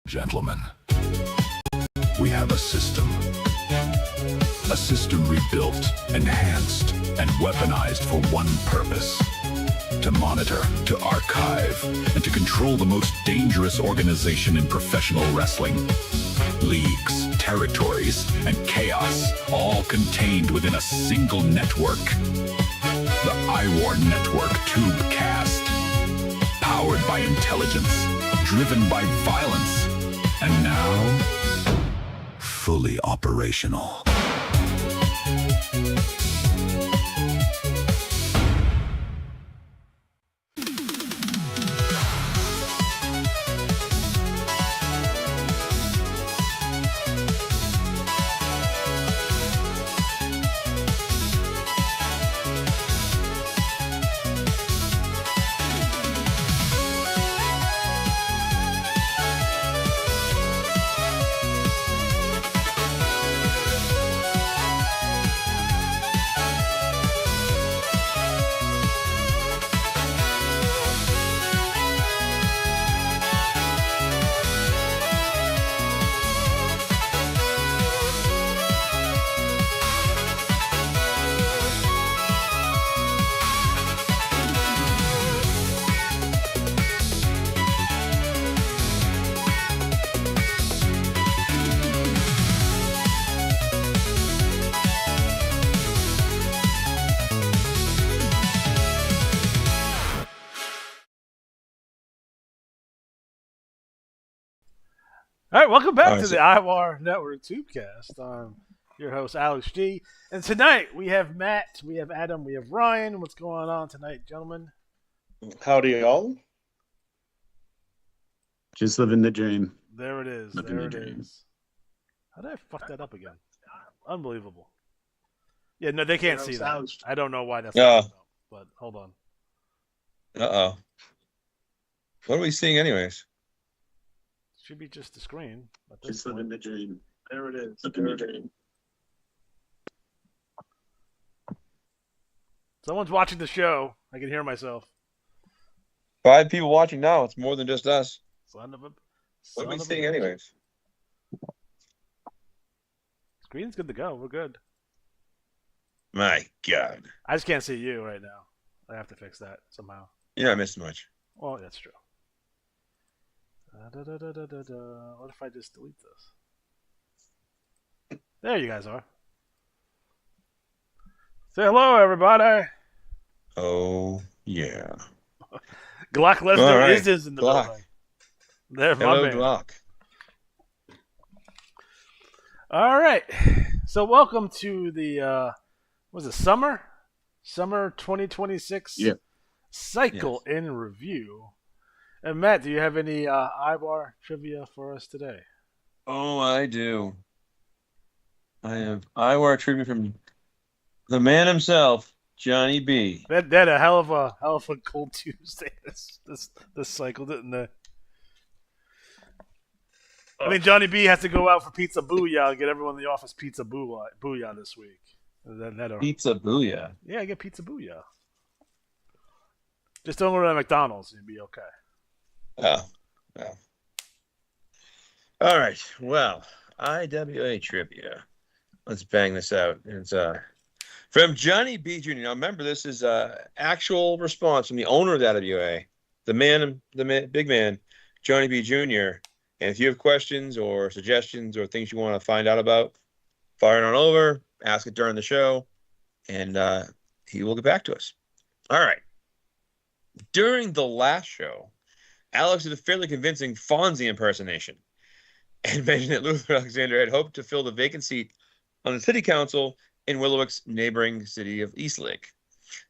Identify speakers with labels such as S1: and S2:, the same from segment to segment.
S1: Gentlemen, we have a system. A system rebuilt, enhanced, and weaponized for one purpose. To monitor, to archive, and to control the most dangerous organization in professional wrestling. Leagues, territories, and chaos, all contained within a single network. The IWAR Network Tubecast. Powered by intelligence, driven by violence, and now, fully operational.
S2: All right, welcome back to the IWAR Network Tubecast. I'm your host, Alex G. And tonight we have Matt, we have Adam, we have Ryan. What's going on tonight, gentlemen?
S3: Howdy, y'all.
S4: Just living the dream.
S2: There it is. There it is. How did I fuck that up again? Unbelievable. Yeah, no, they can't see that. I don't know why that's happening, but hold on.
S3: Uh-oh. What are we seeing anyways?
S2: Should be just the screen.
S4: Just living the dream.
S3: There it is.
S4: Living the dream.
S2: Someone's watching the show. I can hear myself.
S3: 5 people watching now. It's more than just us.
S2: Son of a...
S3: What are we seeing anyways?
S2: Screen's good to go. We're good.
S3: My God.
S2: I just can't see you right now. I have to fix that somehow.
S3: You're not missing much.
S2: Well, that's true. What if I just delete this? There you guys are. Say hello, everybody.
S3: Oh, yeah.
S2: Glock Lesnar
S3: right.
S2: is in the
S3: Glock.
S2: building. There's my
S3: Hello,
S2: man.
S3: Glock.
S2: All right. So welcome to the was it summer 2026 cycle in review. And Matt, do you have any IWAR trivia for us today?
S3: Oh, I do. I have IWAR tribute from the man himself, Johnny B.
S2: That had a hell of a cold Tuesday this cycle, didn't they? I mean, Johnny B has to go out for Pizza Booyah and get everyone in the office Pizza Booyah this week.
S3: Pizza Booyah?
S2: Yeah, get Pizza Booyah. Just don't go to McDonald's and you'll be okay.
S3: Oh. All right. Well, IWA trivia. Let's bang this out. It's from Johnny B. Jr. Now, remember, this is actual response from the owner of the IWA, the big man, Johnny B. Jr. And if you have questions or suggestions or things you want to find out about, fire it on over, ask it during the show, and he will get back to us. All right. During the last show, Alex did a fairly convincing Fonzie impersonation and mentioned that Luther Alexander had hoped to fill the vacant seat on the city council in Willowick's neighboring city of Eastlake.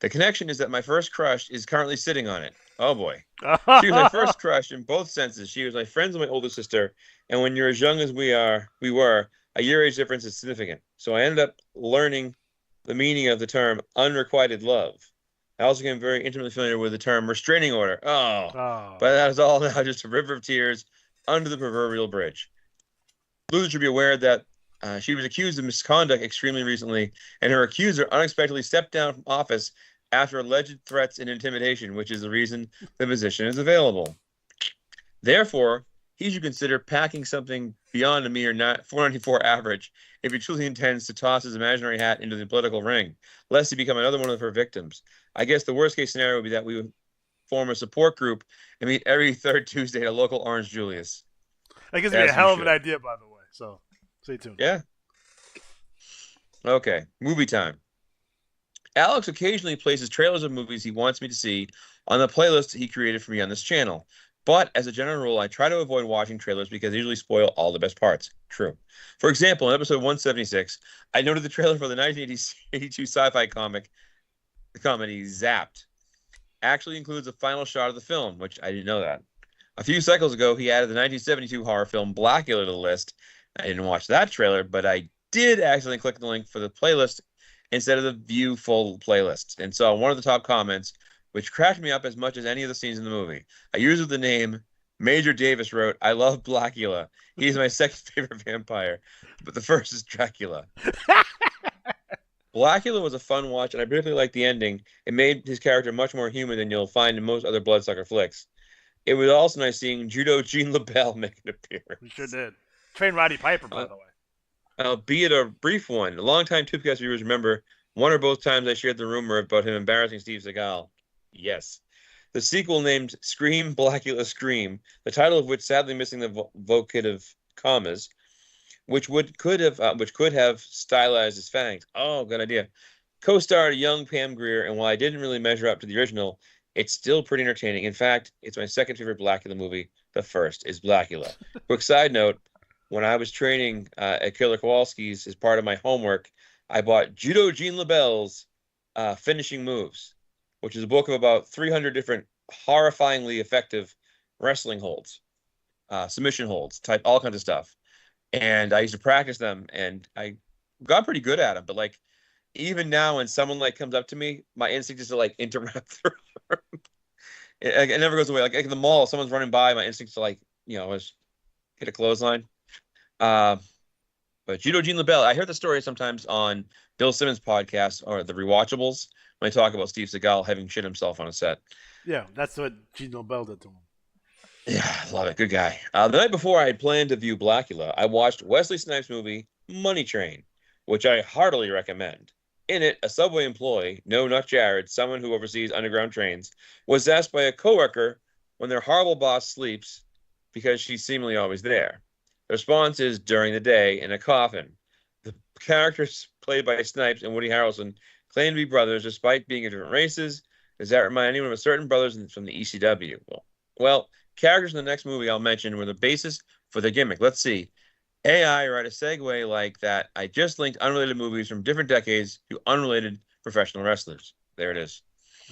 S3: The connection is that my first crush is currently sitting on it. Oh, boy. She was my first crush in both senses. She was my friend and my older sister, and when you're as young as we were, a year age difference is significant. So I ended up learning the meaning of the term unrequited love. I also became very intimately familiar with the term restraining order. But that is all now just a river of tears under the proverbial bridge. Luther should be aware that she was accused of misconduct extremely recently, and her accuser unexpectedly stepped down from office after alleged threats and intimidation, which is the reason the position is available. Therefore, he should consider packing something beyond a mere 494 average if he truly intends to toss his imaginary hat into the political ring, lest he become another one of her victims. I guess the worst case scenario would be that we would form a support group and meet every third Tuesday at a local Orange Julius.
S2: That gives me a hell of an idea, by the way. So stay tuned.
S3: Yeah. Okay. Movie time. Alex occasionally places trailers of movies he wants me to see on the playlist he created for me on this channel. But as a general rule, I try to avoid watching trailers because they usually spoil all the best parts. True. For example, in episode 176, I noted the trailer for the 1982 sci-fi comedy Zapped actually includes a final shot of the film, which I didn't know that. A few cycles ago, he added the 1972 horror film Blackula to the list. I didn't watch that trailer, but I did accidentally click the link for the playlist instead of the view full playlist, and saw one of the top comments, which cracked me up as much as any of the scenes in the movie. A user with the name Major Davis wrote, "I love Blackula. He's my second favorite vampire, but the first is Dracula." Blackula was a fun watch, and I particularly liked the ending. It made his character much more human than you'll find in most other bloodsucker flicks. It was also nice seeing Judo Jean LaBelle make an appearance.
S2: We sure did. Train Roddy Piper, by the way.
S3: Be it a brief one. Longtime Tubecast viewers remember one or both times I shared the rumor about him embarrassing Steve Seagal. Yes. The sequel named Scream Blackula Scream, the title of which sadly missing the vocative commas, which could have stylized his fangs. Oh, good idea. Co-starred young Pam Grier, and while I didn't really measure up to the original, it's still pretty entertaining. In fact, it's my second favorite Blackula movie. The first is Blackula. Quick side note, when I was training at Killer Kowalski's as part of my homework, I bought Judo Jean LaBelle's Finishing Moves, which is a book of about 300 different horrifyingly effective wrestling holds, submission holds, type all kinds of stuff. And I used to practice them, and I got pretty good at them. But like, even now, when someone like comes up to me, my instinct is to like interrupt them. It never goes away. Like in the mall, if someone's running by, my instinct is to like, just hit a clothesline. But Judo Jean LaBelle, I hear the story sometimes on Bill Simmons' podcast or the Rewatchables when I talk about Steve Seagal having shit himself on a set.
S2: Yeah, that's what Jean LaBelle did to him.
S3: Yeah, love it. Good guy. The night before I had planned to view Blackula, I watched Wesley Snipes' movie Money Train, which I heartily recommend. In it, a subway employee, no, not Jared, someone who oversees underground trains, was asked by a coworker when their horrible boss sleeps because she's seemingly always there. The response is during the day in a coffin. The characters played by Snipes and Woody Harrelson claim to be brothers despite being of different races. Does that remind anyone of certain brothers from the ECW? Well, characters in the next movie I'll mention were the basis for the gimmick. Let's see. AI write a segue like that. I just linked unrelated movies from different decades to unrelated professional wrestlers. There it is.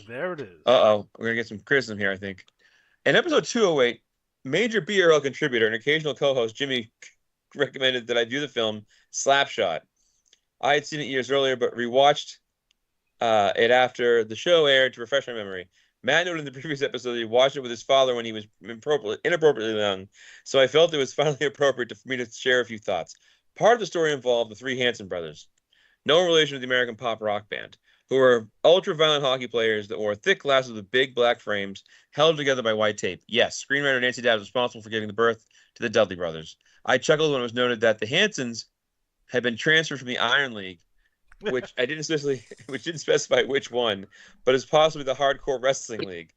S2: There it is.
S3: Uh-oh. We're going to get some criticism here, I think. In episode 208, major BRL contributor and occasional co-host Jimmy recommended that I view the film Slapshot. I had seen it years earlier, but rewatched it after the show aired to refresh my memory. Matt noted in the previous episode that he watched it with his father when he was inappropriately young, so I felt it was finally appropriate for me to share a few thoughts. Part of the story involved the three Hanson brothers, no relation to the American pop rock band, who were ultra-violent hockey players that wore thick glasses with big black frames held together by white tape. Yes, screenwriter Nancy Dowd was responsible for giving the birth to the Dudley brothers. I chuckled when it was noted that the Hansons had been transferred from the Iron League, which didn't specify which one, but is possibly the Hardcore Wrestling League.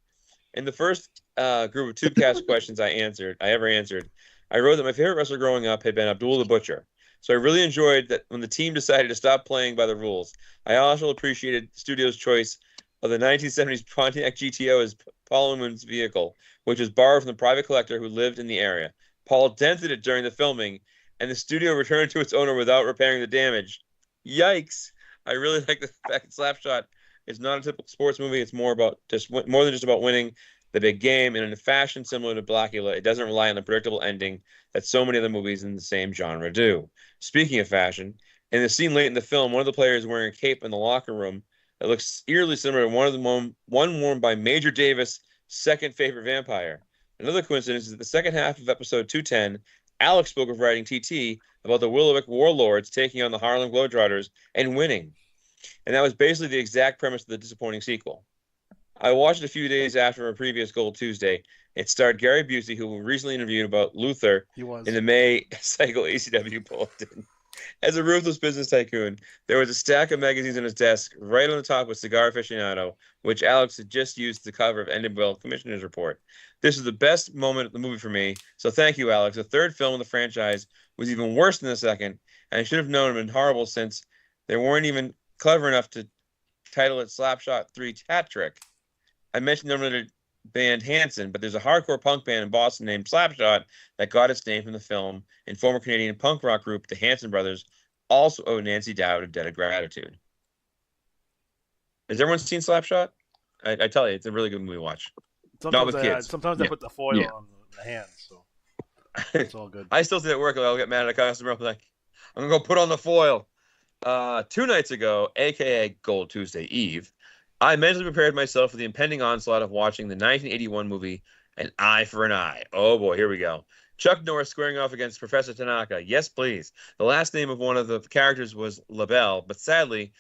S3: In the first group of Tubecast questions I ever answered, I wrote that my favorite wrestler growing up had been Abdul the Butcher. So I really enjoyed that when the team decided to stop playing by the rules. I also appreciated the studio's choice of the 1970s Pontiac GTO as Paul Newman's vehicle, which was borrowed from the private collector who lived in the area. Paul dented it during the filming, and the studio returned to its owner without repairing the damage. Yikes! I really like the fact that Slapshot is not a typical sports movie. It's more than just about winning the big game, and in a fashion similar to Blackula, it doesn't rely on the predictable ending that so many other movies in the same genre do. Speaking of fashion, in the scene late in the film, one of the players is wearing a cape in the locker room that looks eerily similar to one worn by Major Davis' second favorite vampire. Another coincidence is that the second half of episode 210, Alex spoke of writing TT about the Willowick Warlords taking on the Harlem Globetrotters and winning. And that was basically the exact premise of the disappointing sequel. I watched it a few days after a previous Gold Tuesday, It starred Gary Busey, who we recently interviewed about Luther
S2: He was.
S3: in the May Cycle ACW Bulletin. As a ruthless business tycoon, there was a stack of magazines on his desk. Right on the top was Cigar Aficionado, which Alex had just used the cover of NWL Commissioner's Report. This was the best moment of the movie for me, so thank you, Alex. The third film in the franchise was even worse than the second, and I should have known it had been horrible since they weren't even clever enough to title it Slapshot 3 Hat Trick. I mentioned the unrelated band Hanson, but there's a hardcore punk band in Boston named Slapshot that got its name from the film, and former Canadian punk rock group the Hanson Brothers also owe Nancy Dowd a debt of gratitude. Has everyone seen Slapshot? I tell you, it's a really good movie to watch. Not with kids.
S2: Sometimes I put the foil on the hands, so it's all good.
S3: I still see it at work. I'll get mad at a customer. I'm like, I'm going to go put on the foil. 2 nights ago, a.k.a. Gold Tuesday Eve, I mentally prepared myself for the impending onslaught of watching the 1981 movie An Eye for an Eye. Oh boy, here we go. Chuck Norris squaring off against Professor Tanaka. Yes, please. The last name of one of the characters was LaBelle, but sadly,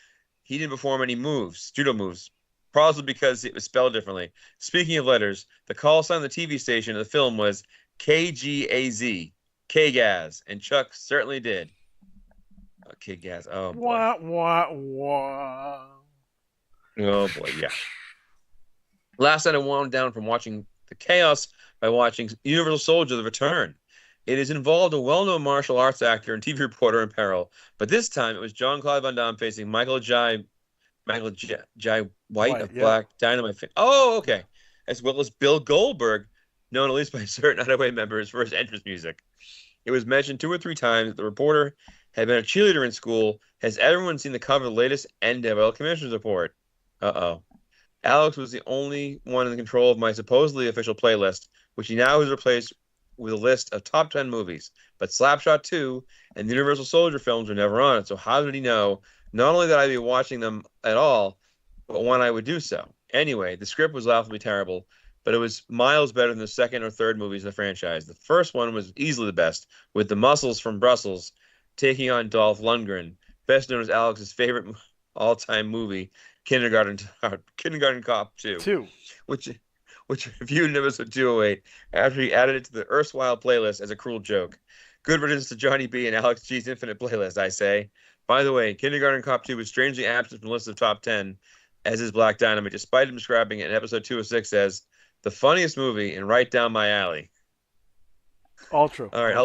S3: he didn't perform any judo moves, probably because it was spelled differently. Speaking of letters, the call sign on the TV station of the film was KGAZ, K-Gaz, and Chuck certainly did. Oh, K-Gaz, oh boy.
S2: Wah, wah, wah.
S3: Oh boy, yeah. Last night I wound down from watching The Chaos by watching Universal Soldier: The Return. It has involved a well-known martial arts actor and TV reporter in peril, but this time it was Jean-Claude Van Damme facing Michael Jai White of Black Dynamite. Oh, okay. As well as Bill Goldberg, known at least by certain IWA members for his entrance music. It was mentioned 2 or 3 times that the reporter had been a cheerleader in school. Has everyone seen the cover of the latest NWL Commissioner's Report? Uh-oh. Alex was the only one in control of my supposedly official playlist, which he now has replaced with a list of top 10 movies. But Slapshot 2 and the Universal Soldier films were never on it, so how did he know not only that I'd be watching them at all, but when I would do so? Anyway, the script was laughably terrible, but it was miles better than the second or third movies in the franchise. The first one was easily the best, with the Muscles from Brussels taking on Dolph Lundgren, best known as Alex's favorite all-time movie, Kindergarten Cop 2. Which reviewed in episode 208 after he added it to the erstwhile playlist as a cruel joke. Good riddance to Johnny B and Alex G's infinite playlist, I say. By the way, Kindergarten Cop 2 was strangely absent from the list of top 10, as is Black Dynamite, despite him describing it in episode 206 as the funniest movie and right down my alley.
S2: All true.
S3: All right,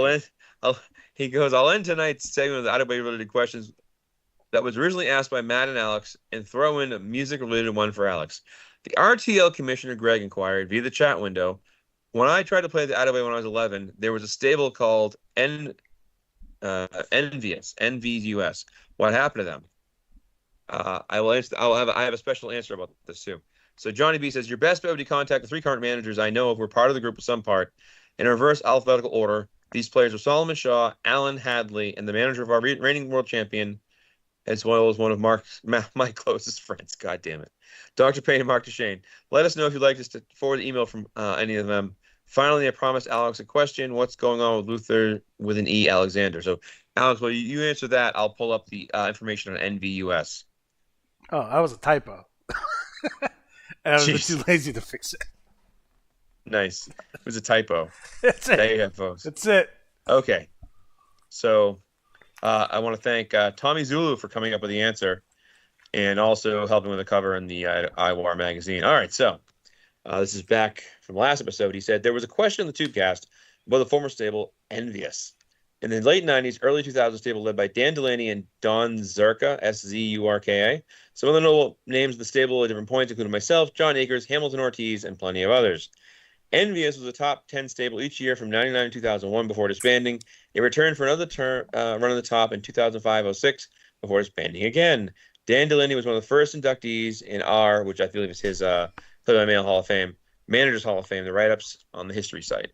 S3: I'll end tonight's segment with the IWA-related questions that was originally asked by Matt and Alex and throw in a music-related one for Alex. The RTL Commissioner Greg inquired via the chat window, when I tried to play the IWA when I was 11, there was a stable called Envious, NVUS. What happened to them? I have a special answer about this too. So Johnny B says, your best bet would be contact the 3 current managers I know of who were part of the group of some part. In reverse alphabetical order, these players are Solomon Shaw, Alan Hadley, and the manager of our reigning world champion, as well as one of my closest friends. God damn it. Dr. Payne and Mark DeShane. Let us know if you'd like us to forward the email from any of them. Finally, I promised Alex a question. What's going on with Luther with an E, Alexander? So, Alex, while you answer that, I'll pull up the information on NVUS.
S2: Oh, that was a typo. And I was too lazy to fix it.
S3: Nice. It was a typo.
S2: That's it.
S3: There you have, folks.
S2: That's it.
S3: Okay. So, I want to thank Tommy Zulu for coming up with the answer and also helping with the cover in the IWAR magazine. All right, so this is back from last episode. He said, there was a question in the Tubecast about the former stable Envious. In the late 90s, early 2000s stable led by Dan Delaney and Don Zurka, S-Z-U-R-K-A. Some of the notable names of the stable at different points included myself, John Akers, Hamilton Ortiz, and plenty of others. Envious was a top 10 stable each year from 99 to 2001 before disbanding. It returned for another run of the top in 2005-06 before disbanding again. Dan Delaney was one of the first inductees in R, which I believe is his Play-by-Mail Hall of Fame, Managers Hall of Fame, the write-ups on the history site.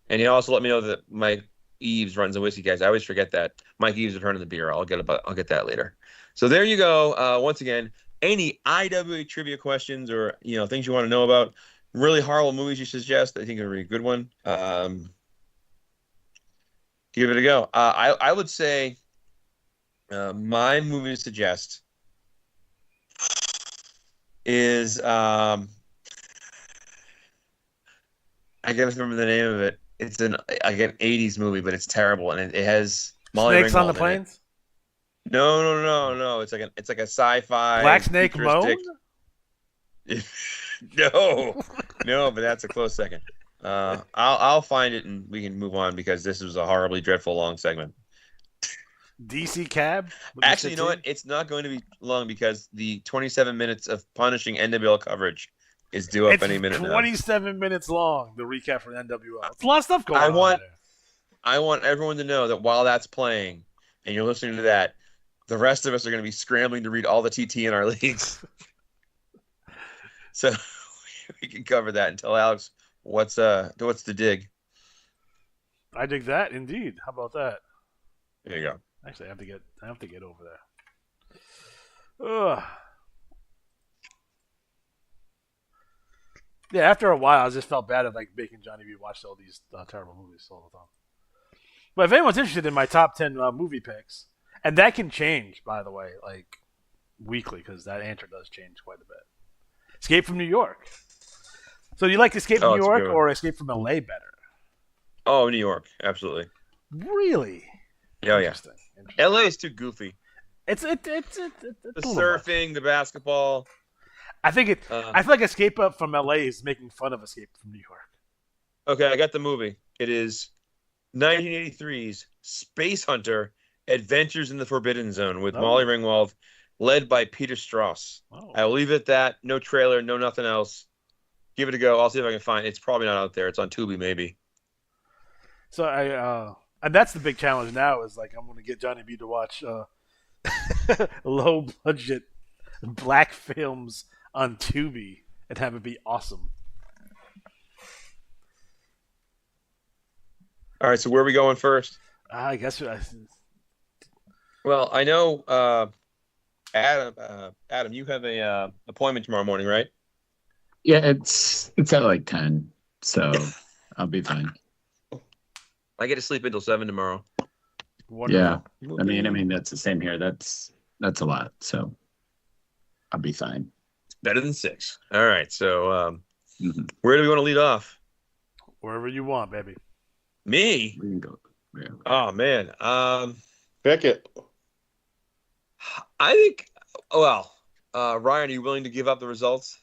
S3: And he also let me know that Mike Eves runs a whiskey, guys. I always forget that. Mike Eves returning the beer. I'll get that later. So there you go. Once again, any IWA trivia questions or things you want to know about, really horrible movies you suggest, I think it would be a good one. Give it a go. I would say my movie to suggest is I can't remember the name of it. It's an 80s movie, but it's terrible, and it has Molly
S2: Snakes on the
S3: Ringwald in it.
S2: Plains?
S3: No. It's like a sci-fi
S2: Black Snake Moan?
S3: futuristic. No, but that's a close second. I'll find it and we can move on because this was a horribly dreadful long segment.
S2: DC Cab?
S3: Actually, you know what? It's not going to be long because the 27 minutes of punishing NWL coverage is due up any minute now.
S2: 27 minutes long, the recap for the NWL. It's a lot of stuff going on there.
S3: I want everyone to know that while that's playing and you're listening to that, the rest of us are going to be scrambling to read all the TT in our leagues. So we can cover that and tell Alex what's the dig.
S2: I dig that indeed. How about that?
S3: There you go.
S2: Actually, I have to get over there. Ugh. Yeah, after a while, I just felt bad of making Johnny B watch all these terrible movies all the time. But if anyone's interested in my top 10 movie picks, and that can change, by the way, weekly, because that answer does change quite a bit. Escape from New York. So do you like Escape from New York or Escape from LA better?
S3: Oh, New York, absolutely.
S2: Really?
S3: Oh, yeah.
S2: Interesting.
S3: LA is too goofy.
S2: It's
S3: the surfing, the basketball.
S2: I feel like Escape from LA is making fun of Escape from New York.
S3: Okay, I got the movie. It is 1983's Space Hunter: Adventures in the Forbidden Zone with Molly Ringwald, led by Peter Strauss.
S2: Oh.
S3: I will leave it at that. No trailer, no nothing else. Give it a go. I'll see if I can find it. It's probably not out there. It's on Tubi, maybe.
S2: So and that's the big challenge now is I'm going to get Johnny B to watch low budget black films on Tubi and have it be awesome.
S3: All right, so where are we going first?
S2: I guess.
S3: Well, I know, Adam, you have a appointment tomorrow morning, right?
S4: Yeah, it's at 10, so I'll be fine.
S3: I get to sleep until 7 tomorrow.
S2: Wonderful.
S4: Yeah, I mean that's the same here. That's a lot, so I'll be fine.
S3: It's better than 6. All right, so where do we want to lead off?
S2: Wherever you want, baby.
S3: Me?
S4: We can go. Yeah.
S3: Oh man,
S5: Pick it.
S3: I think. Well, Ryan, are you willing to give up the results?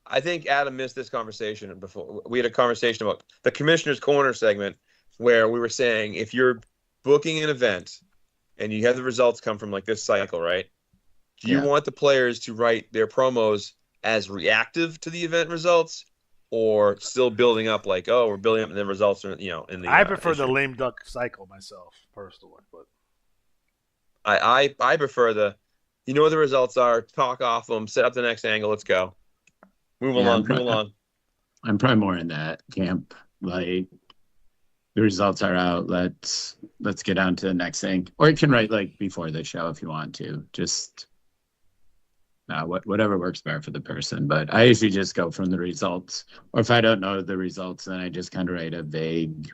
S3: I think Adam missed this conversation before. We had a conversation about the Commissioner's Corner segment where we were saying if you're booking an event and you have the results come from this cycle, right? Do you want the players to write their promos as reactive to the event results or still building up we're building up and the results are, in the
S2: I prefer
S3: issue.
S2: the lame duck cycle myself, personally, but
S3: I prefer the what the results are, talk off them, set up the next angle, let's go. Move along.
S4: I'm probably more in that camp. The results are out. Let's get on to the next thing. Or you can write before the show if you want to. Just whatever works better for the person. But I usually just go from the results. Or if I don't know the results, then I just kind of write a vague,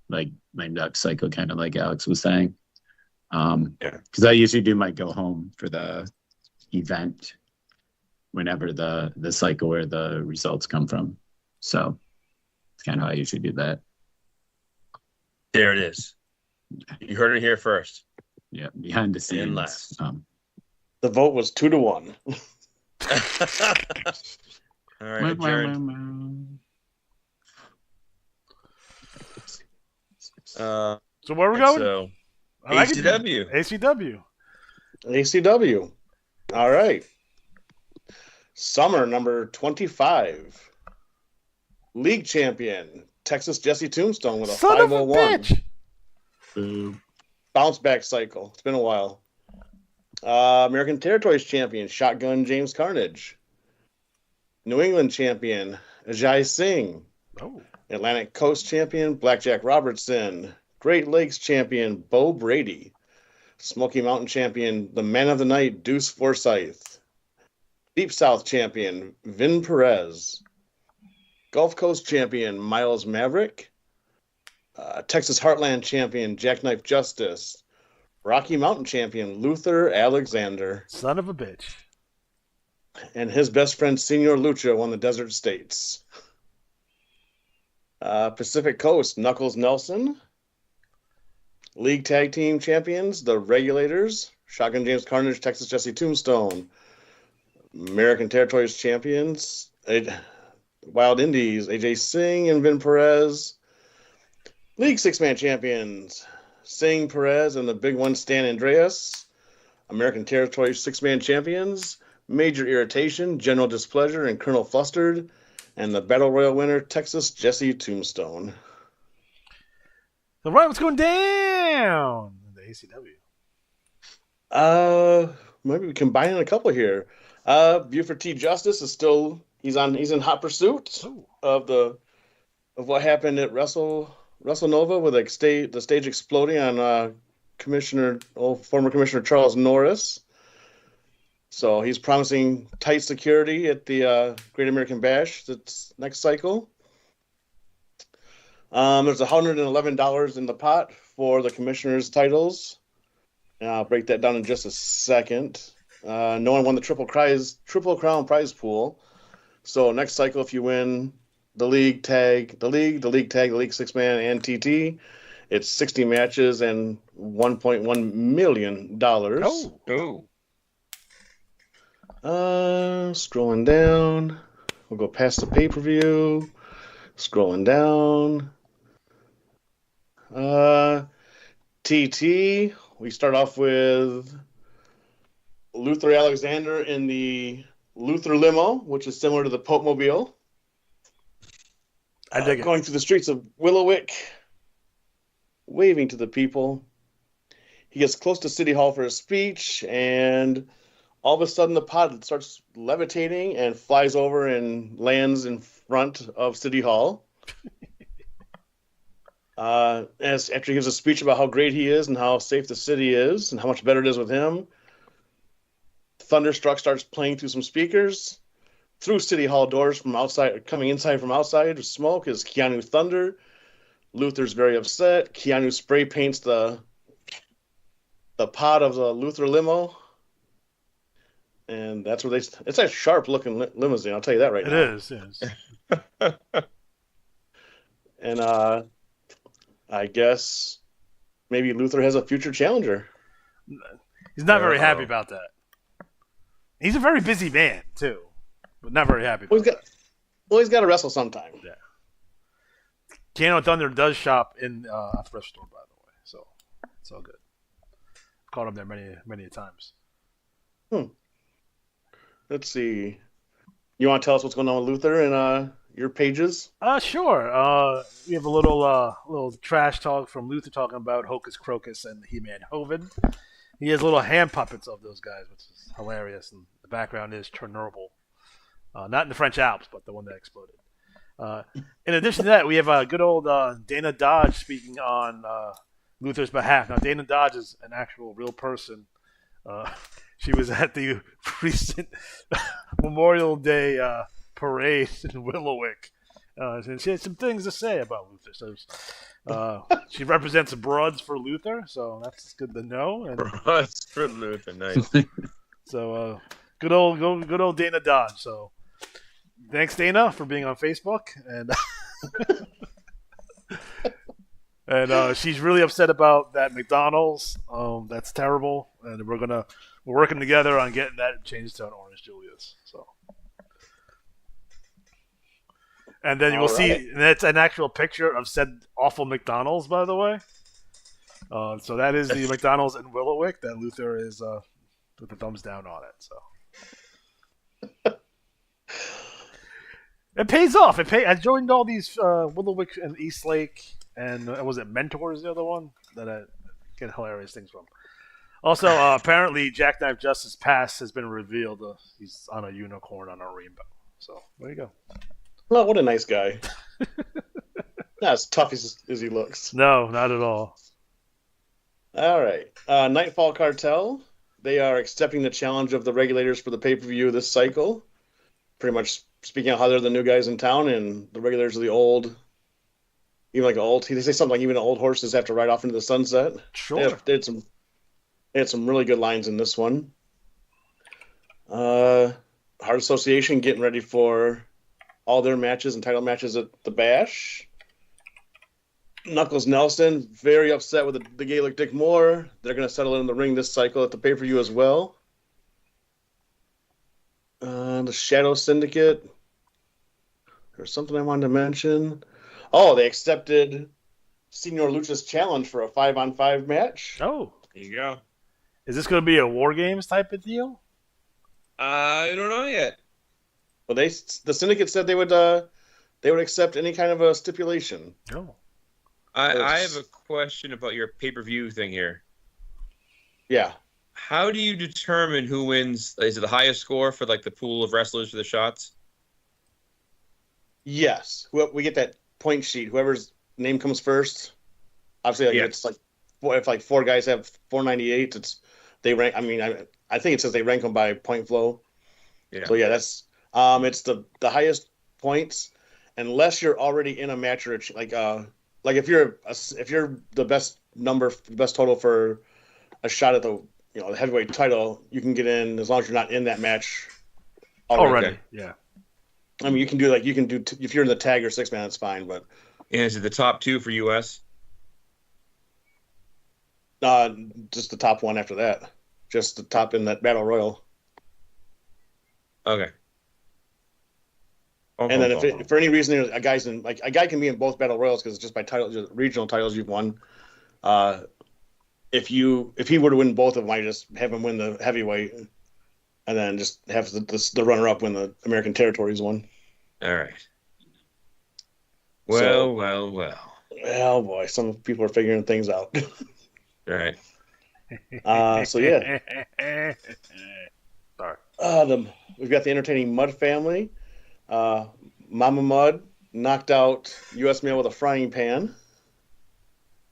S4: lame duck cycle, kind of like Alex was saying. Because I usually do my go home for the event whenever the cycle where the results come from. So it's kind of how I usually do that.
S3: There it is. You heard it here first.
S4: Yeah, behind the scenes.
S3: And last.
S5: The vote was 2-1.
S3: All right, adjourned.
S2: So where are we going?
S3: So,
S2: I like it.
S3: ACW.
S2: ACW.
S5: ACW. All right. Summer number 25. League champion, Texas Jesse Tombstone with a
S2: Son of a
S5: 501.
S2: bitch.
S4: Boo.
S5: Bounce back cycle. It's been a while. American Territories champion, Shotgun James Carnage. New England champion, Ajay Singh.
S2: Oh.
S5: Atlantic Coast champion, Blackjack Robertson. Great Lakes champion, Bo Brady. Smoky Mountain champion, the man of the night, Deuce Forsyth. Deep South champion, Vin Perez. Gulf Coast champion, Miles Maverick. Texas Heartland champion, Jackknife Justice. Rocky Mountain champion, Luther Alexander.
S2: Son of a bitch.
S5: and his best friend Senor Lucha won the Desert States. Pacific Coast, Knuckles Nelson. League Tag Team Champions, the Regulators, Shotgun James Carnage, Texas Jesse Tombstone. American Territories Champions, Wild Indies, AJ Singh and Vin Perez. League Six-Man Champions, Singh, Perez, and the big one, Stan Andreas. American Territories Six-Man Champions, Major Irritation, General Displeasure, and Colonel Flustered. And the Battle Royal winner, Texas Jesse Tombstone.
S2: So, right, what's going down in the ACW?
S5: Maybe we combine a couple here. Buford T. Justice is still he's in hot pursuit of what happened at WrestleNova with the stage exploding on former Commissioner Charles Norris. So he's promising tight security at the Great American Bash that's next cycle. There's $111 in the pot for the commissioner's titles. And I'll break that down in just a second. No one won the Triple Crown prize pool. So next cycle, if you win the League Six-Man, and TT, it's 60 matches and $1.1 million.
S3: Oh.
S5: Scrolling down. We'll go past the pay-per-view. Scrolling down. TT, we start off with Luther Alexander in the Luther limo, which is similar to the Pope Mobile.
S2: I dig it.
S5: Going through the streets of Willowick, waving to the people. He gets close to City Hall for a speech, and all of a sudden the pod starts levitating and flies over and lands in front of City Hall. After he gives a speech about how great he is and how safe the city is and how much better it is with him, Thunderstruck starts playing through some speakers. Through City Hall doors from outside, coming inside from outside, smoke is Keanu Thunder. Luther's very upset. Keanu spray paints the pod of the Luther limo. And that's where it's a sharp looking limousine, I'll tell you that right now.
S2: It is, yes.
S5: And I guess maybe Luther has a future challenger.
S2: He's not very happy about that. He's a very busy man, too, but not very happy about that.
S5: He's got to wrestle sometime.
S2: Yeah. Keanu Thunder does shop in a thrift store, by the way, so it's all good. Caught him there many times.
S5: Let's see. You want to tell us what's going on with Luther and your pages?
S2: Sure. We have a little trash talk from Luther talking about Hocus Crocus and He-Man Hovind. He has little hand puppets of those guys, which is hilarious, and the background is Chernobyl. Not in the French Alps, but the one that exploded. In addition to that, we have good old Dana Dodge speaking on Luther's behalf. Now, Dana Dodge is an actual real person. She was at the recent Memorial Day parade in Willowick. And she had some things to say about Luther. So she represents broads for Luther, so that's good to know. And
S3: Broads for Luther, nice.
S2: so good old Dana Dodge. So thanks, Dana, for being on Facebook, and she's really upset about that McDonald's. That's terrible, and we're working together on getting that changed to an Orange Julius. So. And then you will see that's an actual picture of said awful McDonald's, by the way. So that is the McDonald's in Willowick that Luther is with the thumbs down on it. So it pays off. I joined all these Willowick and Eastlake, and was it Mentors, the other one that I get hilarious things from. Also, apparently, Jackknife Justice Pass has been revealed. He's on a unicorn on a rainbow. So there you go.
S5: Well, what a nice guy. Not as tough as he looks.
S2: No, not at all.
S5: All right. Nightfall Cartel. They are accepting the challenge of the Regulators for the pay-per-view this cycle. Pretty much speaking of how they're the new guys in town, and the Regulators are the old. Even like old. They say something like even old horses have to ride off into the sunset.
S2: Sure.
S5: They had some really good lines in this one. Heart Association getting ready for all their matches and title matches at the Bash. Knuckles Nelson, very upset with the Gaelic Dick Moore. They're going to settle in the ring this cycle at the pay-per-view as well. The Shadow Syndicate. There's something I wanted to mention. Oh, they accepted Senor Lucha's challenge for a 5-on-5 match.
S2: Oh,
S3: There you go.
S2: is this going to be a War Games type of deal?
S3: I don't know yet.
S5: Well, the Syndicate said they would accept any kind of a stipulation.
S2: No.
S3: I have a question about your pay-per-view thing here.
S5: Yeah.
S3: How do you determine who wins? Is it the highest score for like the pool of wrestlers for the shots?
S5: Yes. We get that point sheet. Whoever's name comes first. Obviously, it's like if like 4 guys have 498, they rank. I mean, I think it says they rank them by point flow.
S3: Yeah.
S5: So yeah, that's it's the highest points, unless you're already in a match or like if you're the best total for a shot at the the heavyweight title, you can get in as long as you're not in that match already.
S3: Okay.
S2: Yeah.
S5: I mean, you can do if you're in the tag or 6-man, it's fine. But
S3: And is it the top 2 for US?
S5: just the top one after that, just the top in that battle royal.
S3: Okay.
S5: And then if for any reason a guy can be in both battle royals because it's just by regional titles you've won. If he were to win both of them, I just have him win the heavyweight, and then just have the runner up win the American Territories one.
S3: All right. Well.
S5: Oh boy, some people are figuring things out.
S3: All right.
S5: So yeah.
S2: Sorry.
S5: We've got the entertaining Mud family. Mama Mud knocked out U.S. Mail with a frying pan.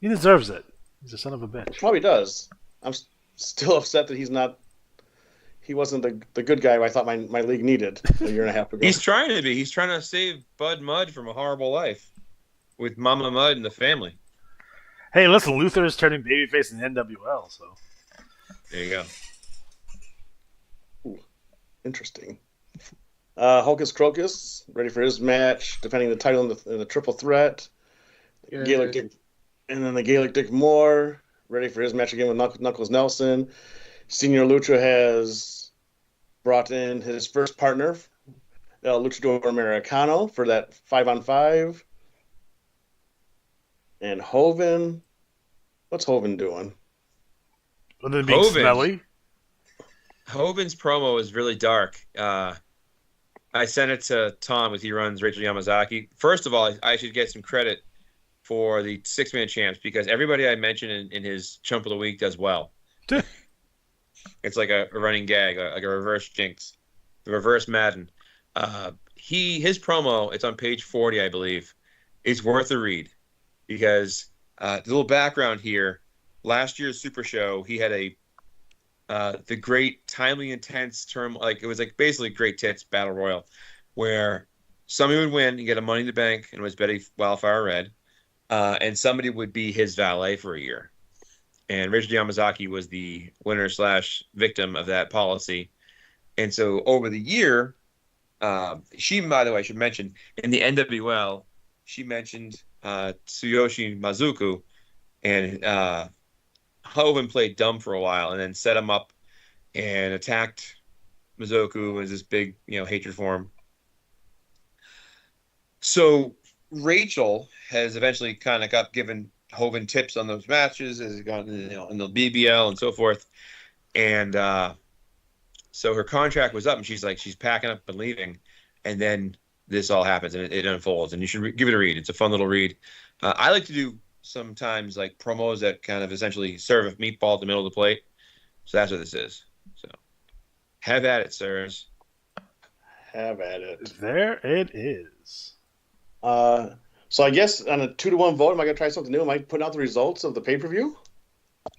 S2: He deserves it. He's a son of a bitch.
S5: Probably does. I'm still upset that he wasn't the good guy I thought my league needed a year and a half ago.
S3: He's trying to be. He's trying to save Bud Mud from a horrible life with Mama Mud and the family.
S2: Hey, listen, Luther is turning babyface in the NWL, so.
S3: There you go.
S5: Ooh, interesting. Hocus Crocus, ready for his match, defending the title in the triple threat. Gaelic Dick, and then the Gaelic Dick Moore, ready for his match again with Knuckles Nelson. Senor Lucha has brought in his first partner, Luchador Americano, for that 5-on-5. And Hoven, what's Hoven doing?
S2: Other than being smelly.
S3: Hoven's promo is really dark. I sent it to Tom as he runs Rachel Yamazaki. First of all, I should get some credit for the 6-man champs because everybody I mentioned in his Chump of the Week does well. It's like a running gag, like a reverse Jinx, the reverse Madden. His promo, it's on page 40, I believe. It's worth a read because the little background here. Last year's Super Show, he had the great timely intense term, like it was like basically Great Tits Battle Royal, where somebody would win and get a Money in the Bank, and it was Betty Wildfire Red, and somebody would be his valet for a year. And Richard Yamazaki was the winner / victim of that policy. And so over the year, she, by the way, I should mention, in the NWL, she mentioned Tsuyoshi Mizuku, and Hoven played dumb for a while and then set him up and attacked Mizuku as this big, hatred for him. So Rachel has eventually kind of got given Hoven tips on those matches, has gotten in the BBL and so forth. And so her contract was up and she's packing up and leaving. And then this all happens and it unfolds. And you should give it a read. It's a fun little read. I like to do sometimes like promos that kind of essentially serve a meatball at the middle of the plate. So that's what this is. So have at it, sirs.
S5: Have at it.
S2: There it is.
S5: So I guess on a 2-1 vote, am I going to try something new? Am I putting out the results of the pay-per-view?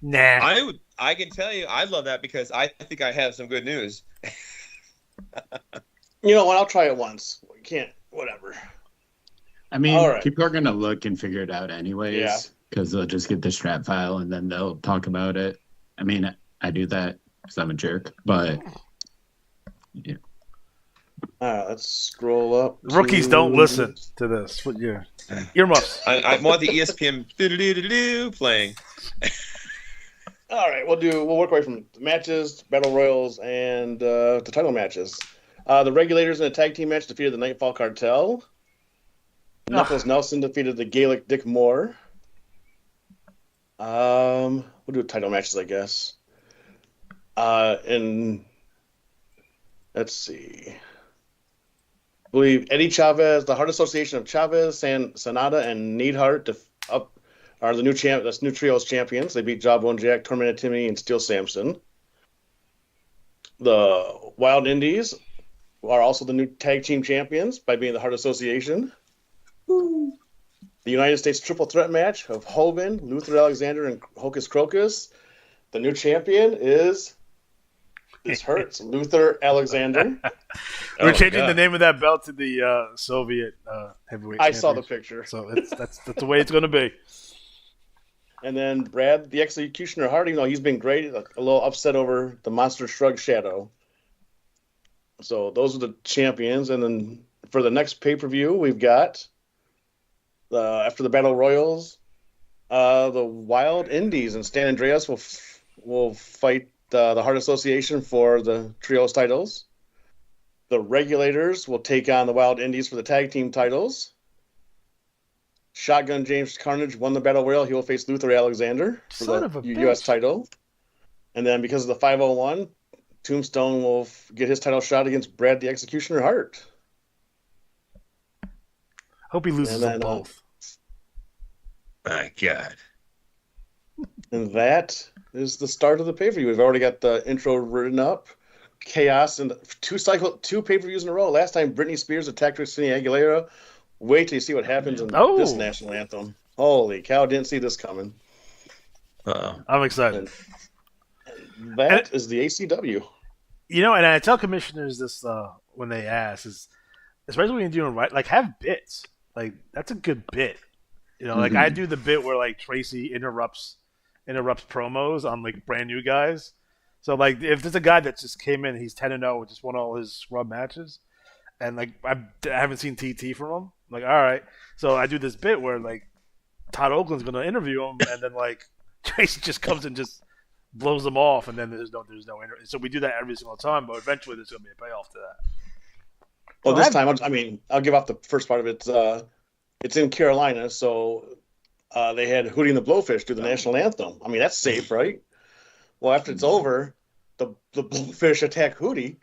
S2: Nah.
S3: I can tell you, I love that because I think I have some good news.
S5: You know what? I'll try it once. We can't. Whatever.
S4: I mean,
S5: right.
S4: People are going to look and figure it out anyways.
S5: Yeah.
S4: Because they'll just get the strap file and then they'll talk about it. I mean, I do that because I'm a jerk. But, yeah.
S5: All right, let's scroll up.
S2: Rookies don't listen to this. What year? Earmuffs.
S3: I want the ESPN doo-doo-doo-doo-doo playing.
S5: All right, we'll work away from the matches, battle royals, and the title matches. The Regulators in a tag team match defeated the Nightfall Cartel. Knuckles Nelson defeated the Gaelic Dick Moore. We'll do title matches, I guess. And let's see. I believe Eddie Chavez, the Heart Association of Chavez, Sanada, and Neidhart are the new That's new trios champions. They beat Jawbone Jack, Tormented Timmy, and Steel Samson. The Wild Indies are also the new tag team champions by being the Heart Association. Woo. The United States Triple Threat match of Hogan, Luther Alexander, and Hocus Crocus. The new champion is this hurts Luther Alexander.
S2: We're changing the name of that belt to the Soviet heavyweight.
S5: I saw the picture,
S2: so that's the way it's going to be.
S5: And then Brad, the Executioner Hart, even though he's been great, a little upset over the Monster Shrug Shadow. So those are the champions. And then for the next pay-per-view, we've got after the Battle Royals, the Wild Indies and Stan Andreas will fight the Heart Association for the trios titles. The Regulators will take on the Wild Indies for the tag team titles. Shotgun James Carnage won the Battle Royal. He will face Luther Alexander for the U.S. title. And then because of the 501, Tombstone will get his title shot against Brad the Executioner Hart.
S2: Hope he loses them both.
S3: My God.
S5: And that is the start of the pay-per-view. We've already got the intro written up. Chaos and two pay-per-views in a row. Last time Britney Spears attacked Christina Aguilera. Wait till you see what happens in this national anthem. Holy cow, didn't see this coming.
S2: I'm excited.
S5: And that is the ACW.
S2: You know, and I tell commissioners this when they ask, is especially when you're doing right, like have bits. Like that's a good bit. You know, like I do the bit where like Tracy interrupts promos on like brand new guys. So like if there's a guy that just came in, he's 10-0, just won all his scrub matches, and like I haven't seen TT from him. I'm like, all right, so I do this bit where like Todd Oakland's gonna interview him, and then like Tracy just comes and just blows them off, and then there's no interview. So we do that every single time, but eventually there's gonna be a payoff to that.
S5: Well, this time, I'll give off the first part of it. It's in Carolina, so they had Hootie and the Blowfish do the national anthem. I mean, that's safe, right? Well, after it's over, the Blowfish attack Hootie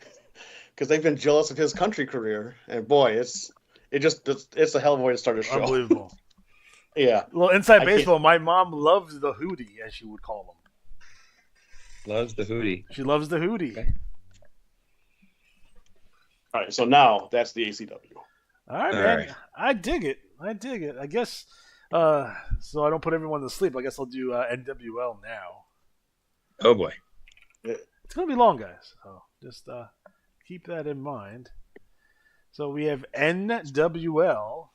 S5: because they've been jealous of his country career, and boy, it's a hell of a way to start a show.
S2: Unbelievable.
S5: Yeah.
S2: Well, inside baseball, my mom loves the Hootie, as she would call him.
S3: Loves the Hootie.
S2: She loves the Hootie.
S3: Okay.
S5: All right, so now that's the ACW.
S2: All right, man. Right. I dig it. I guess so I don't put everyone to sleep. I guess I'll do NWL now.
S3: Oh, boy.
S2: It's going to be long, guys. So just keep that in mind. So we have NWL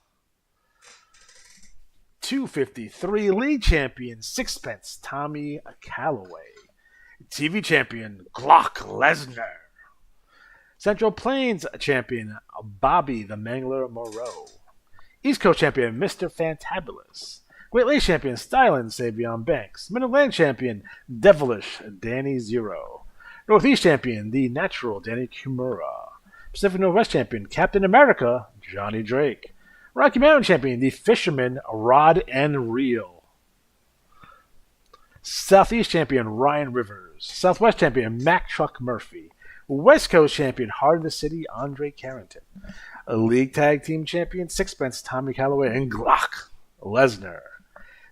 S2: 253 league champion Sixpence Tommy Calloway. TV champion Glock Lesnar. Central Plains champion Bobby the Mangler Moreau. East Coast champion Mr. Fantabulous. Great Lakes champion Stylen Savion Banks. Mid-Atlantic champion Devilish Danny Zero. Northeast champion The Natural Danny Kimura. Pacific Northwest champion Captain America Johnny Drake. Rocky Mountain champion The Fisherman Rod and Reel. Southeast champion Ryan Rivers. Southwest champion Mac Truck Murphy. West Coast champion Heart of the City Andre Carrington. A league tag team champion Sixpence Tommy Calloway and Glock Lesnar.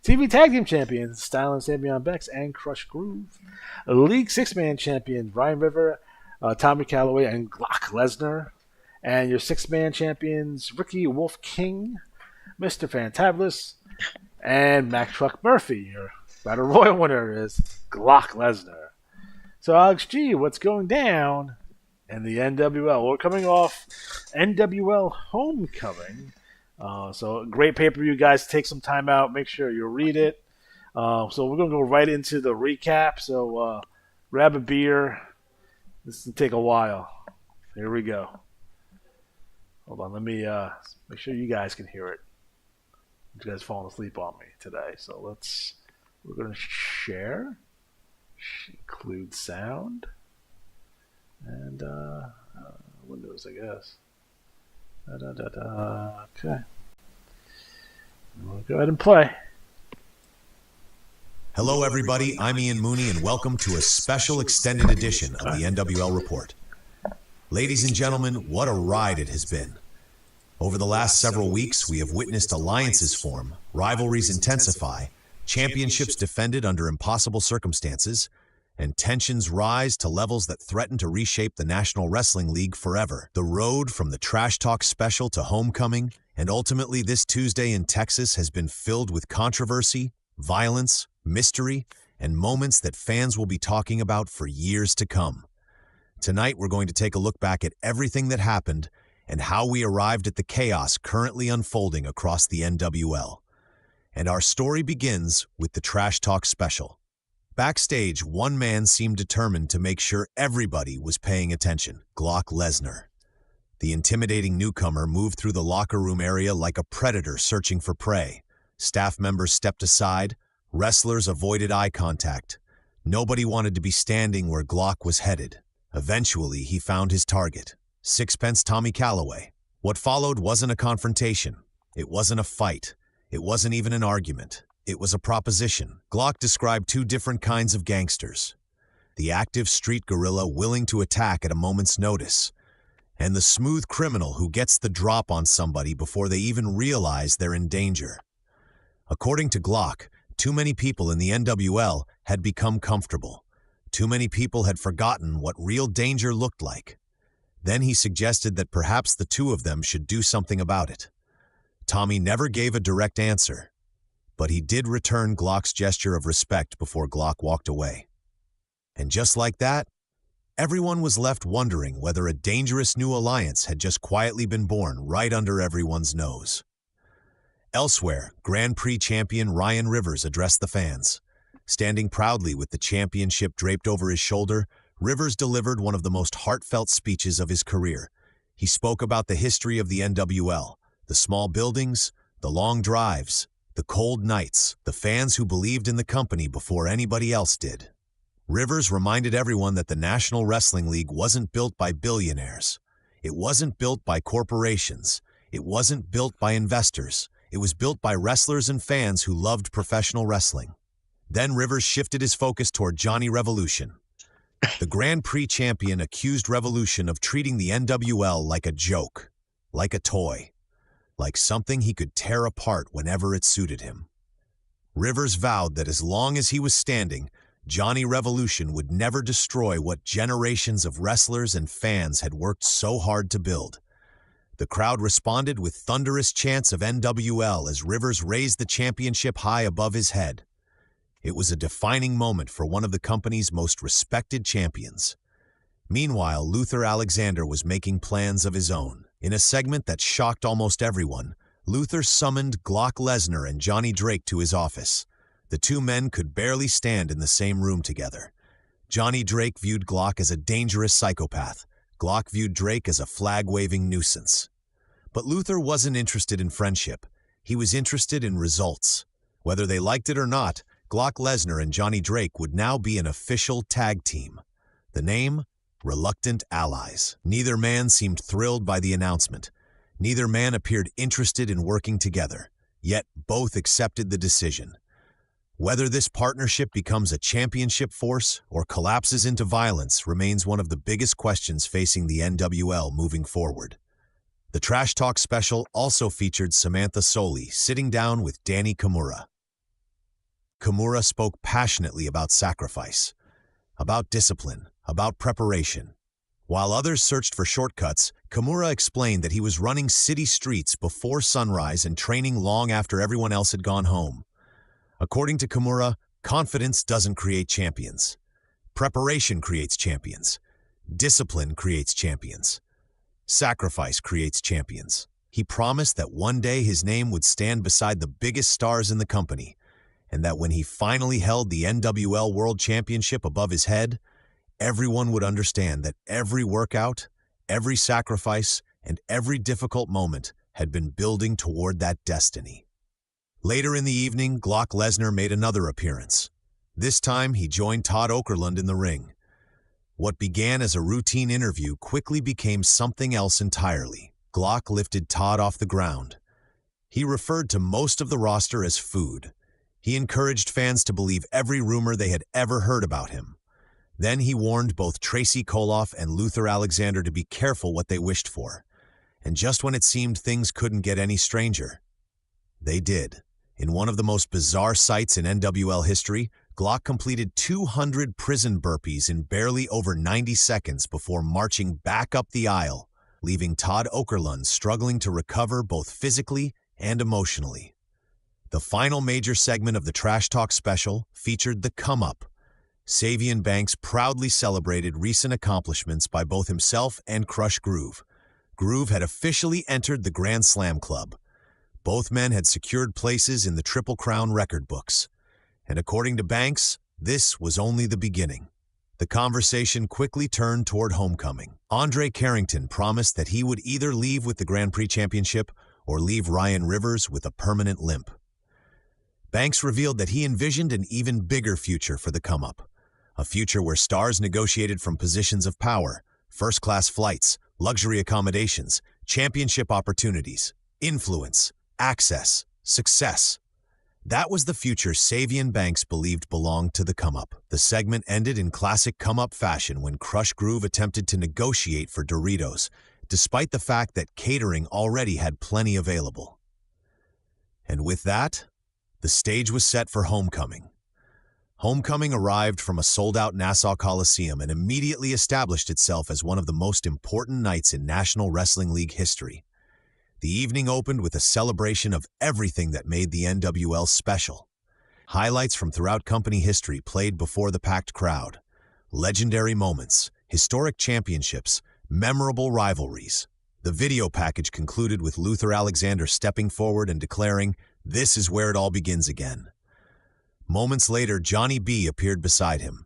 S2: TV tag team champions Stylen Savion Bex and Crush Groove. A league six-man champion Ryan River, Tommy Calloway and Glock Lesnar. And your six-man champions Ricky Wolf King, Mr. Fantabulous, and Mac Truck Murphy. Your Battle Royal winner is Glock Lesnar. So, Alex G, what's going down in the NWL? We're coming off NWL Homecoming. So, great pay-per-view, guys. Take some time out. Make sure you read it. So, we're going to go right into the recap. So, grab a beer. This will take a while. Here we go. Hold on, let me make sure you guys can hear it. You guys falling asleep on me today, so we're gonna share, include sound, and Windows, I guess. Okay. We'll go ahead and play.
S6: Hello, everybody. I'm Ian Mooney, and welcome to a special extended edition of the NWL Report. Ladies and gentlemen, what a ride it has been. Over the last several weeks, we have witnessed alliances form, rivalries intensify, championships defended under impossible circumstances, and tensions rise to levels that threaten to reshape the National Wrestling League forever. The road from the Trash Talk special to Homecoming, and ultimately this Tuesday in Texas, has been filled with controversy, violence, mystery, and moments that fans will be talking about for years to come. Tonight, we're going to take a look back at everything that happened and how we arrived at the chaos currently unfolding across the NWL. And our story begins with the Trash Talk special. Backstage, one man seemed determined to make sure everybody was paying attention: Glock Lesnar. The intimidating newcomer moved through the locker room area like a predator searching for prey. Staff members stepped aside. Wrestlers avoided eye contact. Nobody wanted to be standing where Glock was headed. Eventually, he found his target: Sixpence Tommy Calloway. What followed wasn't a confrontation. It wasn't a fight. It wasn't even an argument. It was a proposition. Glock described two different kinds of gangsters: the active street guerrilla willing to attack at a moment's notice, and the smooth criminal who gets the drop on somebody before they even realize they're in danger. According to Glock, too many people in the NWL had become comfortable. Too many people had forgotten what real danger looked like. Then he suggested that perhaps the two of them should do something about it. Tommy never gave a direct answer, but he did return Glock's gesture of respect before Glock walked away. And just like that, everyone was left wondering whether a dangerous new alliance had just quietly been born right under everyone's nose. Elsewhere, Grand Prix champion Ryan Rivers addressed the fans. Standing proudly with the championship draped over his shoulder, Rivers delivered one of the most heartfelt speeches of his career. He spoke about the history of the NWL, the small buildings, the long drives, the cold nights, the fans who believed in the company before anybody else did. Rivers reminded everyone that the National Wrestling League wasn't built by billionaires. It wasn't built by corporations. It wasn't built by investors. It was built by wrestlers and fans who loved professional wrestling. Then Rivers shifted his focus toward Johnny Revolution. The Grand Prix champion accused Revolution of treating the NWL like a joke, like a toy, like something he could tear apart whenever it suited him. Rivers vowed that as long as he was standing, Johnny Revolution would never destroy what generations of wrestlers and fans had worked so hard to build. The crowd responded with thunderous chants of NWL as Rivers raised the championship high above his head. It was a defining moment for one of the company's most respected champions. Meanwhile, Luther Alexander was making plans of his own. In a segment that shocked almost everyone, Luther summoned Glock Lesnar and Johnny Drake to his office. The two men could barely stand in the same room together. Johnny Drake viewed Glock as a dangerous psychopath. Glock viewed Drake as a flag-waving nuisance. But Luther wasn't interested in friendship. He was interested in results. Whether they liked it or not, Glock Lesnar and Johnny Drake would now be an official tag team. The name? Reluctant Allies. Neither man seemed thrilled by the announcement. Neither man appeared interested in working together. Yet both accepted the decision. Whether this partnership becomes a championship force or collapses into violence remains one of the biggest questions facing the NWL moving forward. The Trash Talk special also featured Samantha Soli sitting down with Danny Kimura. Kimura spoke passionately about sacrifice, about discipline, about preparation. While others searched for shortcuts, Kimura explained that he was running city streets before sunrise and training long after everyone else had gone home. According to Kimura, confidence doesn't create champions. Preparation creates champions. Discipline creates champions. Sacrifice creates champions. He promised that one day his name would stand beside the biggest stars in the company, and that when he finally held the NWL World Championship above his head, everyone would understand that every workout, every sacrifice, and every difficult moment had been building toward that destiny. Later in the evening, Glock Lesnar made another appearance. This time, he joined Todd Okerlund in the ring. What began as a routine interview quickly became something else entirely. Glock lifted Todd off the ground. He referred to most of the roster as food. He encouraged fans to believe every rumor they had ever heard about him. Then he warned both Tracy Koloff and Luther Alexander to be careful what they wished for. And just when it seemed things couldn't get any stranger, they did. In one of the most bizarre sights in NWL history, Glock completed 200 prison burpees in barely over 90 seconds before marching back up the aisle, leaving Todd Okerlund struggling to recover both physically and emotionally. The final major segment of the Trash Talk special featured the Come Up. Savion Banks proudly celebrated recent accomplishments by both himself and Crush Groove. Groove had officially entered the Grand Slam Club. Both men had secured places in the Triple Crown record books. And according to Banks, this was only the beginning. The conversation quickly turned toward homecoming. Andre Carrington promised that he would either leave with the Grand Prix Championship or leave Ryan Rivers with a permanent limp. Banks revealed that he envisioned an even bigger future for the come-up, a future where stars negotiated from positions of power, first-class flights, luxury accommodations, championship opportunities, influence, access, success. That was the future Savion Banks believed belonged to the come-up. The segment ended in classic come-up fashion when Crush Groove attempted to negotiate for Doritos, despite the fact that catering already had plenty available. And with that, the stage was set for homecoming. Homecoming arrived from a sold-out Nassau Coliseum and immediately established itself as one of the most important nights in National Wrestling League history. The evening opened with a celebration of everything that made the NWL special. Highlights from throughout company history played before the packed crowd. Legendary moments, historic championships, memorable rivalries. The video package concluded with Luther Alexander stepping forward and declaring, "This is where it all begins again." Moments later, Johnny B appeared beside him.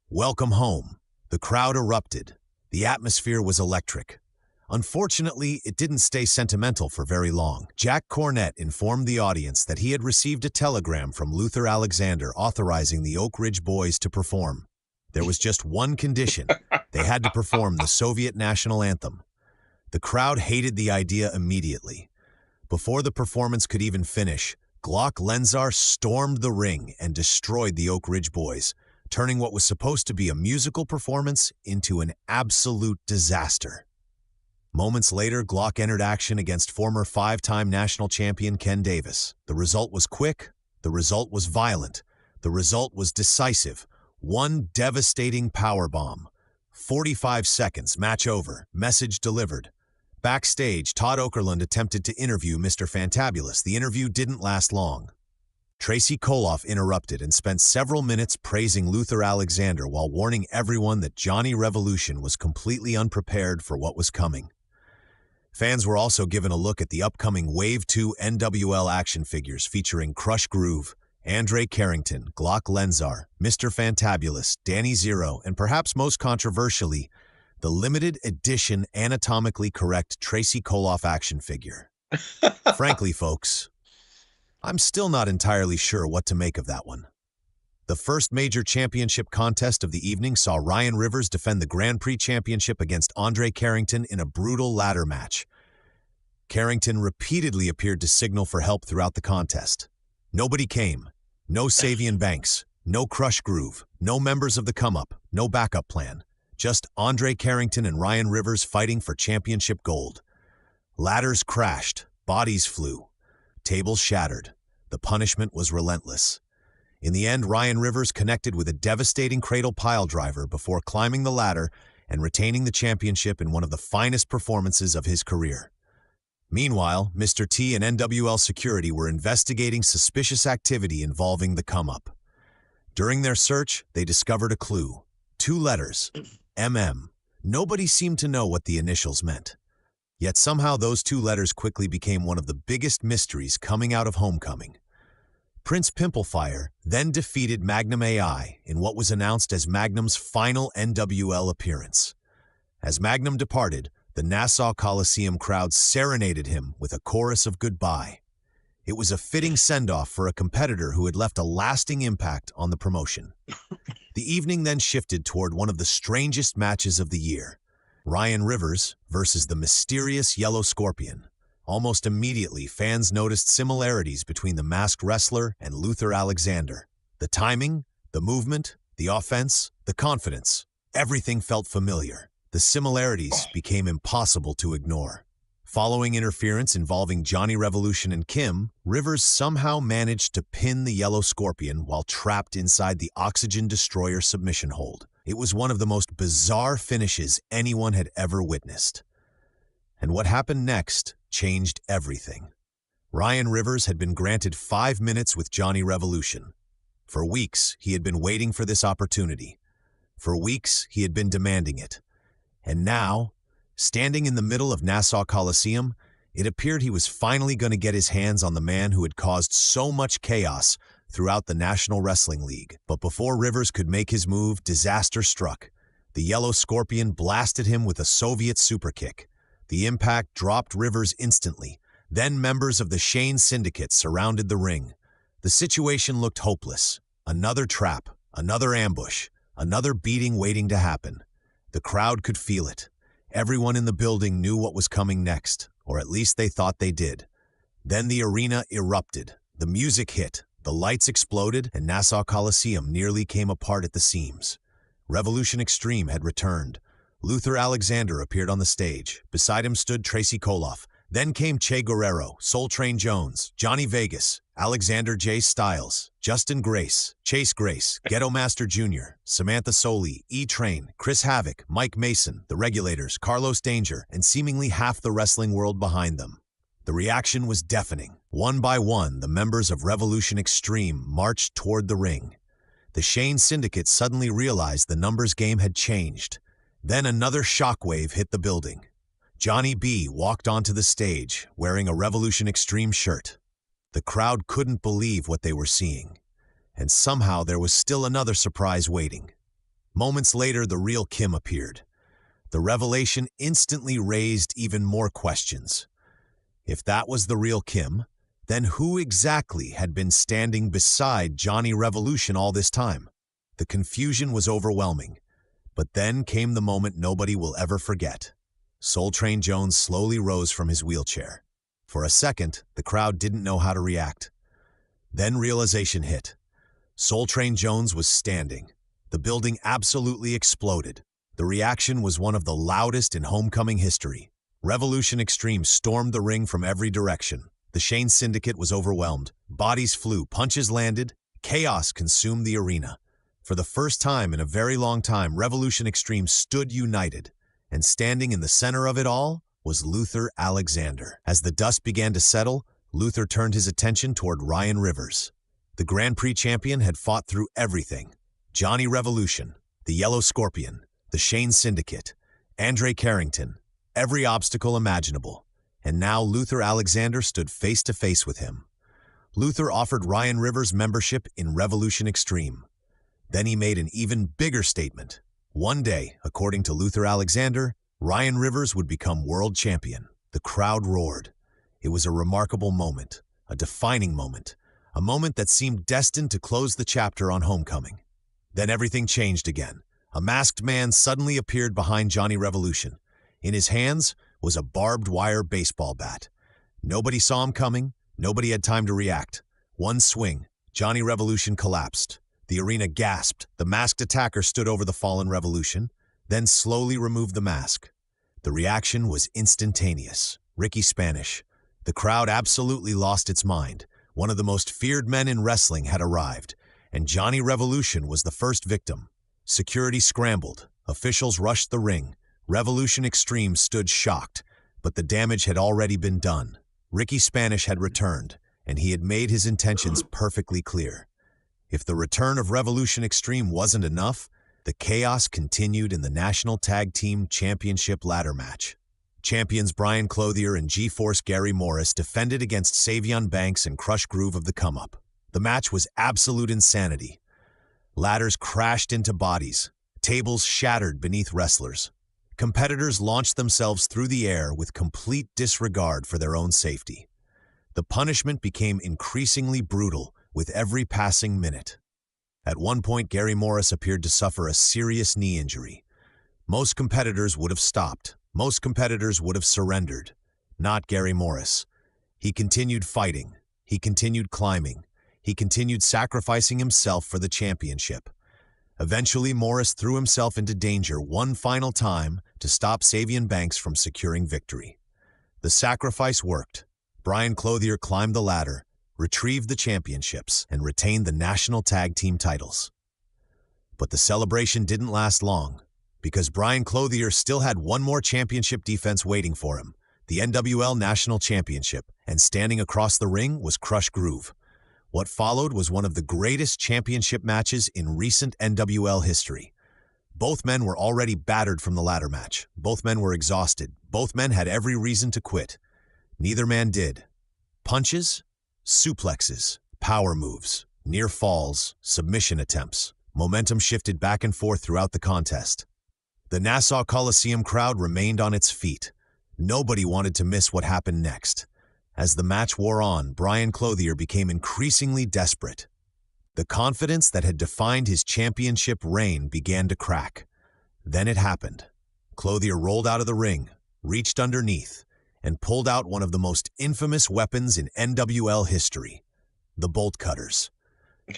S6: "Welcome home." The crowd erupted. The atmosphere was electric. Unfortunately, it didn't stay sentimental for very long. Jack Cornette informed the audience that he had received a telegram from Luther Alexander authorizing the Oak Ridge Boys to perform. There was just one condition. They had to perform the Soviet national anthem. The crowd hated the idea immediately. Before the performance could even finish, Glock Lesnar stormed the ring and destroyed the Oak Ridge Boys, turning what was supposed to be a musical performance into an absolute disaster. Moments later, Glock entered action against former five-time national champion Ken Davis. The result was quick. The result was violent. The result was decisive. One devastating powerbomb. 45 seconds, match over, message delivered. Backstage, Todd Okerlund attempted to interview Mr. Fantabulous. The interview didn't last long. Tracy Koloff interrupted and spent several minutes praising Luther Alexander while warning everyone that Johnny Revolution was completely unprepared for what was coming. Fans were also given a look at the upcoming Wave 2 NWL action figures featuring Crush Groove, Andre Carrington, Glock Lesnar, Mr. Fantabulous, Danny Zero, and perhaps most controversially, the limited edition anatomically correct Tracy Koloff action figure. Frankly, folks, I'm still not entirely sure what to make of that one. The first major championship contest of the evening saw Ryan Rivers defend the Grand Prix Championship against Andre Carrington in a brutal ladder match. Carrington repeatedly appeared to signal for help throughout the contest. Nobody came. No Savion Banks. No Crush Groove. No members of the come-up. No backup plan. Just Andre Carrington and Ryan Rivers fighting for championship gold. Ladders crashed. Bodies flew. Tables shattered. The punishment was relentless. In the end, Ryan Rivers connected with a devastating cradle pile driver before climbing the ladder and retaining the championship in one of the finest performances of his career. Meanwhile, Mr. T and NWL security were investigating suspicious activity involving the come-up. During their search, they discovered a clue. 2 letters, MM. Nobody seemed to know what the initials meant. Yet somehow those 2 letters quickly became one of the biggest mysteries coming out of homecoming. Prince Pimplefire then defeated Magnum AI in what was announced as Magnum's final NWL appearance. As Magnum departed, The Nassau Coliseum crowd serenaded him with a chorus of goodbye. It was a fitting send-off for a competitor who had left a lasting impact on the promotion. The evening then shifted toward one of the strangest matches of the year. Ryan Rivers versus the mysterious Yellow Scorpion. Almost immediately, fans noticed similarities between the masked wrestler and Luther Alexander. The timing, the movement, the offense, the confidence, everything felt familiar. The similarities became impossible to ignore. Following interference involving Johnny Revolution and Kim, Rivers somehow managed to pin the Yellow Scorpion while trapped inside the Oxygen Destroyer submission hold. It was one of the most bizarre finishes anyone had ever witnessed. And what happened next changed everything. Ryan Rivers had been granted 5 minutes with Johnny Revolution. For weeks, he had been waiting for this opportunity. For weeks, he had been demanding it. And now, standing in the middle of Nassau Coliseum, it appeared he was finally going to get his hands on the man who had caused so much chaos throughout the National Wrestling League. But before Rivers could make his move, disaster struck. The Yellow Scorpion blasted him with a Soviet superkick. The impact dropped Rivers instantly. Then members of the Shane Syndicate surrounded the ring. The situation looked hopeless. Another trap, another ambush, another beating waiting to happen. The crowd could feel it. Everyone in the building knew what was coming next, or at least they thought they did. Then the arena erupted. The music hit, the lights exploded, and Nassau Coliseum nearly came apart at the seams. Revolution Extreme had returned. Luther Alexander appeared on the stage. Beside him stood Tracy Koloff. Then came Che Guerrero, Soul Train Jones, Johnny Vegas, Alexander J. Styles, Justin Grace, Chase Grace, Ghetto Master Jr., Samantha Soli, E-Train, Chris Havoc, Mike Mason, The Regulators, Carlos Danger, and seemingly half the wrestling world behind them. The reaction was deafening. One by one, the members of Revolution Extreme marched toward the ring. The Shane Syndicate suddenly realized the numbers game had changed. Then another shockwave hit the building. Johnny B walked onto the stage, wearing a Revolution Extreme shirt. The crowd couldn't believe what they were seeing. And somehow there was still another surprise waiting. Moments later, the real Kim appeared. The revelation instantly raised even more questions. If that was the real Kim, then who exactly had been standing beside Johnny Revolution all this time? The confusion was overwhelming. But then came the moment nobody will ever forget. Soul Train Jones slowly rose from his wheelchair. For a second, the crowd didn't know how to react. Then realization hit. Soul Train Jones was standing. The building absolutely exploded. The reaction was one of the loudest in homecoming history. Revolution Extreme stormed the ring from every direction. The Shane Syndicate was overwhelmed. Bodies flew, punches landed. Chaos consumed the arena. For the first time in a very long time, Revolution Extreme stood united. And standing in the center of it all was Luther Alexander. As the dust began to settle, Luther turned his attention toward Ryan Rivers. The Grand Prix champion had fought through everything. Johnny Revolution, the Yellow Scorpion, the Shane Syndicate, Andre Carrington, every obstacle imaginable. And now Luther Alexander stood face to face with him. Luther offered Ryan Rivers membership in Revolution Extreme. Then he made an even bigger statement. One day, according to Luther Alexander, Ryan Rivers would become world champion. The crowd roared. It was a remarkable moment, a defining moment, a moment that seemed destined to close the chapter on homecoming. Then everything changed again. A masked man suddenly appeared behind Johnny Revolution. In his hands was a barbed wire baseball bat. Nobody saw him coming. Nobody had time to react. One swing, Johnny Revolution collapsed. The arena gasped. The masked attacker stood over the fallen Revolution, then slowly removed the mask. The reaction was instantaneous. Ricky Spanish. The crowd absolutely lost its mind. One of the most feared men in wrestling had arrived, and Johnny Revolution was the first victim. Security scrambled. Officials rushed the ring. Revolution Extreme stood shocked, but the damage had already been done. Ricky Spanish had returned, and he had made his intentions perfectly clear. If the return of Revolution Extreme wasn't enough, the chaos continued in the National Tag Team Championship ladder match. Champions Brian Clothier and G-Force Gary Morris defended against Savion Banks and Crush Groove of the Come-Up. The match was absolute insanity. Ladders crashed into bodies. Tables shattered beneath wrestlers. competitors launched themselves through the air with complete disregard for their own safety. The punishment became increasingly brutal with every passing minute. At one point, Gary Morris appeared to suffer a serious knee injury. Most competitors would have stopped. Most competitors would have surrendered. Not Gary Morris. He continued fighting. He continued climbing. He continued sacrificing himself for the championship. Eventually, Morris threw himself into danger one final time to stop Savion Banks from securing victory. The sacrifice worked. Brian Clothier climbed the ladder, retrieved the championships, and retained the national tag team titles. But the celebration didn't last long, because Brian Clothier still had one more championship defense waiting for him, the NWL National Championship, and standing across the ring was Crush Groove. What followed was one of the greatest championship matches in recent NWL history. Both men were already battered from the ladder match. Both men were exhausted. Both men had every reason to quit. Neither man did. Punches, suplexes, power moves, near falls, submission attempts. Momentum shifted back and forth throughout the contest. The Nassau Coliseum crowd remained on its feet. Nobody wanted to miss what happened next. As the match wore on, Brian Clothier became increasingly desperate. The confidence that had defined his championship reign began to crack. Then it happened. Clothier rolled out of the ring, reached underneath, and pulled out one of the most infamous weapons in NWL history, the bolt cutters.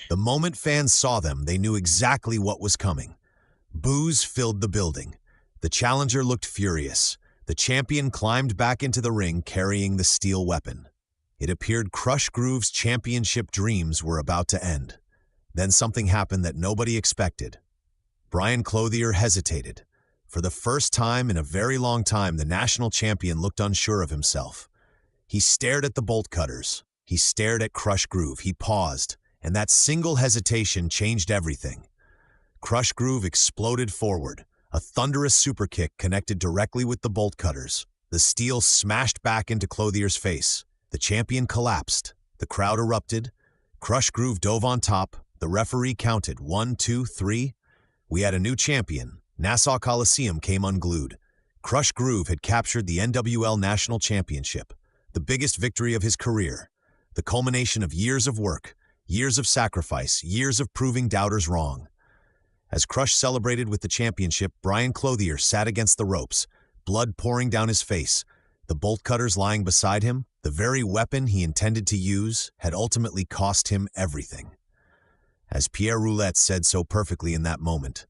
S6: The moment fans saw them, they knew exactly what was coming. Boos filled the building. The challenger looked furious. The champion climbed back into the ring carrying the steel weapon. It appeared Crush Groove's championship dreams were about to end. Then something happened that nobody expected. Brian Clothier hesitated. For the first time in a very long time, the national champion looked unsure of himself. He stared at the bolt cutters. He stared at Crush Groove. He paused, and that single hesitation changed everything. Crush Groove exploded forward. A thunderous superkick connected directly with the bolt cutters. The steel smashed back into Clothier's face. The champion collapsed. The crowd erupted. Crush Groove dove on top. The referee counted 1, 2, 3. We had a new champion. Nassau Coliseum came unglued. Crush Groove had captured the NWL National Championship, the biggest victory of his career, the culmination of years of work, years of sacrifice, years of proving doubters wrong. As Crush celebrated with the championship, Brian Clothier sat against the ropes, blood pouring down his face, the bolt cutters lying beside him. The very weapon he intended to use had ultimately cost him everything. As Pierre Roulette said so perfectly in that moment,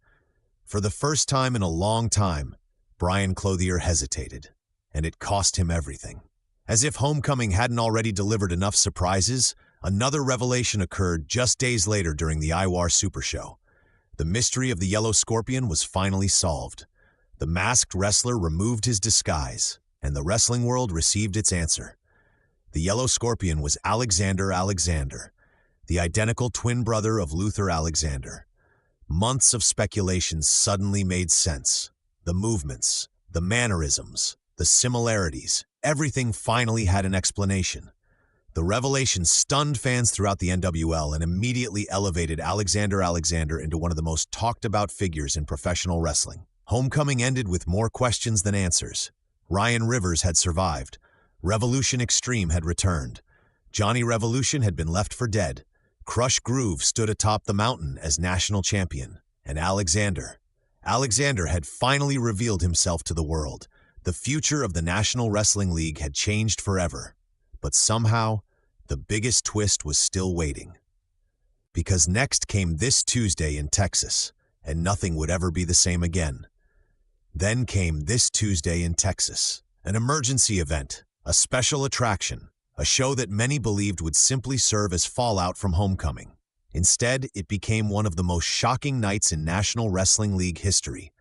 S6: for the first time in a long time, Brian Clothier hesitated, and it cost him everything. As if Homecoming hadn't already delivered enough surprises, another revelation occurred just days later during the IWAR Super Show. The mystery of the Yellow Scorpion was finally solved. The masked wrestler removed his disguise, and the wrestling world received its answer. The Yellow Scorpion was Alexander Alexander, the identical twin brother of Luther Alexander. Months of speculation suddenly made sense. The movements, the mannerisms, the similarities, everything finally had an explanation. The revelation stunned fans throughout the NWL and immediately elevated Alexander Alexander into one of the most talked-about figures in professional wrestling. Homecoming ended with more questions than answers. Ryan Rivers had survived. Revolution Extreme had returned. Johnny Revolution had been left for dead. Crush Groove stood atop the mountain as national champion. And Alexander had finally revealed himself to the world. The future of the National Wrestling League had changed forever. But somehow, the biggest twist was still waiting. Because next came this Tuesday in Texas, and nothing would ever be the same again. Then came this Tuesday in Texas, an emergency event, a special attraction, a show that many believed would simply serve as fallout from Homecoming. Instead, it became one of the most shocking nights in National Wrestling League history.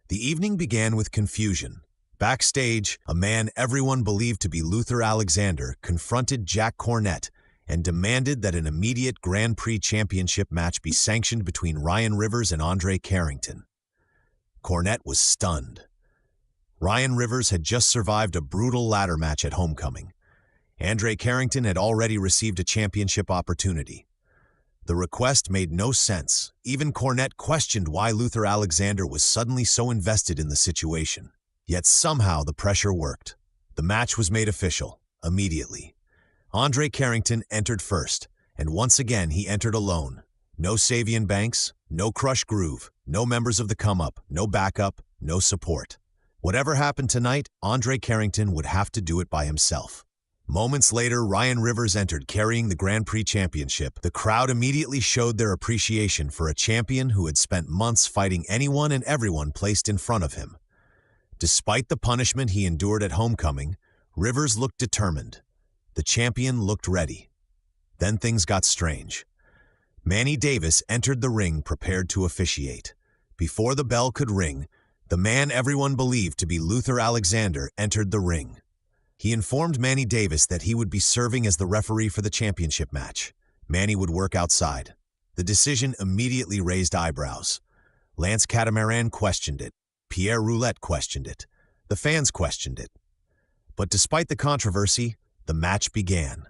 S6: The evening began with confusion. Backstage, a man everyone believed to be Luther Alexander confronted Jack Cornette and demanded that an immediate Grand Prix championship match be sanctioned between Ryan Rivers and Andre Carrington. Cornette was stunned. Ryan Rivers had just survived a brutal ladder match at Homecoming. Andre Carrington had already received a championship opportunity. The request made no sense. Even Cornette questioned why Luther Alexander was suddenly so invested in the situation. Yet somehow the pressure worked. The match was made official, immediately. Andre Carrington entered first, and once again he entered alone. No Savian Banks, no Crush Groove, no members of the Come-Up, no backup, no support. Whatever happened tonight, Andre Carrington would have to do it by himself. Moments later, Ryan Rivers entered carrying the Grand Prix Championship. The crowd immediately showed their appreciation for a champion who had spent months fighting anyone and everyone placed in front of him. Despite the punishment he endured at Homecoming, Rivers looked determined. The champion looked ready. Then things got strange. Manny Davis entered the ring prepared to officiate. Before the bell could ring, the man everyone believed to be Luther Alexander entered the ring. He informed Manny Davis that he would be serving as the referee for the championship match. Manny would work outside. The decision immediately raised eyebrows. Lance Catamaran questioned it. Pierre Roulette questioned it. The fans questioned it. But despite the controversy, the match began.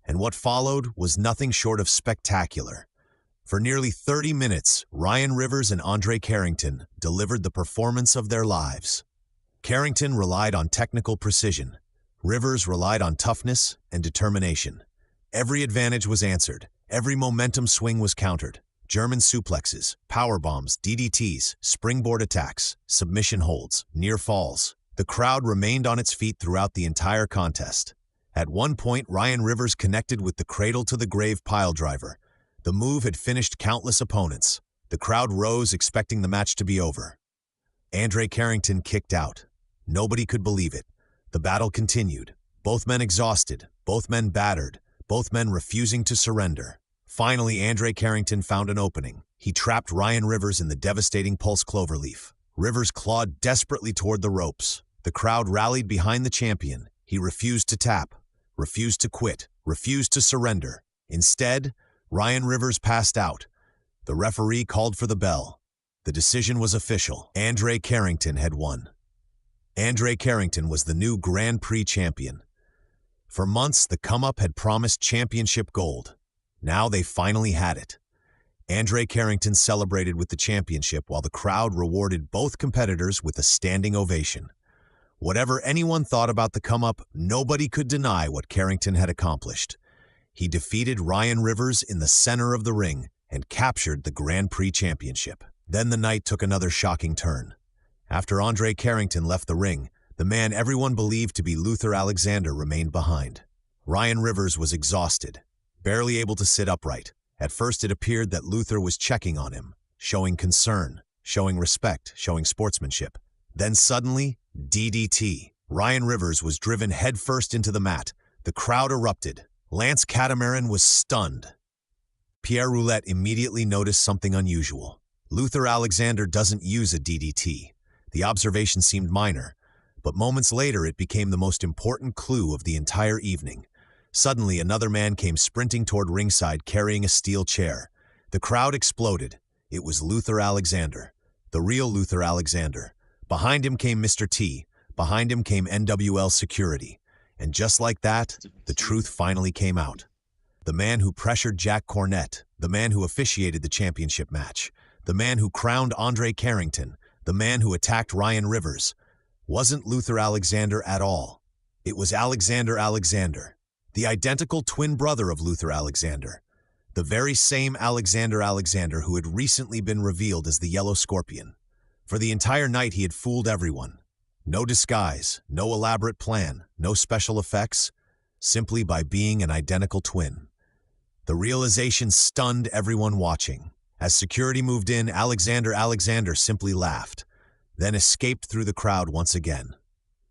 S6: And what followed was nothing short of spectacular. For nearly 30 minutes, Ryan Rivers and Andre Carrington delivered the performance of their lives. Carrington relied on technical precision. Rivers relied on toughness and determination. Every advantage was answered. Every momentum swing was countered. German suplexes, power bombs, DDTs, springboard attacks, submission holds, near falls. The crowd remained on its feet throughout the entire contest. At one point, Ryan Rivers connected with the cradle-to-the-grave piledriver. The move had finished countless opponents. The crowd rose, expecting the match to be over. Andre Carrington kicked out. Nobody could believe it. The battle continued. Both men exhausted, both men battered, both men refusing to surrender. Finally, Andre Carrington found an opening. He trapped Ryan Rivers in the devastating pulse cloverleaf. Rivers clawed desperately toward the ropes. The crowd rallied behind the champion. He refused to tap, refused to quit, refused to surrender. Instead, Ryan Rivers passed out. The referee called for the bell. The decision was official. Andre Carrington had won. Andre Carrington was the new Grand Prix champion. For months, the Come-Up had promised championship gold. Now they finally had it. Andre Carrington celebrated with the championship while the crowd rewarded both competitors with a standing ovation. Whatever anyone thought about the Come-Up, nobody could deny what Carrington had accomplished. He defeated Ryan Rivers in the center of the ring and captured the Grand Prix championship. Then the night took another shocking turn. After Andre Carrington left the ring, the man everyone believed to be Luther Alexander remained behind. Ryan Rivers was exhausted, barely able to sit upright. At first it appeared that Luther was checking on him, showing concern, showing respect, showing sportsmanship. Then suddenly, DDT. Ryan Rivers was driven headfirst into the mat. The crowd erupted. Lance Catamaran was stunned. Pierre Roulette immediately noticed something unusual. Luther Alexander doesn't use a DDT. The observation seemed minor, but moments later it became the most important clue of the entire evening. Suddenly, another man came sprinting toward ringside carrying a steel chair. The crowd exploded. It was Luther Alexander, the real Luther Alexander. Behind him came Mr. T. Behind him came NWL security. And just like that, the truth finally came out. The man who pressured Jack Cornette, the man who officiated the championship match, the man who crowned Andre Carrington, the man who attacked Ryan Rivers, wasn't Luther Alexander at all. It was Alexander Alexander, the identical twin brother of Luther Alexander, the very same Alexander Alexander who had recently been revealed as the Yellow Scorpion. For the entire night he had fooled everyone. No disguise, no elaborate plan, no special effects, simply by being an identical twin. The realization stunned everyone watching. As security moved in, Alexander Alexander simply laughed, then escaped through the crowd once again.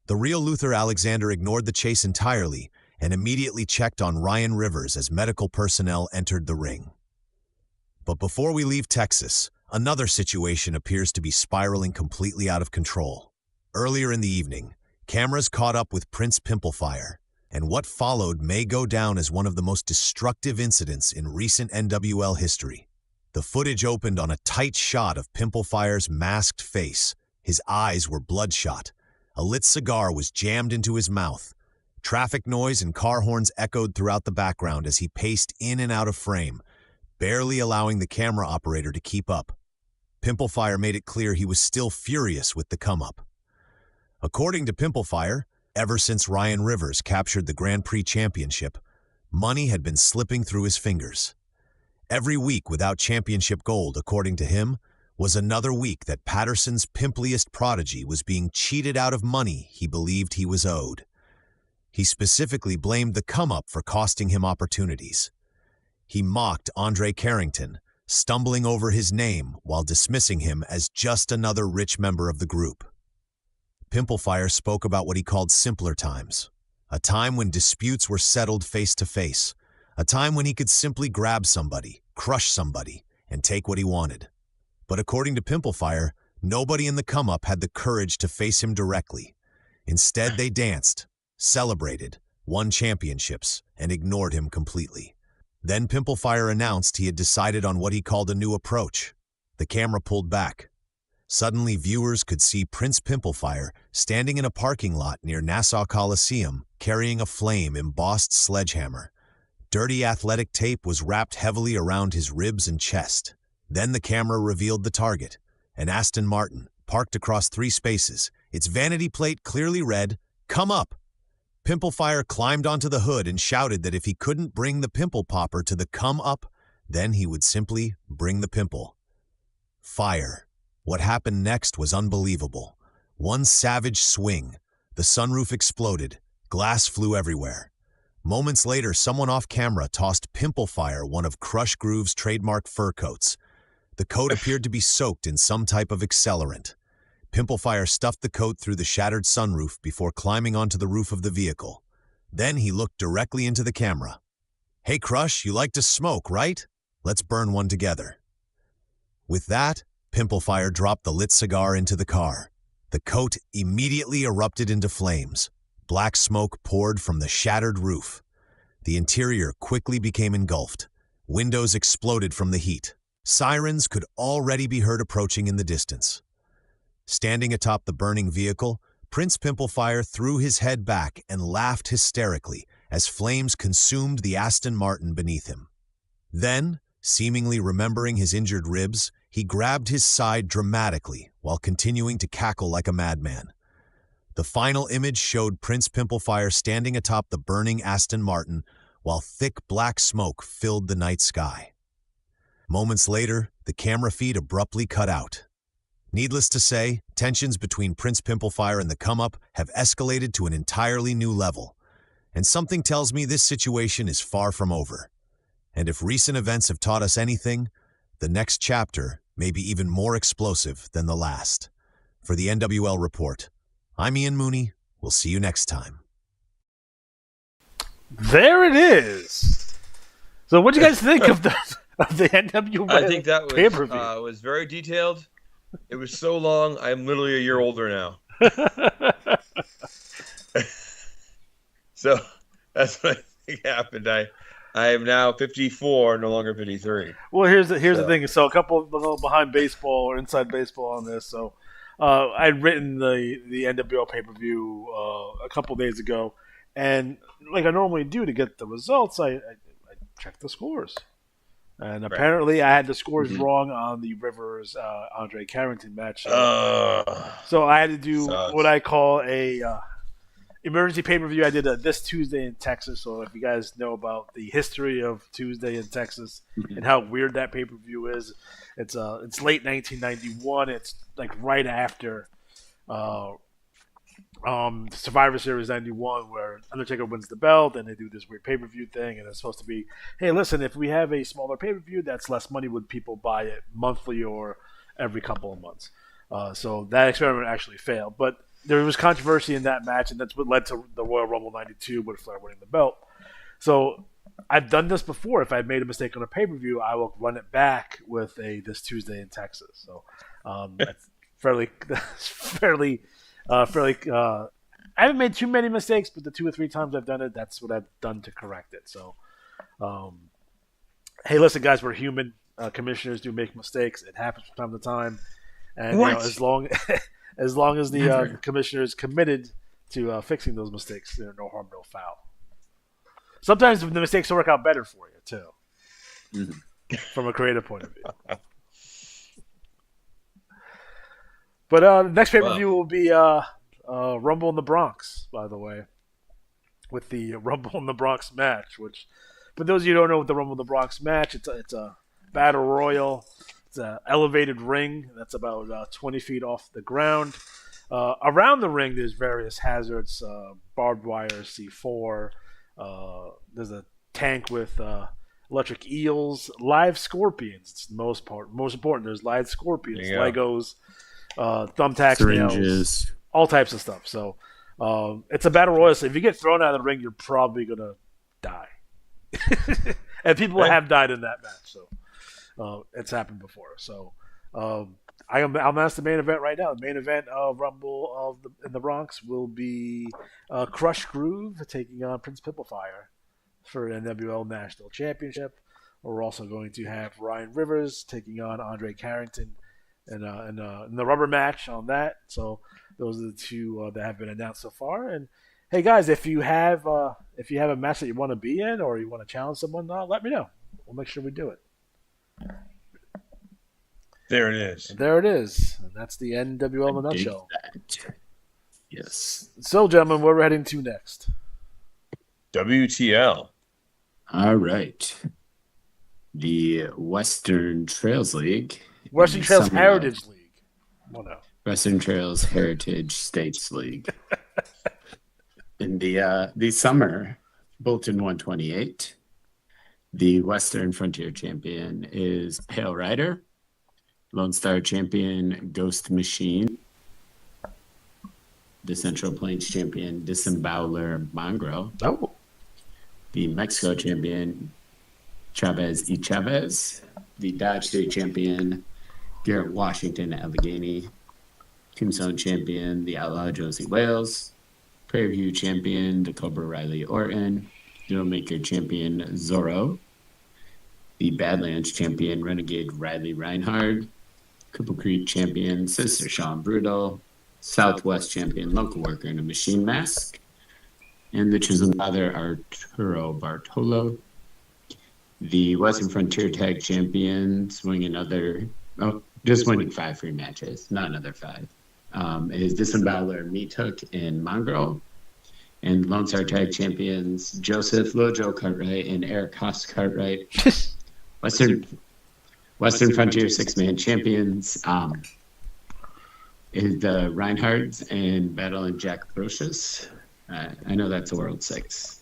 S6: The real Luther Alexander ignored the chase entirely and immediately checked on Ryan Rivers as medical personnel entered the ring. But before we leave Texas, another situation appears to be spiraling completely out of control. Earlier in the evening, cameras caught up with Prince Pimplefire, and what followed may go down as one of the most destructive incidents in recent NWL history. The footage opened on a tight shot of Pimplefire's masked face. His eyes were bloodshot. A lit cigar was jammed into his mouth. Traffic noise and car horns echoed throughout the background as he paced in and out of frame, barely allowing the camera operator to keep up. Pimplefire made it clear he was still furious with the come-up. According to Pimplefire, ever since Ryan Rivers captured the Grand Prix championship, money had been slipping through his fingers. Every week without championship gold, according to him, was another week that Patterson's pimpliest prodigy was being cheated out of money he believed he was owed. He specifically blamed the come-up for costing him opportunities. He mocked Andre Carrington, stumbling over his name while dismissing him as just another rich member of the group. Pimplefire spoke about what he called simpler times, a time when disputes were settled face-to-face, a time when he could simply grab somebody, crush somebody, and take what he wanted. But according to Pimplefire, nobody in the come-up had the courage to face him directly. Instead, they danced, celebrated, won championships, and ignored him completely. Then Pimplefire announced he had decided on what he called a new approach. The camera pulled back. Suddenly, viewers could see Prince Pimplefire standing in a parking lot near Nassau Coliseum, carrying a flame-embossed sledgehammer. Dirty athletic tape was wrapped heavily around his ribs and chest. Then the camera revealed the target, an Aston Martin, parked across 3 spaces, its vanity plate clearly read, "Come up." Pimplefire climbed onto the hood and shouted that if he couldn't bring the pimple popper to the come up, then he would simply bring the pimple. Fire. What happened next was unbelievable. One savage swing. The sunroof exploded. Glass flew everywhere. Moments later, someone off camera tossed Pimplefire one of Crush Groove's trademark fur coats. The coat appeared to be soaked in some type of accelerant. Pimplefire stuffed the coat through the shattered sunroof before climbing onto the roof of the vehicle. Then he looked directly into the camera. "Hey Crush, you like to smoke, right? Let's burn one together." With that, Pimplefire dropped the lit cigar into the car. The coat immediately erupted into flames. Black smoke poured from the shattered roof. The interior quickly became engulfed. Windows exploded from the heat. Sirens could already be heard approaching in the distance. Standing atop the burning vehicle, Prince Pimplefire threw his head back and laughed hysterically as flames consumed the Aston Martin beneath him. Then, seemingly remembering his injured ribs, he grabbed his side dramatically while continuing to cackle like a madman. The final image showed Prince Pimplefire standing atop the burning Aston Martin while thick black smoke filled the night sky. Moments later, the camera feed abruptly cut out. Needless to say, tensions between Prince Pimplefire and the come-up have escalated to an entirely new level. And something tells me this situation is far from over. And if recent events have taught us anything, the next chapter may be even more explosive than the last. For the NWL Report, I'm Ian Mooney. We'll see you next time.
S2: There it is. So what do you guys think of the NWL?
S3: I think that
S2: pay-per-view?
S3: Was very detailed. It was so long, I'm literally a year older now. So that's what I think happened. I am now 54, no longer 53.
S2: Well, here's the thing. So a couple behind baseball or inside baseball on this. So I'd written the NWL pay-per-view a couple days ago, and like I normally do to get the results, I check the scores. And apparently I had the scores wrong on the Rivers Andre Carrington match. So I had to do what I call a emergency pay-per-view. I did this Tuesday in Texas. So if you guys know about the history of Tuesday in Texas and how weird that pay-per-view is, it's late 1991. It's like right after Survivor Series 91, where Undertaker wins the belt, and they do this weird pay-per-view thing, and it's supposed to be, hey, listen, if we have a smaller pay-per-view, that's less money. Would people buy it monthly or every couple of months? So that experiment actually failed, but there was controversy in that match, and that's what led to the Royal Rumble 92 with Flair winning the belt. So I've done this before. If I've made a mistake on a pay-per-view, I will run it back with this Tuesday in Texas. So that's fairly I haven't made too many mistakes, but the 2 or 3 times I've done it, that's what I've done to correct it. So, hey, listen, guys, we're human. Commissioners do make mistakes. It happens from time to time, and as long as the commissioner is committed to fixing those mistakes, there's no harm, no foul. Sometimes the mistakes will work out better for you too. from a creative point of view. But next pay-per-view will be Rumble in the Bronx, by the way, with the Rumble in the Bronx match. Which, for those of you who don't know what the Rumble in the Bronx match, it's a battle royal. It's an elevated ring that's about 20 feet off the ground. Around the ring, there's various hazards: barbed wire, C4. There's a tank with electric eels, live scorpions. It's the most important. There's live scorpions, Legos. Thumbtacks,
S4: syringes,
S2: nails, all types of stuff. So it's a battle royal. So if you get thrown out of the ring, you're probably gonna die. And people have died in that match. So it's happened before. So I'll announce the main event right now. The main event of Rumble in the Bronx will be Crush Groove taking on Prince Pimplefire for NWL National Championship. We're also going to have Ryan Rivers taking on Andre Carrington. And the rubber match on that. So those are the two that have been announced so far. And hey, guys, if you have a match that you want to be in or you want to challenge someone, let me know. We'll make sure we do it.
S3: There it is.
S2: And there it is. And that's the NWL in a nutshell.
S4: Yes.
S2: So, gentlemen, where we're heading to next?
S3: WTL.
S4: All right. The Western Trails League.
S2: Western Trails Heritage League. Well, no.
S4: Western Trails Heritage States League. In the summer, Bolton 128. The Western Frontier champion is Pale Rider. Lone Star champion, Ghost Machine. The Central Plains champion, Disembowler Mongrel.
S2: Oh.
S4: The Mexico champion, Chavez y Chavez. The Dodge City champion, Garrett Washington Allegheny. Tombstone champion, the Outlaw Josie Wales. Prairie View champion, the Cobra Riley Orton. Dealmaker champion, Zorro. The Badlands champion, Renegade Riley Reinhard. Cripple Creek champion, Sister Sean Brutal. Southwest champion, Local Worker in a Machine Mask. And the Chisholm Father, Arturo Bartolo. The Western Frontier Tag Champions, winning just winning 5 free matches, not another 5. Is Disembowler, Meat Hook, and Mongrel. And Lone Star Tag Champions, Joseph Lojo Cartwright and Eric Haas Cartwright. Western Frontier 6-man champions is the Reinhardts and Battle and Jack Brocious. I know that's a World 6.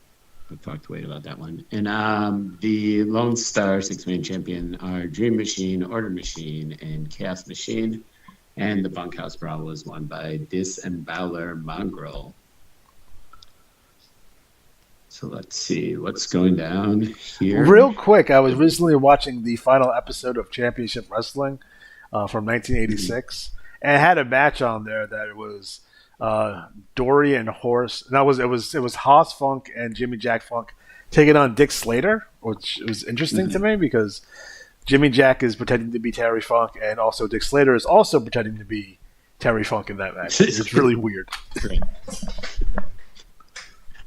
S4: I've talked to Wade about that one. And the Lone Star 6-man champion are Dream Machine, Order Machine, and Chaos Machine. And the Bunkhouse Brawl was won by Disembowler Mongrel. So let's see what's going down here.
S2: Real quick, I was recently watching the final episode of Championship Wrestling from 1986, and it had a match on there that it was Dory and Horse. No, it was Haas Funk and Jimmy Jack Funk taking on Dick Slater, which was interesting to me because Jimmy Jack is pretending to be Terry Funk, and also Dick Slater is also pretending to be Terry Funk in that match. It's really weird.
S4: Great.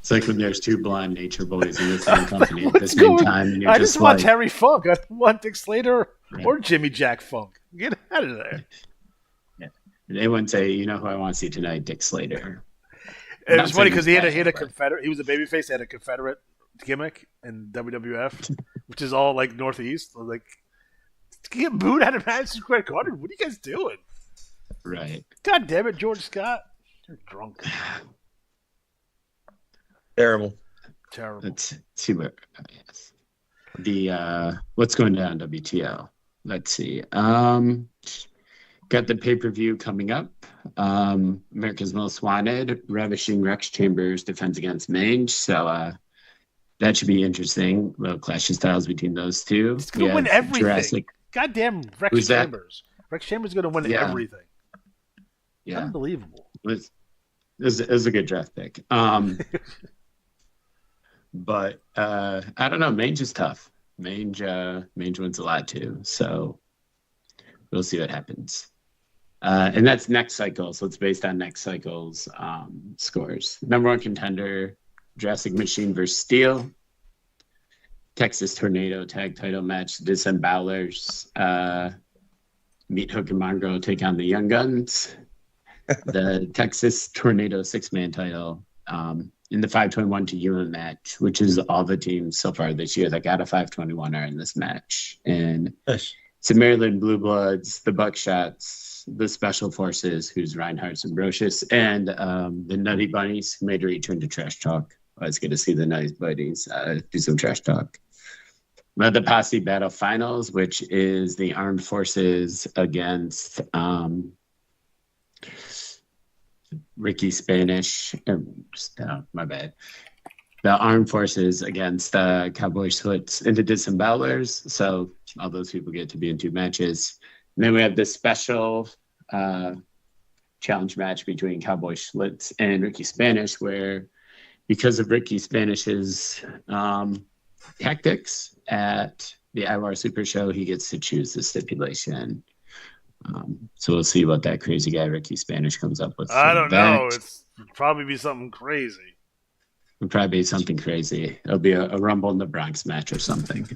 S4: It's like when there's 2 blonde nature boys in the same company at the same time. And you're
S2: I just want
S4: like,
S2: Terry Funk. I don't want Dick Slater or Jimmy Jack Funk. Get out of there.
S4: Yeah. They wouldn't say, you know who I want to see tonight, Dick Slater.
S2: It was funny because he had a Confederate. He was a babyface. He had a Confederate gimmick in WWF, which is all like Northeast. So, like, get booed out of Madison Square Garden. What are you guys doing?
S4: Right.
S2: God damn it, George Scott. You're drunk.
S3: Terrible.
S4: Let's see where. Yes. The what's going down WTL. Let's see. Got the pay-per-view coming up. America's Most Wanted, Ravishing Rex Chambers defends against Mange. So that should be interesting. Little clash of styles between those two.
S2: He's gonna win everything. Goddamn Rex Chambers. Rex Chambers is gonna win everything.
S4: Yeah.
S2: Unbelievable.
S4: It was a good draft pick. But I don't know. Mange is tough. Mange wins a lot too. So we'll see what happens. And that's next cycle. So it's based on next cycle's scores. Number 1 contender, Jurassic Machine versus Steel. Texas Tornado tag title match. The Disembowelers, Meat Hook and Mongrel take on the Young Guns. The Texas Tornado 6-man title in the 521 to Ewan match, which is all the teams so far this year that got a 521 are in this match. And
S3: Nice.
S4: it's the Maryland Blue Bloods, the Buckshots, the Special Forces, who's Reinhardt's and Brocious, and the Nutty Bunnies, who made a return to Trash Talk. I was good to see the Nutty Bunnies do some Trash Talk. The Posse Battle Finals, which is the Armed Forces against Ricky Spanish. My bad. The Armed Forces against Cowboy Slits and the Disembowelers. So all those people get to be in 2 matches. And then we have this special challenge match between Cowboy Schlitz and Ricky Spanish, where because of Ricky Spanish's tactics at the IWAR Super Show, he gets to choose the stipulation. So we'll see what that crazy guy Ricky Spanish comes up with.
S2: I don't know. It'll probably be something crazy.
S4: It'll probably be something crazy. It'll be a Rumble in the Bronx match or something.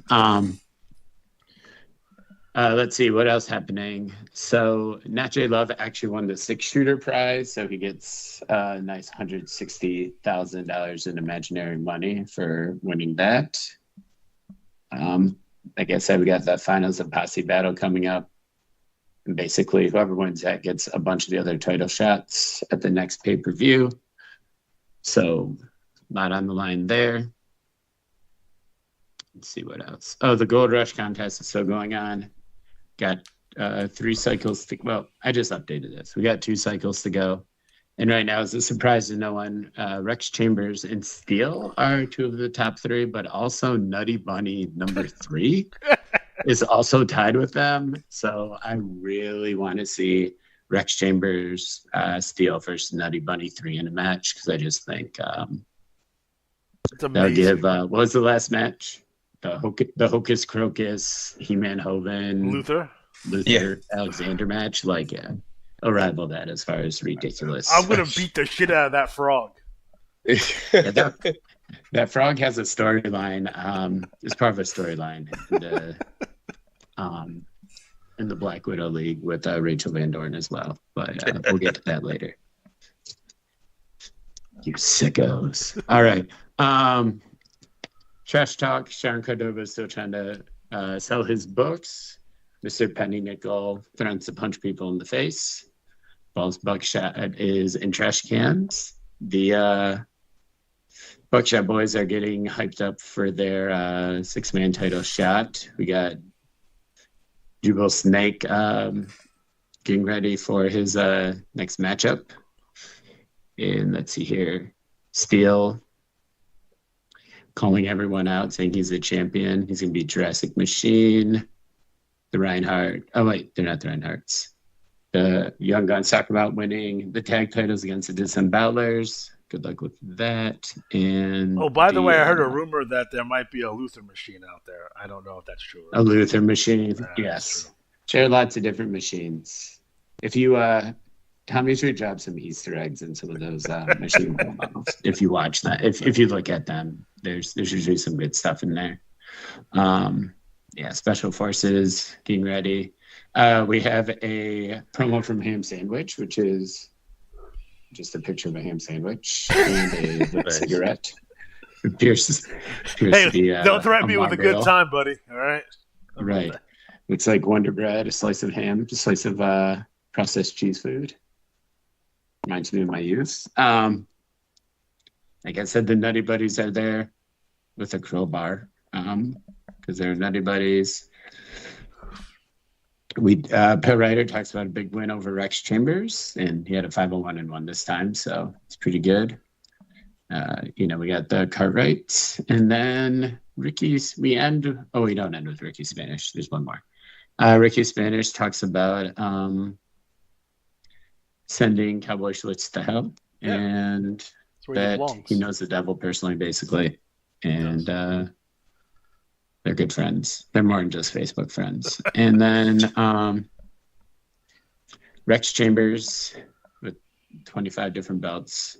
S4: Let's see what else happening. So Nat J Love actually won the 6-shooter prize, so he gets a nice $160,000 in imaginary money for winning that. Like I said, we got the finals of Posse Battle coming up. And basically, whoever wins that gets a bunch of the other title shots at the next pay-per-view. So, a lot on the line there. Let's see what else. Oh, the Gold Rush contest is still going on. Got 3 cycles to... Well, I just updated this. We got 2 cycles to go. And right now, as a surprise to no one, Rex Chambers and Steel are 2 of the top 3, but also Nutty Bunny number 3 is also tied with them. So I really want to see Rex Chambers, Steel versus Nutty Bunny 3 in a match, because I just think they'll give... what was the last match? The Hocus Crocus, He-Man Hoven,
S2: Luther
S4: Alexander match. Like, yeah, I'll rival that as far as ridiculous.
S2: I'm going to beat the shit out of that frog.
S4: Yeah, that frog has a storyline. It's part of a storyline in the Black Widow League with Rachel Van Dorn as well. But we'll get to that later. You sickos. All right. Trash Talk. Sharon Cordova is still trying to sell his books. Mr. Penny Nickel threatens to punch people in the face. Balls Buckshot is in trash cans. The Buckshot boys are getting hyped up for their 6-man title shot. We got Jubal Snake getting ready for his next matchup. And let's see here. Steel calling everyone out, saying he's a champion. He's going to be Jurassic Machine. The Reinhardt. Oh, wait, they're not the Reinhardts. The Young Guns talk about winning the tag titles against the Disembowelers. Good luck with that. And
S2: by the way, I heard a rumor that there might be a Luther machine out there. I don't know if that's true.
S4: A Luther machine,
S2: yes.
S4: Share lots of different machines. If you, Tommy should drop some Easter eggs in some of those machine models. If you watch that, if you look at them, there's usually some good stuff in there. Special Forces getting ready. We have a promo from Ham Sandwich, which is just a picture of a ham sandwich and a cigarette. Pierce
S2: hey, don't threaten me with a good time, buddy. All right.
S4: Right. It's like Wonder Bread, a slice of ham, a slice of processed cheese food. Reminds me of my youth. Like I said, the Nutty Buddies are there with a crowbar because they're Nutty Buddies. Pat Ryder talks about a big win over Rex Chambers, and he had a 501 and 1 this time, so it's pretty good. We got the Cartwright, and then we don't end with Ricky Spanish. There's one more. Ricky Spanish talks about sending Cowboy Schlitz to hell, and that he knows the devil personally, basically, and they're good friends. They're more than just Facebook friends. And then Rex Chambers with 25 different belts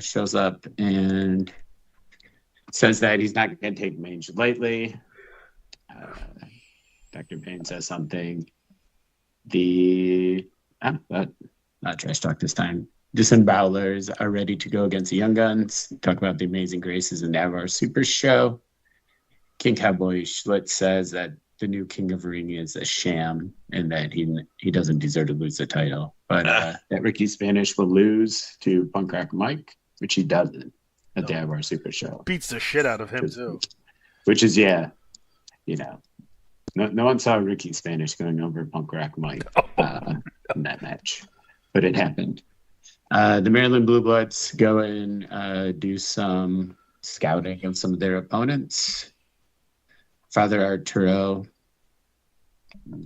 S4: shows up and says that he's not going to take Mange lightly. Dr. Payne says something. Not trash talk this time. Disembowelers are ready to go against the Young Guns. Talk about the Amazing Graces and IWAR Super Show. King Cowboy Schlitz says that the new King of Ring is a sham and that he doesn't deserve to lose the title. But that Ricky Spanish will lose to Punk Rock Mike, which he doesn't at the IWAR Super Show.
S2: Beats the shit out of him, too.
S4: Which is, no one saw Ricky Spanish going over Punk Rock Mike in that match. But it happened. The Maryland Blue Bloods go and do some scouting of some of their opponents. Father Arturo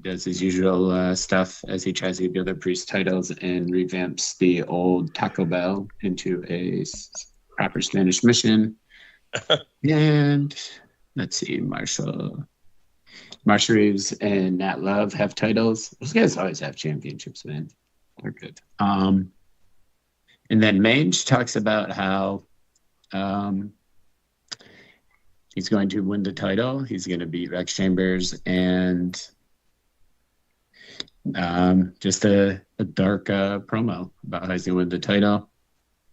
S4: does his usual stuff as he tries to get the other priest titles and revamps the old Taco Bell into a proper Spanish mission. And let's see, Marshall Reeves and Nat Love have titles. Those guys always have championships, man. They're good. And then Mange talks about how he's going to win the title. He's going to beat Rex Chambers, and just a dark promo about how he's going to win the title.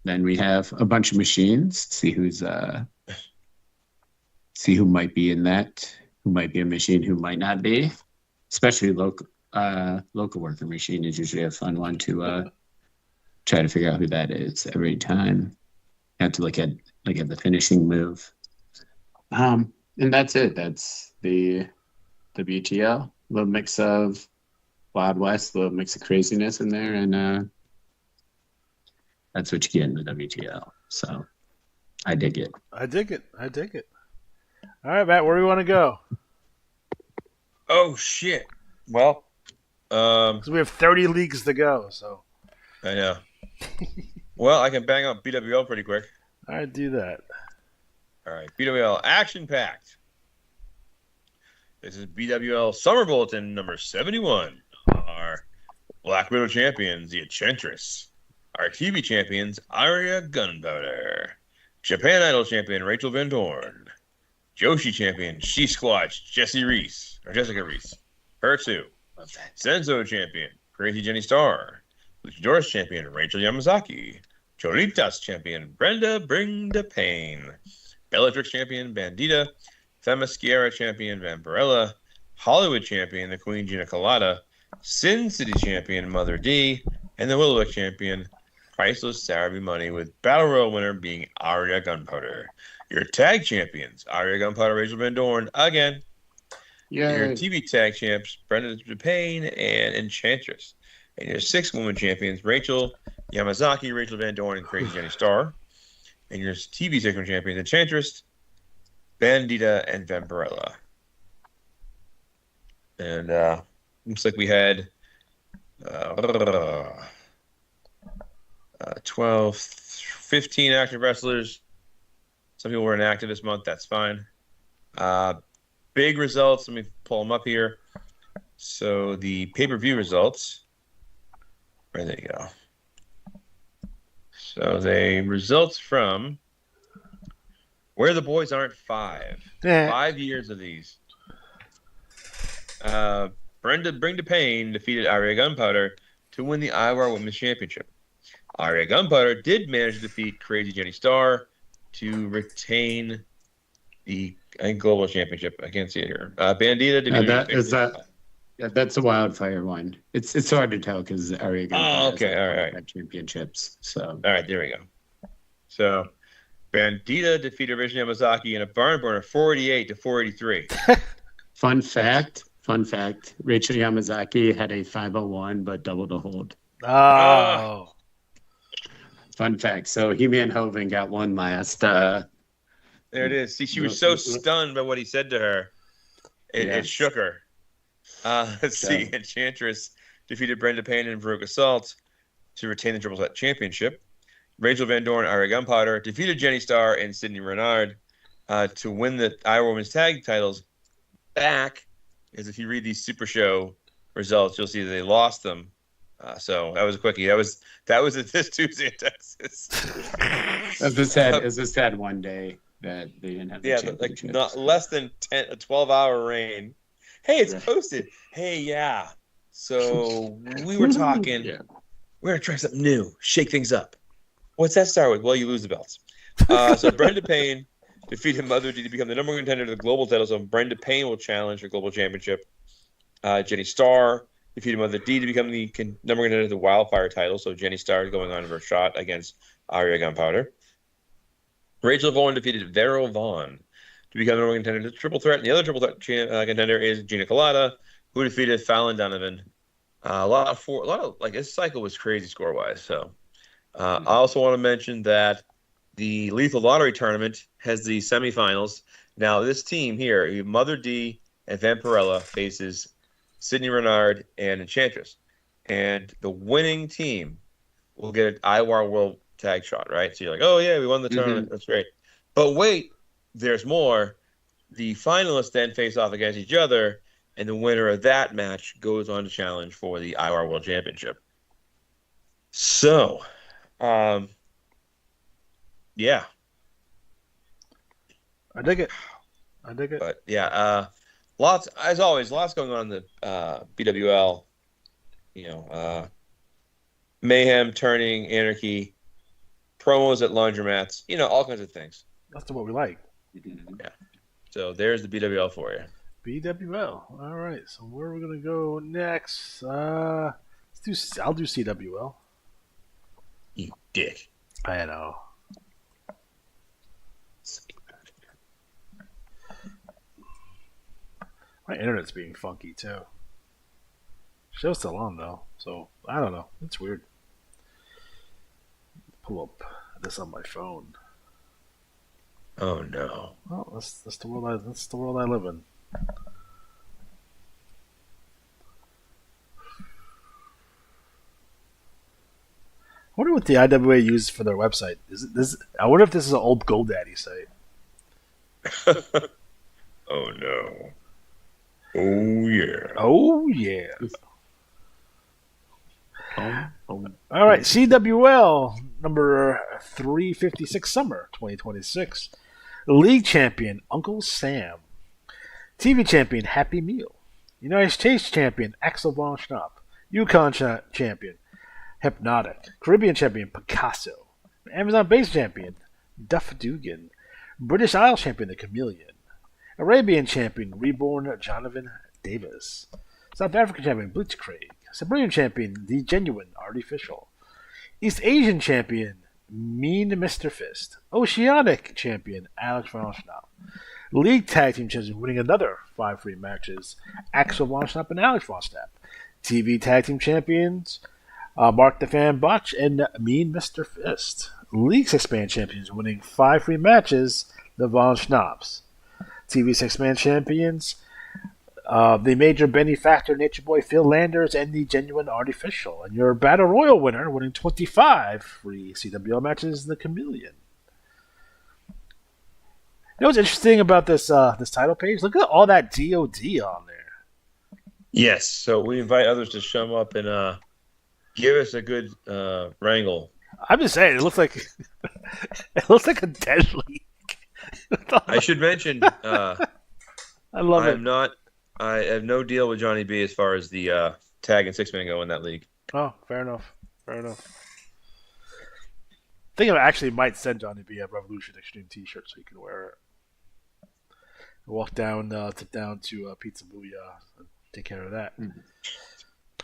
S4: Then we have a bunch of machines. See who might be in that. Who might be a machine? Who might not be? Especially local worker machine is usually a fun one to try to figure out who that is every time. You have to look at the finishing move. And that's it. That's the WTL. A little mix of Wild West, a little mix of craziness in there, and that's what you get in the WTL. So I dig it.
S2: I dig it. All right, Matt, where do we want to go?
S3: Oh, shit. Well,
S2: because we have 30 leagues to go, so.
S3: I know. Well, I can bang up BWL pretty quick.
S2: All right, do that.
S3: All right, BWL action-packed. This is BWL Summer Bulletin number 71. Our Black Widow champions, the Enchantress. Our TV champions, Arya Gunpowder. Japan Idol champion, Rachel Van Dorn. Joshi champion, She Squatch, Jessica Reese. Her too. Senzo champion, Crazy Jenny Starr. Luchadores champion, Rachel Yamazaki. Choritas champion, Brenda Bring the Pain. Bellatrix champion, Bandita. Themyscira champion, Vampirella. Hollywood champion, the Queen Gina Colada. Sin City champion, Mother D. And the Willowwick champion, Priceless Sarah B. Money, with Battle Royal winner being Arya Gunpowder. Your tag champions, Arya Gunpowder, Rachel Van Dorn, again.
S4: Yeah.
S3: Your TV tag champs, Brenda Payne and Enchantress. And your 6 women champions, Rachel Yamazaki, Rachel Van Dorn, and Crazy Jenny Starr. And your TV segment champions, Enchantress, Bandita, and Vampirella. And looks like we had 12, 15 active wrestlers. Some people were inactive this month. That's fine. Big results. Let me pull them up here. So the pay-per-view results. There you go. So the results from Where the Boys Aren't 5. 5 years of these. Brenda Bring the Pain defeated Arya Gunpowder to win the IWAR Women's Championship. Arya Gunpowder did manage to defeat Crazy Jenny Starr to retain the Global Championship. I can't see it here. Bandita defeated
S4: that's a Wildfire one. It's hard to tell because Arya Gunpowder
S3: all right.
S4: championships. So
S3: all right, there we go. So Bandita defeated Rachel Yamazaki in a barn burner 48-483.
S4: Fun fact, Rachel Yamazaki had a 501 but double to hold.
S2: Oh.
S4: Fun fact. So He-Man Hovind got one last.
S3: There it is. See, she was so stunned by what he said to her. It shook her. Let's see. Enchantress defeated Brenda Payne and Veruca Salt to retain the Triple Threat Championship. Rachel Van Dorn, Arya Gunpowder defeated Jenny Starr and Sydney Renard to win the IWAR Women's Tag titles back. As if you read these Super Show results, you'll see that they lost them. So that was a quickie. That was this Tuesday in Texas.
S4: As I said one day, that they didn't have the
S3: Yeah,
S4: championships.
S3: like not less than a 12-hour reign. Hey, it's posted. Hey, yeah. So we were talking.
S4: Yeah.
S3: We're gonna try something new. Shake things up. What's that start with? Well, you lose the belts. So Brenda Payne defeated Mother D to become the number one contender to the global title. So Brenda Payne will challenge the global championship. Jenny Starr defeated Mother D to become the number one contender to the Wildfire title. So Jenny Starr is going on for a shot against Aria Gunpowder. Rachel Vaughn defeated Vero Vaughn to become the number one contender to the Triple Threat. And the other Triple Threat contender is Gina Colada, who defeated Fallon Donovan. A lot of like this cycle was crazy score wise. So I also want to mention that the Lethal Lottery tournament has the semifinals. Now this team here, Mother D and Vampirella faces Sydney Renard and Enchantress, and the winning team will get an IWAR World Tag shot. Right? So you're like, oh yeah, we won the tournament. That's great. But wait, there's more. The finalists then face off against each other. And the winner of that match goes on to challenge for the IWAR World Championship. So, yeah.
S2: I dig it.
S3: But yeah, lots as always, lots going on in the BWL. Mayhem, turning, anarchy, promos at laundromats. All kinds of things.
S2: That's what we like.
S3: Yeah. So there's the BWL for you.
S2: BWL. All right. So where are we gonna go next? I'll do CWL.
S3: You dick.
S2: I know. My internet's being funky too. Show's still on though, so I don't know. It's weird. Pull up this on my phone.
S3: Oh no.
S2: Well, that's the world I live in. I wonder what the IWA uses for their website. I wonder if this is an old GoDaddy site.
S3: Oh no. Oh yeah.
S2: Oh yeah. All right, CWL number 356, summer 2026. League champion Uncle Sam. TV champion Happy Meal. United States champion Axel von Schnapp. Yukon champion Hypnotic. Caribbean champion Picasso. Amazon base champion Duff Dugan. British Isles champion The Chameleon. Arabian champion Reborn Jonathan Davis. South African champion Blitzkrieg. Siberian champion The Genuine Artificial. East Asian champion Mean Mr. Fist. Oceanic champion Alex von Schnapp. League Tag Team Champions winning another 5 free matches. Axel von Schnapp and Alex von Schnapp. TV Tag Team Champions Mark the Fan Botch and Mean Mr. Fist. League 6-Man Champions winning 5 free matches. The Von Schnapps. TV 6-Man Champions the Major Benny Factor, Nature Boy Phil Landers, and the Genuine Artificial. And your Battle Royal winner winning 25 free CWL matches. The Chameleon. You know what's interesting about this this title page? Look at all that DOD on there.
S3: Yes, so we invite others to show up and give us a good wrangle.
S2: I'm just saying, it looks like a dead league.
S3: I should mention,
S2: I love it.
S3: I have no deal with Johnny B as far as the tag and 6-man go in that league.
S2: Oh, fair enough. I think I actually might send Johnny B a Revolution Extreme T-shirt so he can wear it. Walk down, tip down to Pizza Booyah and take care of that.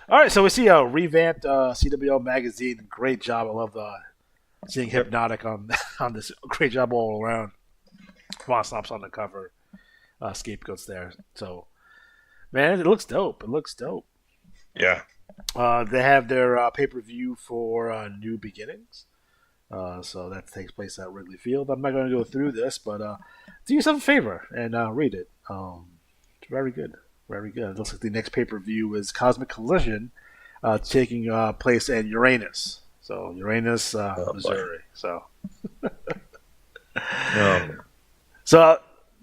S2: All right, so we see a revamped CWL magazine. Great job. I love seeing Hypnotic on this. Great job all around. Von Schnapp's on the cover. Scapegoat's there. So, man, it looks dope.
S3: Yeah.
S2: They have their pay-per-view for New Beginnings. So that takes place at Wrigley Field. I'm not going to go through this, but do yourself a favor and read it. It's very good. It looks like the next pay-per-view is Cosmic Collision taking place in Uranus. So, Uranus, Missouri. So,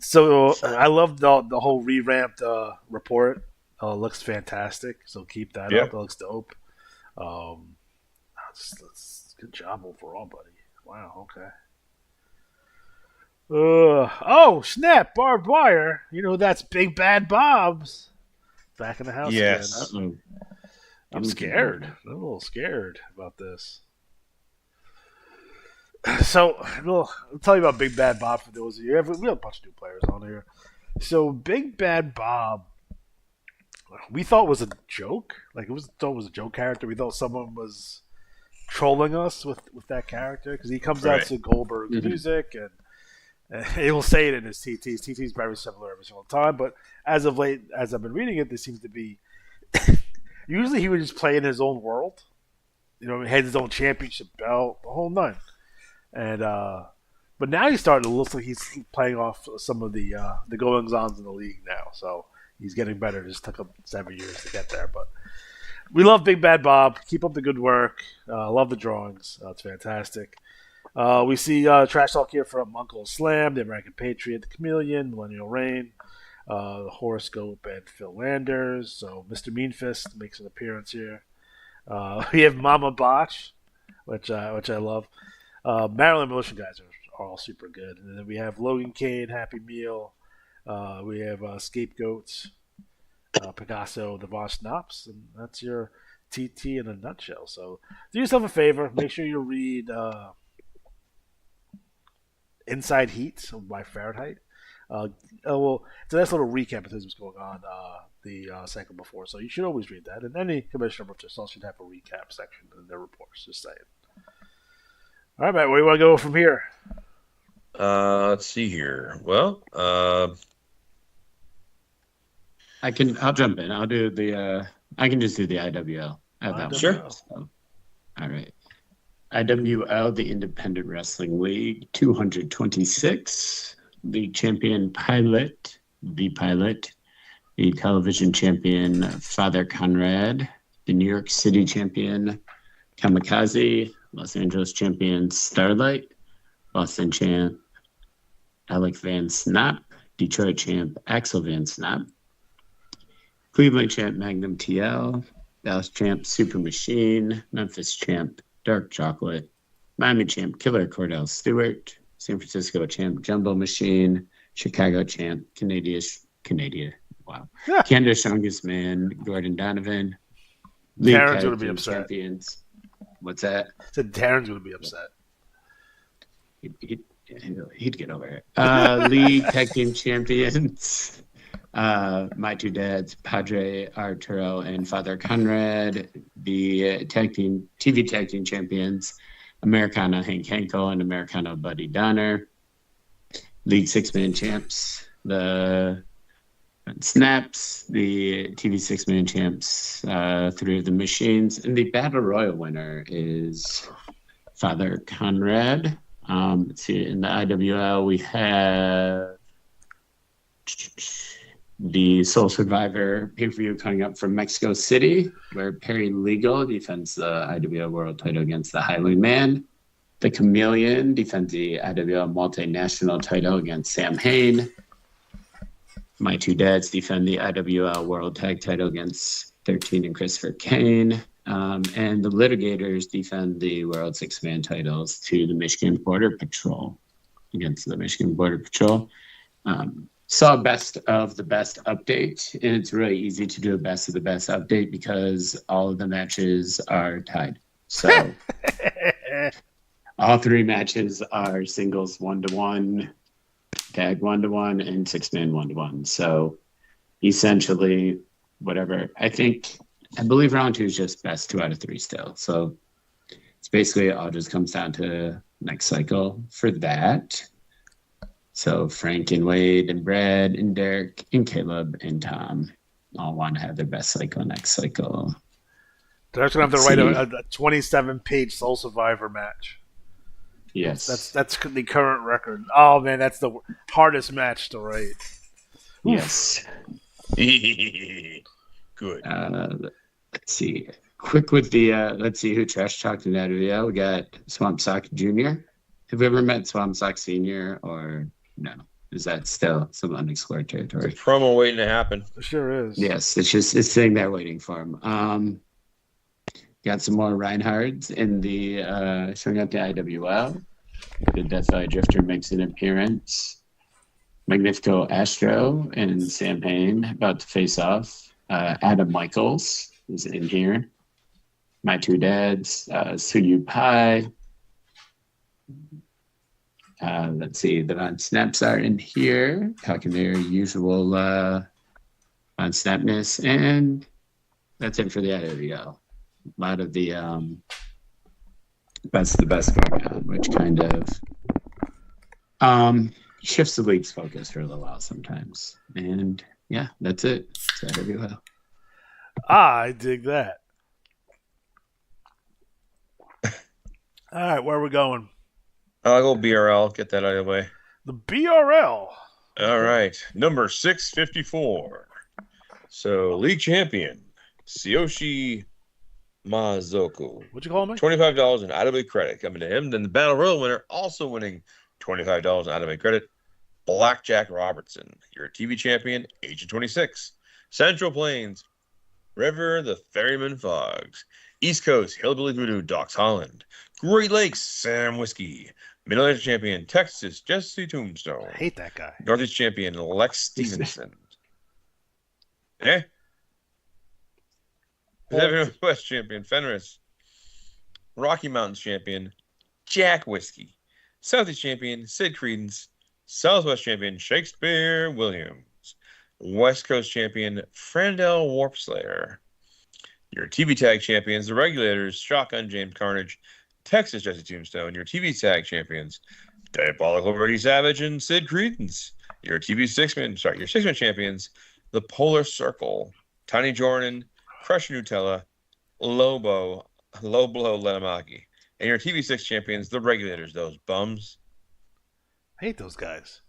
S2: So I love the whole revamped report. Looks fantastic. So keep that up. It looks dope. Good job overall, buddy. Wow. Okay. Oh, snap! Barbed wire. You know that's Big Bad Bob's back in the house
S3: Yes.
S2: again.
S4: Uh-oh.
S2: I'm scared. I'm a little scared about this. So, I'll tell you about Big Bad Bob for those of you. We have a bunch of new players on here. So, Big Bad Bob, we thought was a joke. Like, thought it was a joke character. We thought someone was trolling us with that character because he comes out
S3: Right.
S2: to Goldberg's music and he will say it in his TTs. TT is very similar every single time, but as of late, as I've been reading it, there seems to be usually he would just play in his own world. You know, he had his own championship belt, the whole nine. And but now he's starting to look like he's playing off some of the goings-ons in the league now. So he's getting better. It just took him 7 years to get there, but we love Big Bad Bob. Keep up the good work. Love the drawings. It's fantastic. We see trash talk here from Uncle Slam, the American Patriot, the Chameleon, Millennial Reign, the Horoscope, and Phil Landers. So Mr. Meanfist makes an appearance here. We have Mama Botch, which I love. Maryland Militia guys are all super good. And then we have Logan Kane, Happy Meal. We have Scapegoats, Picasso, the Von Snops, and that's your TT in a nutshell. So do yourself a favor. Make sure you read Inside Heat by Fahrenheit. Well, it's a nice little recap of things what's going on the cycle before. So you should always read that. And any commissioner of yourself should have a recap section in their reports. Just saying. All right, Matt, where do you want to go from here?
S3: Let's see here. Well,
S4: I'll jump in. I'll do I can just do the IWL. I have that one.
S3: Sure.
S4: So, all right. IWL, the Independent Wrestling League, 226. League champion Pilot, the television champion Father Conrad, the New York City champion Kamikaze, Los Angeles champion Starlight, Boston champ Alec Van Snap, Detroit champ Axel Van Snap, Cleveland champ Magnum TL, Dallas champ Super Machine, Memphis champ Dark Chocolate, Miami champ Killer Cordell Stewart, San Francisco champ Jumbo Machine, Chicago champ Canada, Canada's Strongest Man Gordon Donovan, League
S2: Darren's
S4: Tag
S2: gonna be
S4: Team
S2: upset.
S4: Champions. What's that?
S2: I said Darren's going to be upset.
S4: He'd get over it. League Tag Team Champions. My two dads, Padre Arturo and Father Conrad. The TV Tag Team Champions, Americano Hank Hankel and Americano Buddy Donner. League Six-Man Champs, the Snaps, the TV Six-Man Champs, Three of the Machines, and the Battle Royal winner is Father Conrad. Let's see, in the IWL, we have the Soul Survivor pay-per-view coming up from Mexico City, where Perry Legal defends the IWL World title against the Highland Man. The Chameleon defends the IWL multinational title against Sam Hain. My two dads defend the IWL World Tag title against 13 and Christopher Kane. And the Litigators defend the World Six-Man titles to the Michigan Border Patrol against the Michigan Border Patrol. Saw best of the best update, and it's really easy to do a best of the best update because all of the matches are tied. So all three matches are singles 1-1, tag 1-1, and six-man 1-1. So essentially, whatever. I believe round 2 is just best 2 out of 3 still. So it's basically all just comes down to next cycle for that. So Frank and Wade and Brad and Derek and Caleb and Tom all want to have their best cycle next cycle.
S2: They're actually going to have to write a 27-page Soul Survivor match.
S4: Yes.
S2: That's the current record. Oh, man, that's the hardest match to write.
S4: Yes.
S3: Good.
S4: Let's see. Quick with the, let's see who trash talked in that video. We got Swamp Sock Jr. Have you ever met Swamp Sock Sr. or no? Is that still some unexplored territory?
S3: Promo waiting to happen.
S2: It sure is.
S4: Yes, it's sitting there waiting for him. Got some more Reinhards in the showing up the IWL. The Death Valley Drifter makes an appearance. Magnifico Astro and Sam Payne about to face off. Adam Michaels is in here. My Two Dads, Suyu Pai. Let's see, the Von Snaps are in here, talking their usual Von Snapness, and that's it for the IWL. A lot of the best of the best going on, which kind of shifts the league's focus for a little while sometimes. And yeah, that's it. It's IWL.
S2: I dig that. All right, where are we going?
S3: I'll go BRL. Get that out of the way.
S2: The BRL.
S3: All right. Number 654. So, league champion, Tsuyoshi Mazoku.
S2: What'd you call me?
S3: $25 in IWA credit coming to him. Then the Battle Royal winner, also winning $25 in IWA credit, Blackjack Robertson. You're a TV champion, Agent 26. Central Plains, River, the Ferryman Fogs. East Coast, Hillbilly Voodoo, Docs Holland. Great Lakes, Sam Whiskey. Middle-Atlantic champion, Texas, Jesse Tombstone.
S2: I hate that guy.
S3: Northeast champion, Lex Stevenson. Eh? Pacific Northwest champion, Fenris. Rocky Mountains champion, Jack Whiskey. Southeast champion, Sid Credence. Southwest champion, Shakespeare Williams. West Coast champion, Frandell Warpslayer. Your TV tag champions, the Regulators, Shotgun James Carnage, Texas Jesse Tombstone. Your TV tag champions, Diabolical Brady Savage and Sid Credence. Your six-man champions, the Polar Circle, Tiny Jordan, Crusher Nutella, Low Blow Lenamaki. And your TV6 champions, the Regulators, those bums.
S2: I hate those guys.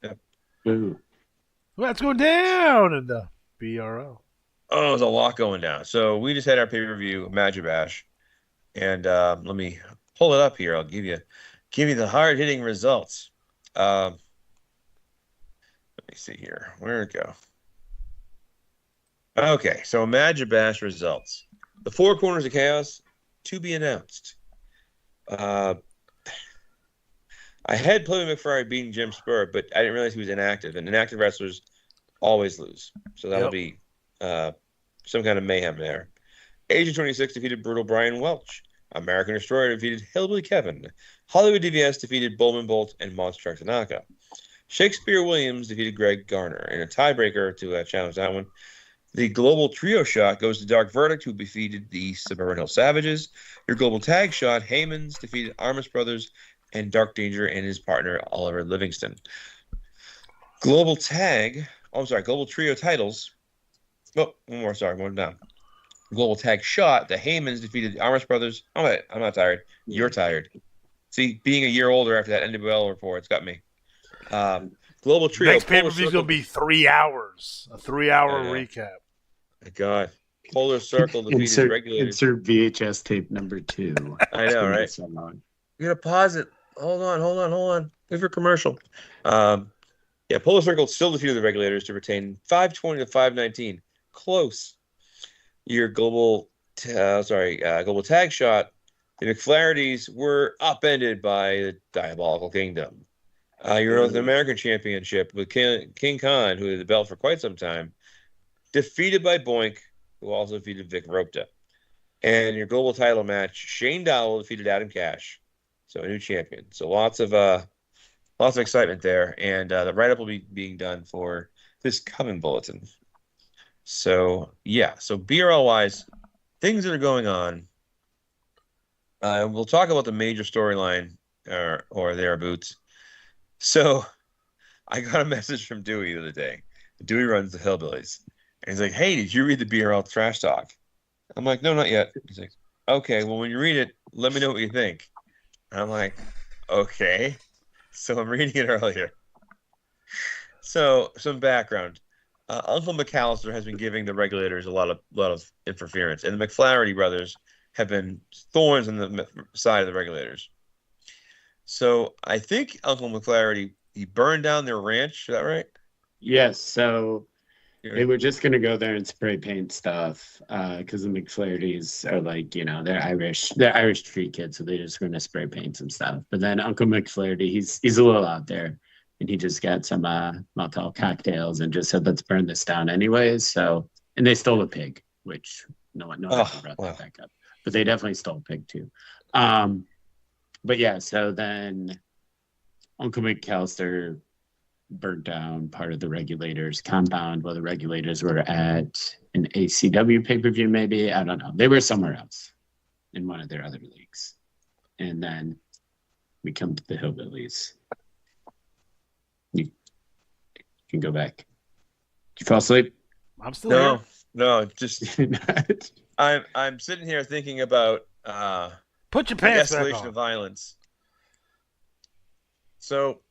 S3: Yep.
S4: Ooh.
S2: What's going down in the BRL?
S3: Oh, there's a lot going down. So we just had our pay-per-view, Magibash. And let me pull it up here. I'll give you the hard-hitting results. Let me see here. Where'd it go? Okay, so Magibash results. The Four Corners of Chaos to be announced. I had Plymouth McFerry beating Jim Spur, but I didn't realize he was inactive. And inactive wrestlers always lose. So that'll be some kind of mayhem there. Agent 26 defeated Brutal Brian Welch. American Destroyer defeated Hillbilly Kevin. Hollywood DVS defeated Bowman Bolt and Monster Truck Tanaka. Shakespeare Williams defeated Greg Garner. In a tiebreaker to challenge that one, the Global Trio shot goes to Dark Verdict, who defeated the Suburban Hill Savages. Your Global Tag shot, Heymans defeated Armis Brothers and Dark Danger and his partner, Oliver Livingston. Global Trio titles. Oh, one down. Global Tag shot, the Heymans defeated the Armis Brothers. Oh, wait, I'm not tired. You're tired. See, being a year older after that NWL report's got me. Global Trio.
S2: Next pay-per-view is going to be 3 hours. A 3-hour recap.
S3: My God. Polar Circle defeated Regulators.
S4: Insert VHS tape number 2.
S3: I know, right?
S4: So long.
S3: You're going to pause it. Hold on. Wait for commercial. Polar Circle still defeated the Regulators to retain 520 to 519. Close. Your global tag shot, the McFlahertys were upended by the Diabolical Kingdom. Your North American Championship with King Khan, who had the belt for quite some time, defeated by Boink, who also defeated Vic Ropta. And your global title match, Shane Dowell defeated Adam Cash, so a new champion. So lots of excitement there, and the write-up will be being done for this coming bulletin. So BRL wise, things that are going on. We'll talk about the major storyline or thereabouts. So I got a message from Dewey the other day. Dewey runs the Hillbillies, and he's like, "Hey, did you read the BRL trash talk?" I'm like, "No, not yet." He's like, "Okay, well, when you read it, let me know what you think." And I'm like, "Okay." So I'm reading it earlier. So some background. Uncle McAllister has been giving the Regulators a lot of interference, and the McFlaherty brothers have been thorns in the side of the Regulators. So I think Uncle McFlaherty, he burned down their ranch. Is that right?
S4: Yes. So They were just gonna go there and spray paint stuff, because the McFlahertys are like, they're Irish street kids, so they're just gonna spray paint some stuff. But then Uncle McFlaherty, he's a little out there, and he just got some Maltal cocktails and just said, "Let's burn this down anyways." So, and they stole a pig, which no one brought that back up, but they definitely stole a pig too. But yeah, so then Uncle McAllister burnt down part of the regulators compound while the regulators were at an ACW pay-per-view, maybe. I don't know. They were somewhere else in one of their other leagues. And then we come to the Hillbillies. You can go back. Did you fall asleep?
S2: I'm still here.
S3: No, just I'm sitting here thinking about
S2: Put your pants
S3: the
S2: back
S3: escalation
S2: on.
S3: of violence. So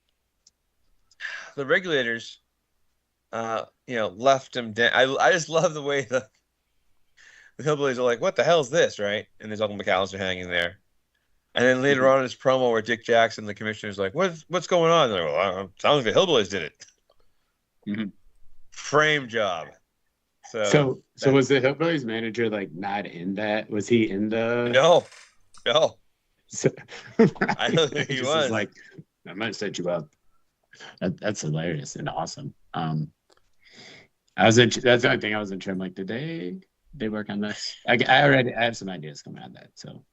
S3: the regulators, left him down. I just love the way the hillbillies are like, "What the hell's this?" Right? And there's Uncle McAllister hanging there. And then later on in his promo, where Dick Jackson, the commissioner's like, "What's going on?" They're like, "Well, sounds like the hillbillies did it."
S4: Mm-hmm.
S3: Frame job.
S4: So was the Hillbillies manager like not in that? Was he in the?
S3: No.
S4: So,
S3: I don't think he was.
S4: Like, I'm gonna set you up. That's hilarious and awesome. That's the only thing I wasn't sure. I'm like, did they work on this? I have some ideas coming out of that. So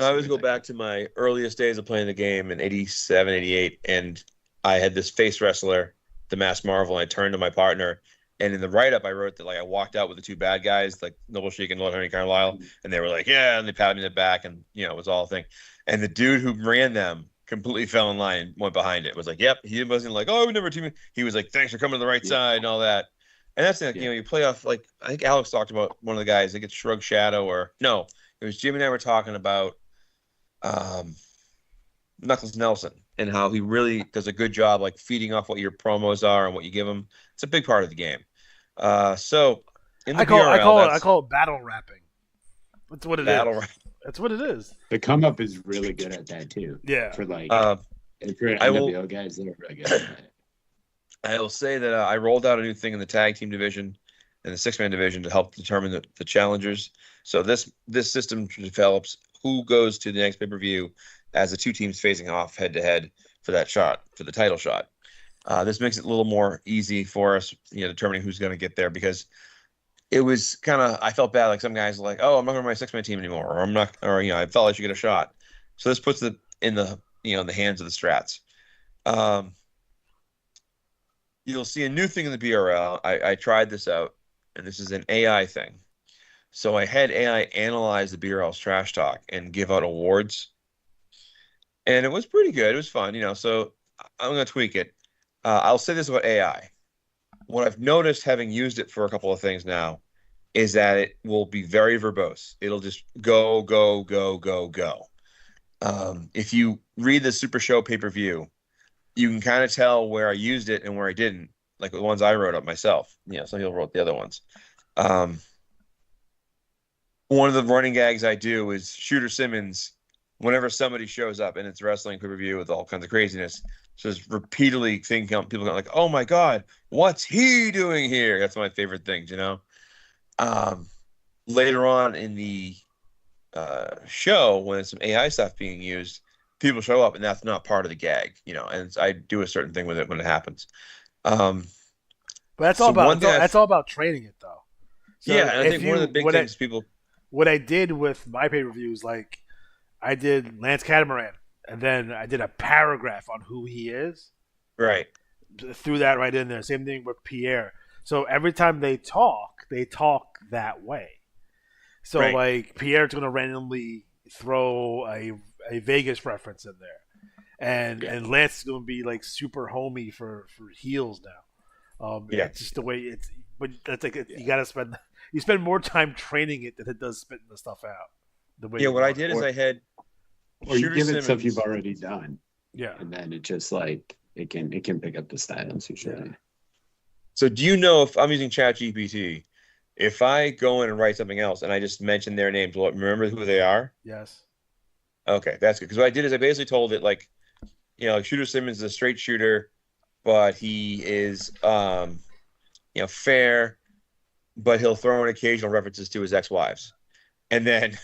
S3: I always go back to my earliest days of playing the game in 87, 88, and I had this face wrestler, the Masked Marvel, and I turned to my partner, and in the write-up I wrote that like I walked out with the two bad guys, like Noble Sheik and Lord Henry Carlisle, and they were like, "Yeah," and they patted me in the back, and it was all a thing. And the dude who ran them completely fell in line and went behind it. Was like, "Yep." He wasn't like, "Oh, we never team." He was like, "Thanks for coming to the right side," and all that. And that's the thing, you play off, like, I think Alex talked about one of the guys that gets Shrug Shadow, or no, it was Jim and I were talking about Knuckles Nelson and how he really does a good job, like, feeding off what your promos are and what you give him. It's a big part of the game. So in the
S2: I call it battle rapping. That's what it is. That's what it is.
S4: The come up is really good at that too.
S2: Yeah.
S4: For like, for NWO guys, they're really good at that.
S3: I will say that I rolled out a new thing in the tag team division and the six-man division to help determine the challengers. So this system develops who goes to the next pay-per-view as the two teams facing off head-to-head for that shot, for the title shot. This makes it a little more easy for us, determining who's going to get there, because it was kind of, I felt bad. Like some guys are like, "Oh, I'm not going to my six-man team anymore," or I felt I should get a shot. So this puts it in the hands of the strats. You'll see a new thing in the BRL. I tried this out, and this is an AI thing. So I had AI analyze the BRL's trash talk and give out awards. And it was pretty good. It was fun, so I'm going to tweak it. I'll say this about AI. What I've noticed, having used it for a couple of things now, is that it will be very verbose. It'll just go, go, go, go, go. If you read the Super Show pay-per-view, you can kind of tell where I used it and where I didn't, like the ones I wrote up myself. Some people wrote the other ones. One of the running gags I do is Shooter Simmons, whenever somebody shows up and it's wrestling pay-per-view with all kinds of craziness, just repeatedly people go like, "Oh my God, what's he doing here?" That's my favorite things, Later on in the show, when some AI stuff being used, people show up, and that's not part of the gag, and I do a certain thing with it when it happens.
S2: But that's all about training it, though. So
S3: yeah, and I think one of the big things
S2: what I did with my pay-per-views, like I did Lance Catamaran, and then I did a paragraph on who he is.
S3: Right.
S2: Threw that right in there. Same thing with Pierre. So every time they talk that way. So like Pierre's going to randomly throw a Vegas reference in there, and Lance is going to be like super homey for heels now. It's just the way it's. But that's like you got to spend more time training it than it does spitting the stuff out. The way
S3: what I did is I had.
S4: Or you give it stuff you've already done.
S2: Yeah.
S4: And then it just like it can pick up the styles usually. Yeah.
S3: So do you know, if I'm using ChatGPT, if I go in and write something else and I just mention their names, will it remember who they are?
S2: Yes.
S3: Okay, that's good. Because what I did is I basically told it like Shooter Simmons is a straight shooter, but he is fair. but he'll throw in occasional references to his ex-wives, and then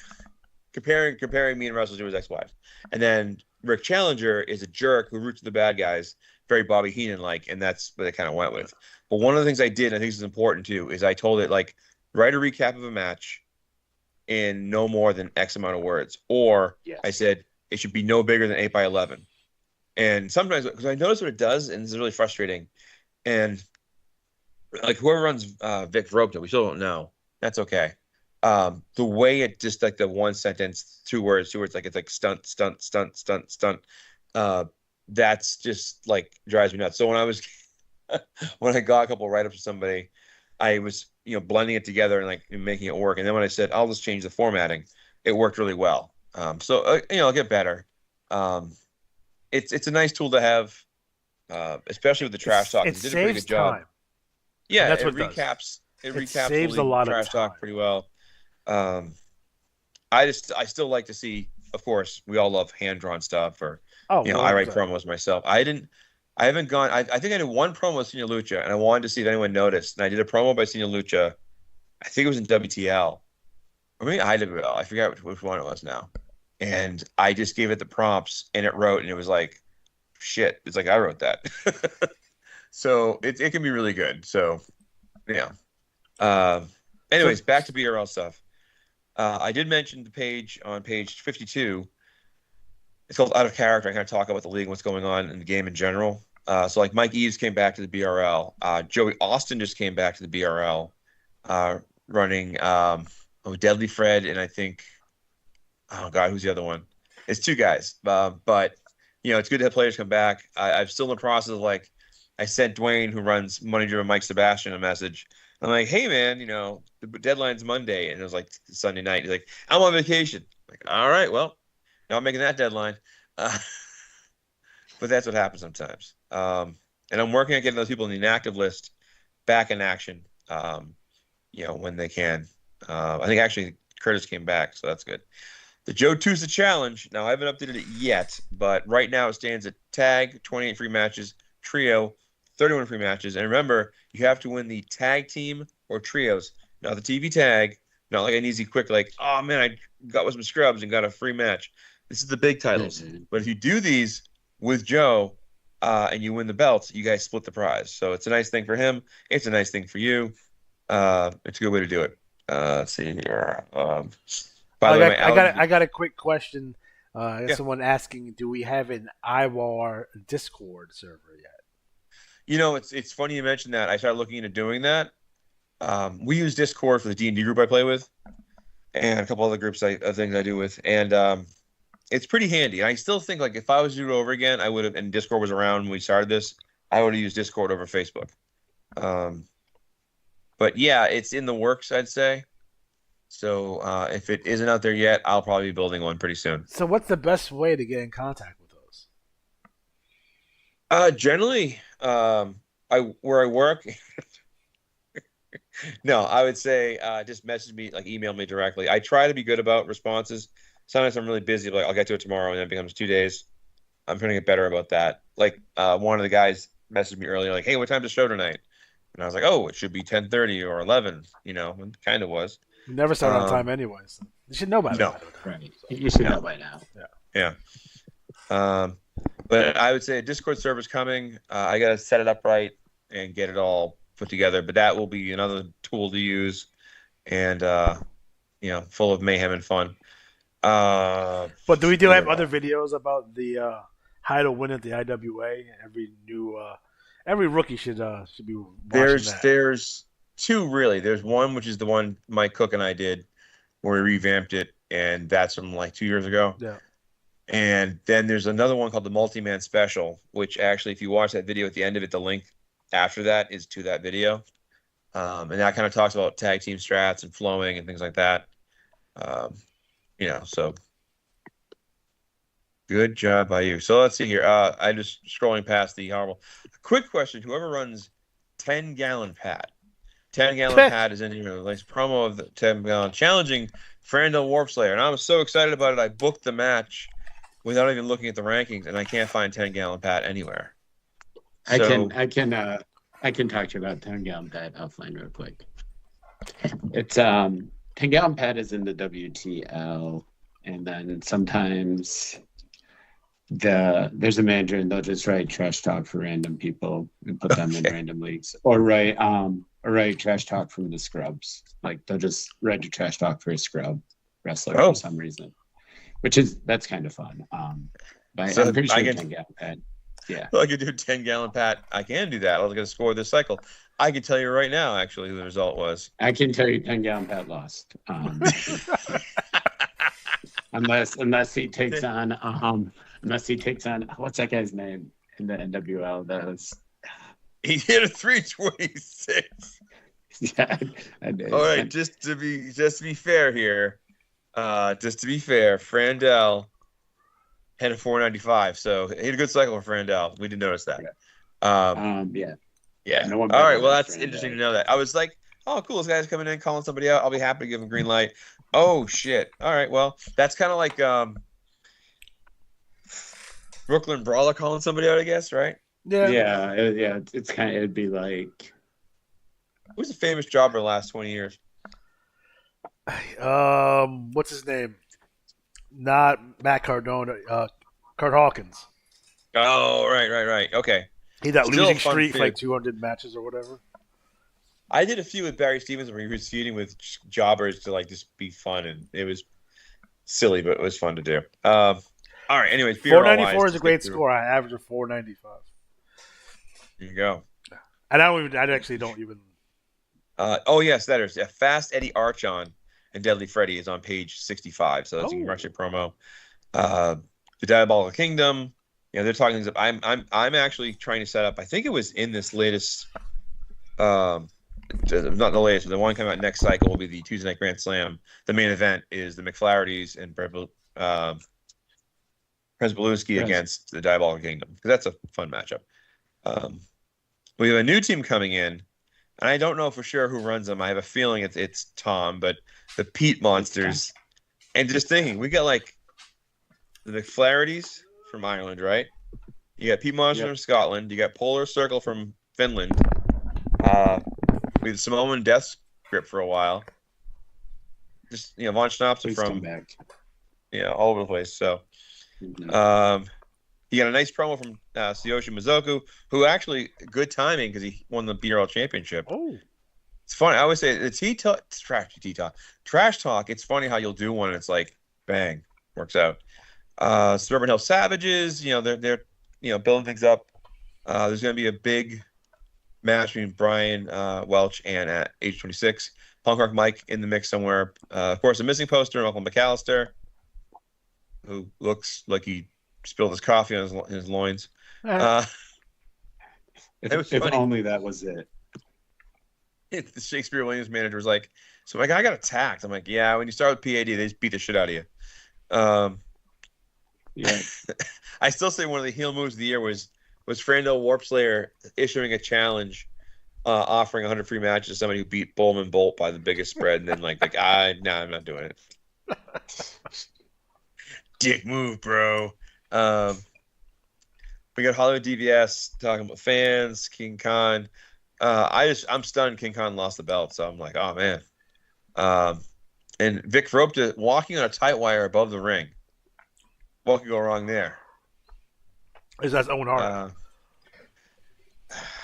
S3: comparing me and Russell to his ex-wives. And then Rick Challenger is a jerk who roots for the bad guys, very Bobby Heenan-like, and that's what they kind of went with. But one of the things I did, and I think this is important too, is I told it, like, write a recap of a match in no more than X amount of words. Or I said it should be no bigger than 8x11. And sometimes, because I notice what it does, and this is really frustrating, and like whoever runs Vic Ropta, we still don't know. That's okay. The way it just like the one sentence, two words, like it's like stunt. That's just like drives me nuts. So when I was when I got a couple of write-ups of somebody, I was blending it together and like making it work. And then when I said I'll just change the formatting, it worked really well. So I'll get better. It's a nice tool to have, especially with the trash talk.
S2: It
S3: did a pretty
S2: saves
S3: good job.
S2: time.
S3: Yeah,
S2: That's
S3: it
S2: what
S3: recaps. It recaps
S2: saves
S3: the
S2: a lot of
S3: trash
S2: time.
S3: talk pretty well. I still like to see. Of course, we all love hand drawn stuff, or I write promos myself. I haven't gone. I think I did one promo with Senior Lucha, and I wanted to see if anyone noticed. And I did a promo by Senior Lucha. I think it was in WTL, or maybe IWL. I forget which one it was now. And I just gave it the prompts, and it wrote, and it was like, shit. It's like I wrote that. So it can be really good. So yeah. Anyways, back to BRL stuff. I did mention the page on page 52. It's called Out of Character. I kind of talk about the league and what's going on in the game in general. So like Mike Eves came back to the BRL. Joey Austin just came back to the BRL, running Deadly Fred, and I think, oh God, who's the other one? It's two guys. But it's good to have players come back. I'm still in the process of like, I sent Dwayne, who runs Money Driven Mike Sebastian, a message. I'm like, hey man, the deadline's Monday, and it was like Sunday night. He's like, I'm on vacation. I'm like, all right, well, now I'm making that deadline. But that's what happens sometimes. And I'm working on getting those people in the inactive list back in action. When they can. I think actually Curtis came back, so that's good. The Joe Tusa Challenge. Now I haven't updated it yet, but right now it stands at tag 28 free matches, trio 31 free matches. And remember, you have to win the tag team or trios. Now the TV tag, not like an easy quick, like, oh man, I got with some scrubs and got a free match. This is the big titles. Mm-hmm. But if you do these with Joe and you win the belts, you guys split the prize. So it's a nice thing for him. It's a nice thing for you. It's a good way to do it. Let's see here. By the way,
S2: I got a quick question. Someone asking, do we have an IWAR Discord server yet?
S3: It's funny you mentioned that. I started looking into doing that. We use Discord for the D&D group I play with, and a couple other groups things I do with, and it's pretty handy. I still think like if I was to do it over again, I would have. And Discord was around when we started this. I would have used Discord over Facebook. But yeah, it's in the works, I'd say. So if it isn't out there yet, I'll probably be building one pretty soon.
S2: So what's the best way to get in contact with those?
S3: Generally, where I work. No, I would say just message me, like email me directly. I try to be good about responses. Sometimes I'm really busy, like I'll get to it tomorrow, and then it becomes 2 days. I'm trying to get better about that. Like one of the guys messaged me earlier, like, "Hey, what time's the show tonight?" And I was like, "Oh, it should be 10:30 or 11." And kind of was.
S2: We never start on time anyway, so you should know by now.
S4: Right. You should know by now.
S3: Yeah. But I would say a Discord server's coming. I got to set it up right and get it all put together. But that will be another tool to use, and full of mayhem and fun.
S2: But do we have other videos about the how to win at the IWA? Every rookie should be watching that.
S3: There's two really. There's one which is the one Mike Cook and I did, where we revamped it, and that's from like 2 years ago.
S2: Yeah.
S3: And then there's another one called the Multi-Man Special, which actually, if you watch that video at the end of it, the link after that is to that video. And that kind of talks about tag team strats and flowing and things like that. So good job by you. So let's see here. I'm just scrolling past the horrible. Quick question. Whoever runs 10-gallon Pat. 10-gallon Pat is in here. Nice promo of the 10-gallon challenging Frandel Warp Slayer. And I'm so excited about it. I booked the match without even looking at the rankings, and I can't find 10-gallon Pat anywhere.
S4: I can talk to you about 10-gallon Pat offline real quick. It's 10-gallon pad is in the WTL, and then sometimes there's a manager and they'll just write trash talk for random people and put them in random leagues, or write trash talk from the scrubs. Like they'll just write a trash talk for a scrub wrestler for some reason, that's kind of fun. But
S3: So
S4: I'm pretty sure
S3: I can-
S4: 10-gallon pad. Yeah.
S3: I could do 10-gallon pat. I can do that. I was going to score this cycle. I can tell you right now, actually, who the result was.
S4: I can tell you 10-gallon pad lost. Unless he takes on what's that guy's name in the NWL? That was
S3: He hit a 326.
S4: yeah. I did.
S3: All right, just to be fair here, Frandell had a 495, so he had a good cycle for Frandell. We did notice that.
S4: Yeah.
S3: Yeah.
S4: No one
S3: All right.
S4: better
S3: Well,
S4: than
S3: that's
S4: Frandell.
S3: interesting to know that. I was like, oh, cool. This guy's coming in, calling somebody out. I'll be happy to give him green light. Oh, shit. All right. Well, that's kind of like Brooklyn Brawler calling somebody out, I guess, right?
S2: Yeah.
S4: It's kind of, it'd be like,
S3: Who's a famous jobber the last 20 years?
S2: What's his name? Not Matt Cardona. Kurt Hawkins.
S3: Oh, right. Okay.
S2: He had that
S3: Still
S2: losing
S3: a fun
S2: streak for
S3: feud.
S2: like 200 matches or whatever.
S3: I did a few with Barry Stevens where he was feuding with jobbers to like just be fun, and it was silly, but it was fun to do. All right. Anyways,
S2: 494 is a great score. I averaged a 495.
S3: There you go.
S2: And I actually don't even.
S3: Oh yes, that is. Fast Eddie Archon and Deadly Freddy is on page 65. So that's a commercial promo. The Diabolical Kingdom. They're talking things up. I'm actually trying to set up. I think it was in this latest. Not the latest. But the one coming out next cycle will be the Tuesday Night Grand Slam. The main event is the McFlahertys and Presbeluski against the Diabolical Kingdom, because that's a fun matchup. We have a new team coming in, and I don't know for sure who runs them. I have a feeling it's Tom, but the Pete Monsters. And just thinking, we got like the McFlahertys from Ireland, right? You got Pete Monster from Scotland. You got Polar Circle from Finland. We had Samoan Death Grip for a while. Just Von Schnapps from all over the place. So you got a nice promo from Tsuyoshi Mizoku, who actually good timing because he won the BRL Championship.
S2: Oh,
S3: it's funny. I always say it's trash talk. It's funny how you'll do one and it's like bang, works out. Suburban Hill Savages, they're building things up. There's going to be a big match between Brian Welch and at age 26, Punk Rock Mike in the mix somewhere. Of course, a missing poster, Uncle McAllister, who looks like he spilled his coffee on his loins.
S4: if only that was it.
S3: The Shakespeare Williams manager was like, "So my guy got attacked." I'm like, "Yeah, when you start with PAD, they just beat the shit out of you."
S4: Yeah.
S3: I still say one of the heel moves of the year was Frandel Warpslayer issuing a challenge, offering 100 free matches to somebody who beat Bowman Bolt by the biggest spread, and then I'm not doing it. Dick move, bro. We got Hollywood DVS talking about fans, King Khan. I'm stunned King Khan lost the belt, so I'm like, oh man. And Vic Ropta walking on a tight wire above the ring. What could go wrong there?
S2: Is that Owen Hart?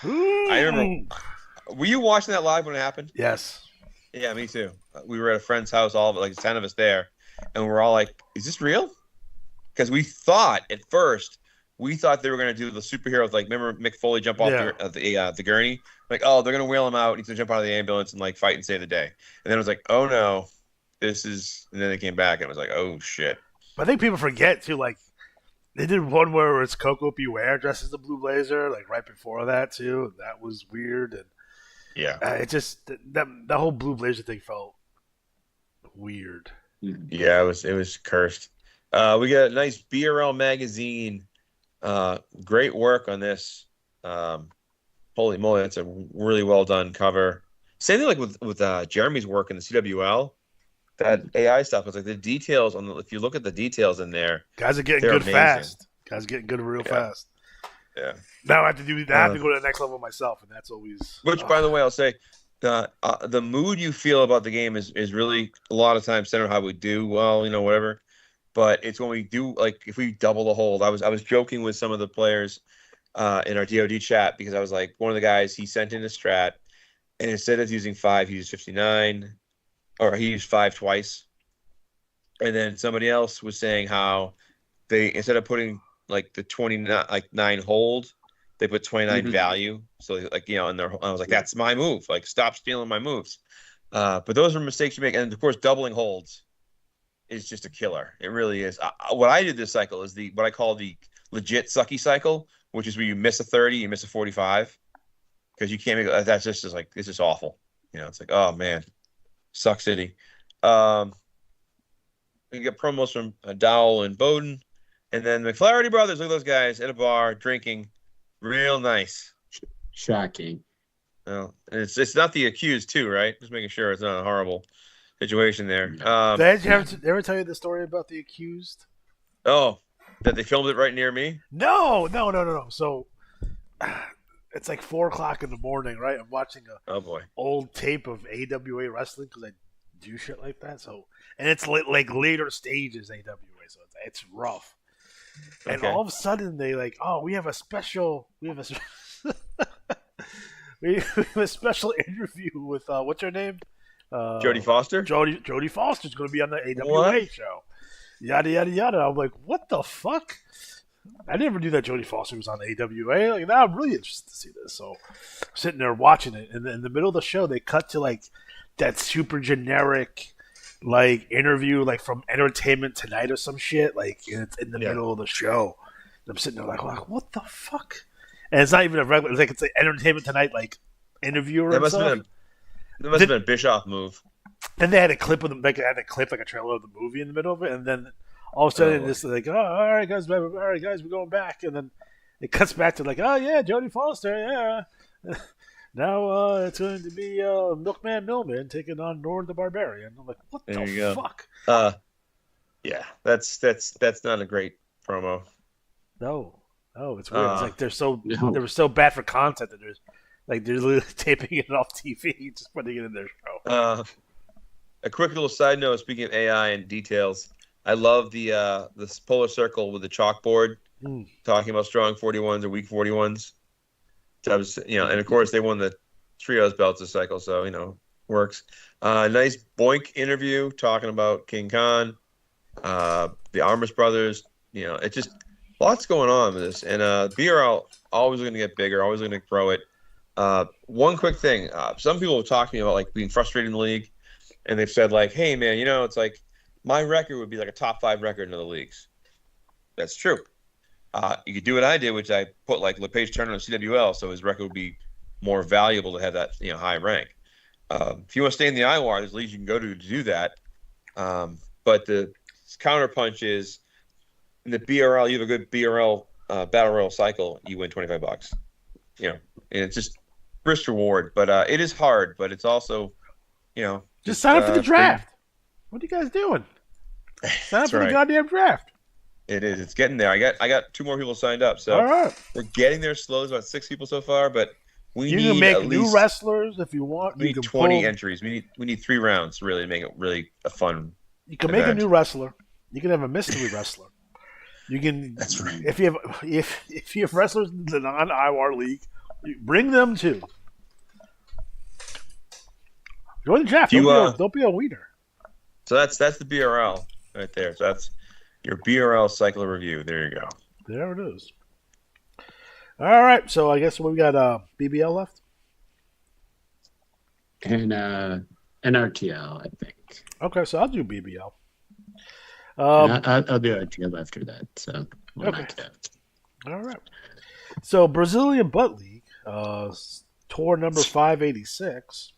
S3: I remember. Were you watching that live when it happened?
S2: Yes.
S3: Yeah, me too. We were at a friend's house, all of it, like 10 of us there, and we're all like, "Is this real?" Because we thought at first they were going to do the superheroes, like remember Mick Foley jump off the gurney, like, oh, they're going to wheel him out, he's going to jump out of the ambulance and like fight and save the day, and then it was like, oh no, and then they came back and it was like, oh shit.
S2: I think people forget too, like they did one where it's Coco Beware dressed as the Blue Blazer, like right before that too. That was weird, and it just that whole Blue Blazer thing felt weird.
S3: Yeah, it was cursed. We got a nice BRL magazine. Great work on this. Holy moly, that's a really well done cover. Same thing like with Jeremy's work in the CWL. That AI stuff was like the details if you look at the details in there,
S2: guys are getting good
S3: amazing.
S2: fast. Guys are getting good real fast.
S3: Yeah.
S2: Now I have to go to the next level myself, and that's always.
S3: Which, by the way, I'll say, the mood you feel about the game is really a lot of times centered on how we do well, whatever. But it's when we do, like, if we double the hold. I was joking with some of the players in our DoD chat, because I was like, one of the guys, he sent in a strat, and instead of using 5, he used 59, or he used 5 twice. And then somebody else was saying how they, instead of putting like the 29, like 9 hold, they put 29 value. So like, and I was like, that's my move. Like, stop stealing my moves. But those are mistakes you make. And of course, doubling holds is just a killer. It really is. What I did this cycle is what I call the legit sucky cycle, which is where you miss a 30, you miss a 45, because you can't make, that's just like, it's just awful. It's like, oh man, suck city. You get promos from Dowell and Bowden, and then McFlaherty brothers. Look at those guys at a bar drinking, real nice.
S4: Shocking.
S3: Well, and it's not the accused too, right? Just making sure it's not a horrible situation there.
S2: Did I ever tell you the story about the accused?
S3: Oh, that they filmed it right near me?
S2: No. So it's like 4:00 in the morning, right? I'm watching
S3: Oh boy,
S2: old tape of AWA wrestling, because I do shit like that. So, and it's like later stages AWA, so it's rough. And all of a sudden they like, oh, we have a special interview with what's her name?
S3: Jodie Foster.
S2: Jodie Foster's going to be on the AWA show. Yada yada yada. I'm like, what the fuck? I never knew that Jodie Foster was on the AWA. Like, now I'm really interested to see this. So, I'm sitting there watching it, and in the middle of the show, they cut to like that super generic like interview, like from Entertainment Tonight or some shit. Like, it's in the middle of the show. And I'm sitting there like, what the fuck? And it's not even a regular. It's like it's an Entertainment Tonight like interviewer. That must have
S3: been a Bischoff move.
S2: Then they had a clip of them. Like, like a trailer of the movie in the middle of it, and then all of a sudden it's like, oh, all right, guys, we're going back, and then it cuts back to like, oh yeah, Jodie Foster, yeah. Now it's going to be Milkman Millman taking on Nord the Barbarian. I'm like, what the fuck?
S3: Yeah, that's not a great promo.
S2: No, it's weird. It's like they were so bad for content that they're literally taping it off TV, just putting it in their show.
S3: A quick little side note, speaking of AI and details, I love the polar circle with the chalkboard talking about strong 41s or weak 41s. So I was, and of course they won the trios belts this cycle, so works. Nice Boink interview talking about King Khan, the Armas brothers. It's just lots going on with this, and BRL always going to get bigger, always going to grow it. One quick thing, some people have talked to me about like being frustrated in the league, and they've said like, hey man, it's like my record would be like a top 5 record in the leagues. That's true. You could do what I did, which I put like LePage Turner on CWL, so his record would be more valuable to have that high rank. If you want to stay in the IWAR, there's leagues you can go to do that. But the counterpunch is in the BRL, you have a good BRL battle royal cycle, you win $25. And it's just risk reward, but it is hard. But it's also,
S2: just sign up for the draft. What are you guys doing? Sign up for the goddamn draft.
S3: It is. It's getting there. I got 2 more people signed up, so we're getting there slow. There's about 6 people so far, but we need
S2: can make
S3: at
S2: new
S3: least,
S2: wrestlers if you want.
S3: We need 20 entries. We need 3 rounds to really make it really a fun.
S2: You can make a new wrestler. You can have a mystery wrestler. You can.
S3: That's right.
S2: If you have wrestlers in the non-IWAR league, bring them too. Join the draft. Don't be a wiener.
S3: So that's the BRL right there. So that's your BRL cycle review. There you go.
S2: There it is. All right. So I guess we got BBL left.
S4: And RTL, I think.
S2: Okay, so I'll do BBL.
S4: I'll do RTL after that. So
S2: okay. All right. So Brazilian Butt League, tour number 586.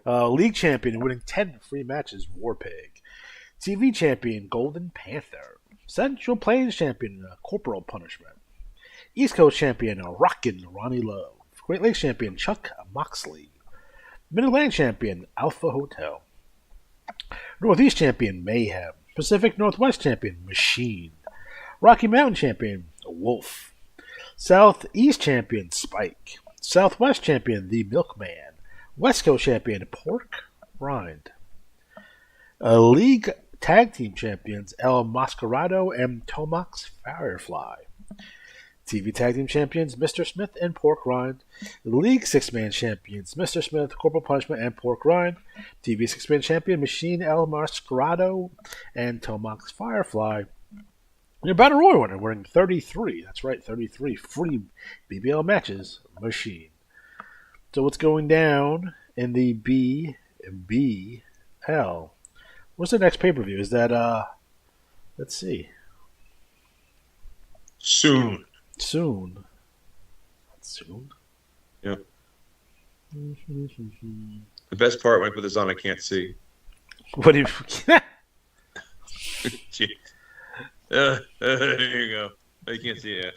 S2: League champion winning 10 free matches, Warpig. TV champion, Golden Panther. Central Plains champion, Corporal Punishment. East Coast champion, Rockin' Ronnie Love. Great Lakes champion, Chuck Moxley. Mid-Atlantic champion, Alpha Hotel. Northeast champion, Mayhem. Pacific Northwest champion, Machine. Rocky Mountain champion, Wolf. Southeast champion, Spike. Southwest champion, The Milkman. West Coast champion Pork Rind. League Tag Team Champions El Mascarado and Tomax Firefly. TV Tag Team Champions Mr. Smith and Pork Rind. League Six-Man Champions Mr. Smith, Corporal Punishment, and Pork Rind. TV Six-Man Champion Machine El Mascarado and Tomax Firefly. Your Battle Royal winner wearing 33. That's right, 33 free BBL matches. Machine. So what's going down in the BBL? What's the next pay-per-view? Is that, let's see.
S3: Soon.
S2: Soon.
S3: Yep. The best part when I put this on, I can't see.
S2: What do you...
S3: Jeez. There you go. I can't see it yet.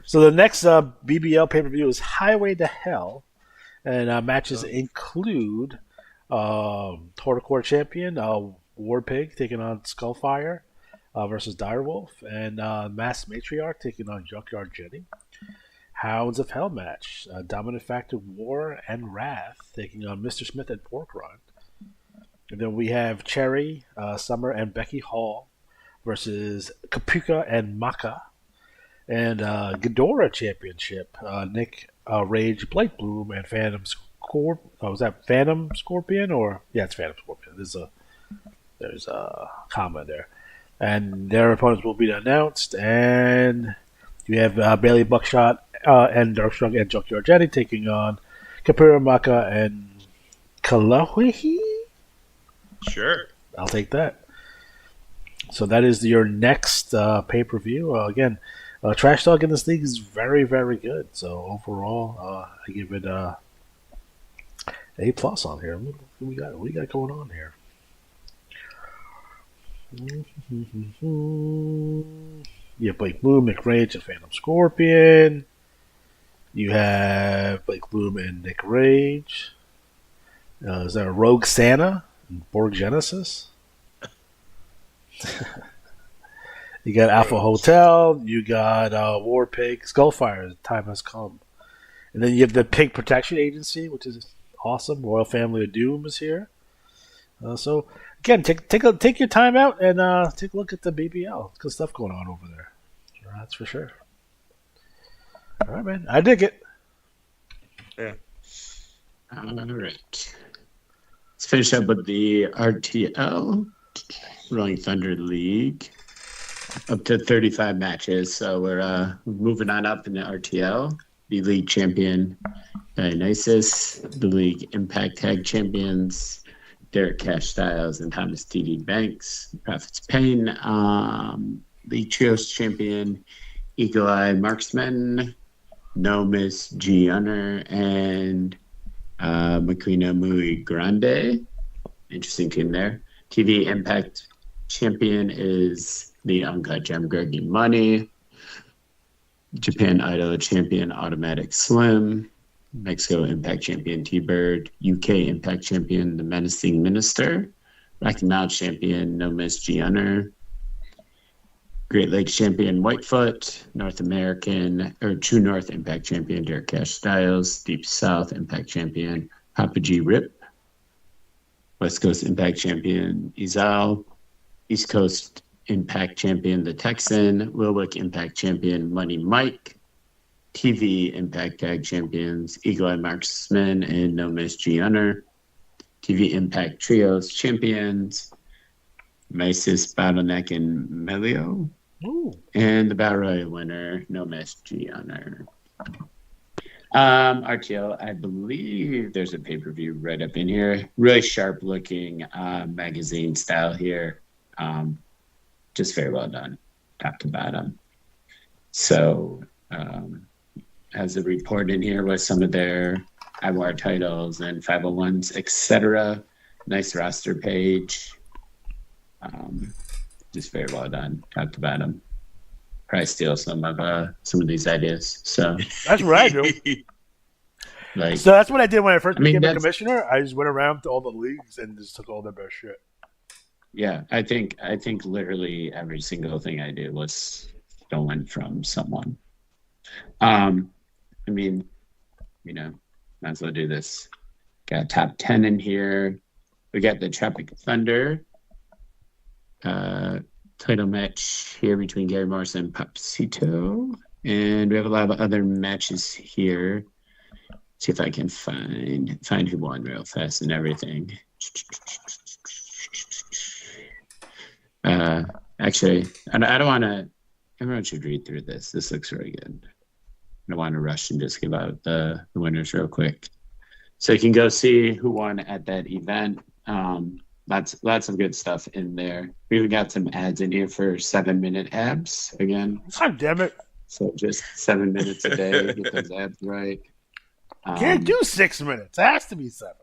S2: So the next BBL pay-per-view is Highway to Hell. And matches include Hardcore Champion War Pig taking on Skullfire versus Direwolf, and Mass Matriarch taking on Junkyard Jenny. Hounds of Hell match, Dominant Factor War and Wrath taking on Mr. Smith and Pork Rind. And then we have Cherry, Summer, and Becky Hall versus Kapuka and Maka. And Ghidorah Championship, Nick Rage, Blake Bloom, and Phantom Scorpion. Oh, was that Phantom Scorpion? Or yeah, it's Phantom Scorpion. There's a comma there. And their opponents will be announced. And you have Bailey Buckshot and Darkstrong and Junkyard Jenny taking on Kapura Maka and Kalahihi.
S3: Sure.
S2: I'll take that. So that is your next pay-per-view. Again, Trash Talk in this league is very, very good. So overall, I give it A+ on here. What we got going on here? Yeah, Blake Bloom, Nick Rage, and Phantom Scorpion. You have Blake Bloom and Nick Rage. Is there a Rogue Santa and Borg Genesis? You got Alpha Hotel. You got War Pig, Skullfire. The time has come. And then you have the Pig Protection Agency, which is awesome. Royal Family of Doom is here. So again, take your time out and take a look at the BBL. It's good stuff going on over there. That's for sure. All right, man. I dig it.
S3: Yeah.
S4: All right. Let's finish up with the RTL, Rolling Thunder League. Up to 35 matches. So we're moving on up in the RTL. The league champion, Dionysus. The league Impact Tag champions, Derek Cash Styles and Thomas T.D. Banks. Profits Payne. League Trios champion, Eagle Eye Marksman, No Miss G. Hunter, and Maquina Muy Grande. Interesting team there. TV Impact champion is the Uncut Gem Greggy Money. Japan Idol champion Automatic Slim. Mexico Impact champion T-Bird. UK Impact champion The Menacing Minister. Rocky Mountain champion No Miss G. Hunter. Great Lakes champion Whitefoot. North American or True North Impact champion Derek Cash Styles. Deep South Impact champion Papa G. Rip. West Coast Impact champion Izal. East Coast Impact champion The Texan. Wilwick Impact champion Money Mike. TV Impact Tag champions Eagle Eye Marksman and No Miss G. Hunter. TV Impact Trios champions Mysis, Bottleneck, and Melio.
S2: Ooh.
S4: And the Battle Royal winner, No Miss G. Hunter. RTL, I believe there's a pay-per-view right up in here. Really sharp looking magazine style here. Just very well done, top to bottom. So, has a report in here with some of their IWAR titles and 501s, etc. Nice roster page. Just very well done, top to bottom. Probably steal some of these ideas. So
S2: That's what I do.
S4: like,
S2: So that's what I did when I first became a
S4: that's-
S2: commissioner. I just went around to all the leagues and just took all their best shit.
S4: yeah, I think literally every single thing I did was stolen from someone. I mean, might as well do this. Got top 10 in here. We got the Tropic Thunder title match here between Gary Morrison and Papacito. And we have a lot of other matches here. See if I can find who won real fast and everything. Actually, I don't want to. Everyone should read through this. This looks really good. I don't want to rush and just give out the winners real quick. So you can go see who won at that event. Lots of good stuff in there. We even got some ads in here for 7-minute abs again.
S2: God damn it.
S4: So just 7 minutes a day, get those abs right.
S2: Can't do 6 minutes. It has to be 7.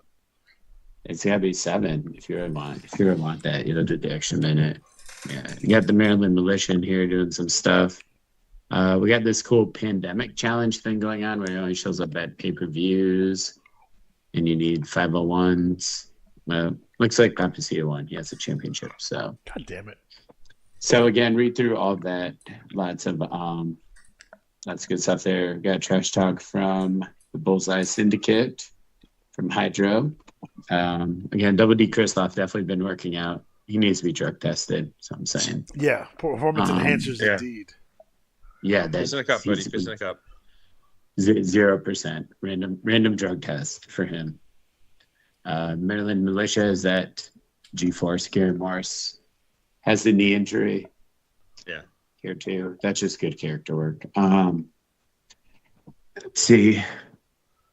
S4: It's gotta be 7 if you really want that. You don't do the extra minute. Yeah, you got the Maryland Militia in here doing some stuff. We got this cool pandemic challenge thing going on where it only shows up at pay-per-views, and you need 501s. Well, looks like Papacito won. He has a championship. So
S2: God damn it.
S4: So again, read through all that. Lots of good stuff there. Got trash talk from the Bullseye Syndicate, from Hydro. Again, Double D Kristoff definitely been working out. He needs to be drug tested. So I'm saying.
S2: Yeah, performance enhancers indeed.
S4: Yeah,
S3: piss in a cup, buddy. Piss in a cup.
S4: 0% random drug test for him. Maryland Militia is that G-Force. Gary Morris has the knee injury.
S3: Yeah.
S4: Here too. That's just good character work. Let's see.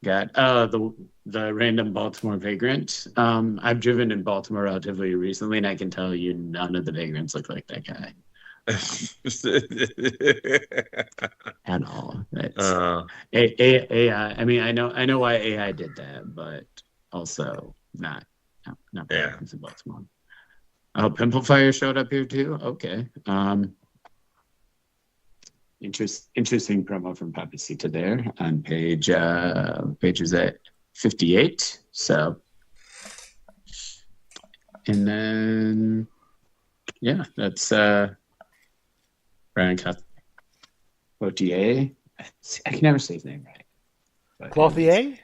S4: Got the random Baltimore Vagrant. I've driven in Baltimore relatively recently, and I can tell you none of the Vagrants look like that guy. At all. AI. I mean, I know why AI did that, but also not Vagrants in Baltimore. Oh, Pimple Fire showed up here too. Okay. Interesting promo from Papacito there on pages at 58. So, and then that's Brian Cloutier. I can never say his name right.
S2: Cloutier?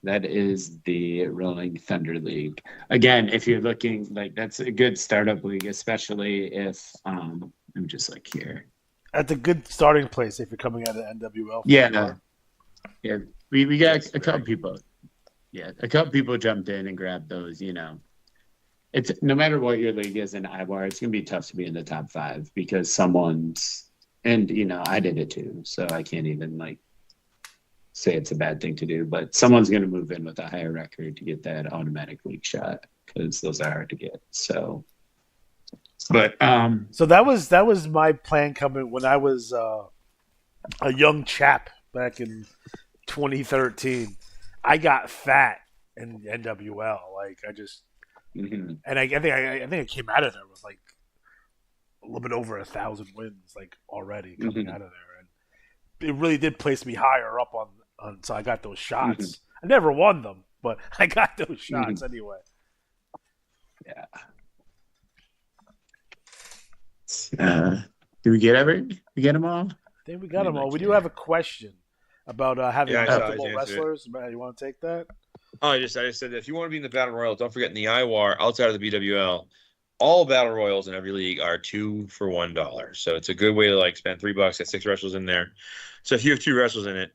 S4: That is the Rolling Thunder League. Again, if you're looking, like, that's a good startup league, especially if I'm just like here.
S2: That's a good starting place if you're coming out of NWL.
S4: Yeah. We got a couple people. Yeah, a couple people jumped in and grabbed those. It's no matter what your league is in IWAR, it's gonna be tough to be in the top 5 because someone's, and I did it too, so I can't even say it's a bad thing to do, but someone's going to move in with a higher record to get that automatic league shot because those are hard to get. So, but
S2: so that was my plan coming when I was a young chap back in 2013. I got fat in NWL, and I think I came out of there with a little bit over 1,000 wins already coming out of there, and it really did place me higher up on so I got those shots. I never won them, but I got those shots anyway.
S4: Yeah. Did we get we get them all?
S2: I think we got them all. We do have a question about having multiple wrestlers. You want to take that?
S3: Oh, I just said that if you want to be in the Battle Royal, don't forget in the IWAR, outside of the BWL, all Battle Royals in every league are 2 for $1. So it's a good way to spend $3, get 6 wrestlers in there. So if you have 2 wrestlers in it,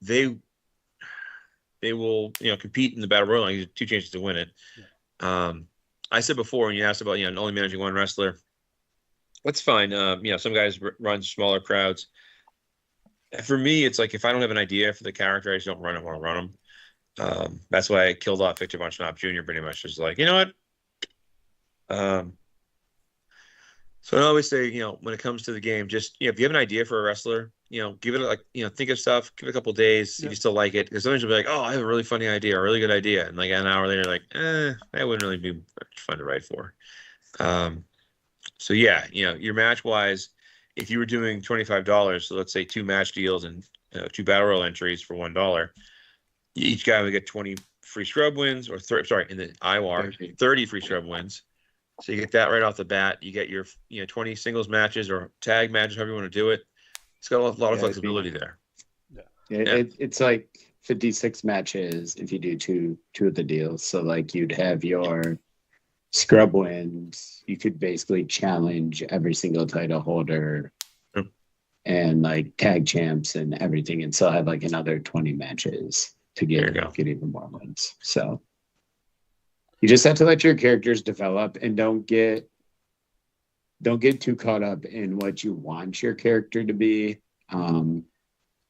S3: they will compete in the Battle Royal. You have 2 chances to win it. Yeah. I said before when you asked about only managing 1 wrestler, that's fine. Some guys run smaller crowds. For me, it's if I don't have an idea for the character, I just don't run them. I want to run them. That's why I killed off Victor Von Schnapp Jr. pretty much. Just you know what? So I always say, when it comes to the game, just if you have an idea for a wrestler, give it think of stuff, give it a couple days, if you still like it. Because sometimes you'll be oh, I have a really funny idea, a really good idea, and an hour later, that wouldn't really be fun to write for. So yeah, your match wise, if you were doing $25, so let's say 2 match deals and 2 battle royal entries for $1, each guy would get 20 free scrub wins, or in the IWAR, 30 free scrub wins. So you get that right off the bat. You get your 20 singles matches or tag matches, however you want to do it. It's got a lot of
S4: Yeah,
S3: flexibility there.
S4: It's like 56 matches if you do two of the deals. So like you'd have your scrub wins. You could basically challenge every single title holder
S3: Yep.
S4: and like tag champs and everything, and still have like another 20 matches to
S3: There you go.
S4: get even more wins. So you just have to let your characters develop and don't get too caught up in what you want your character to be.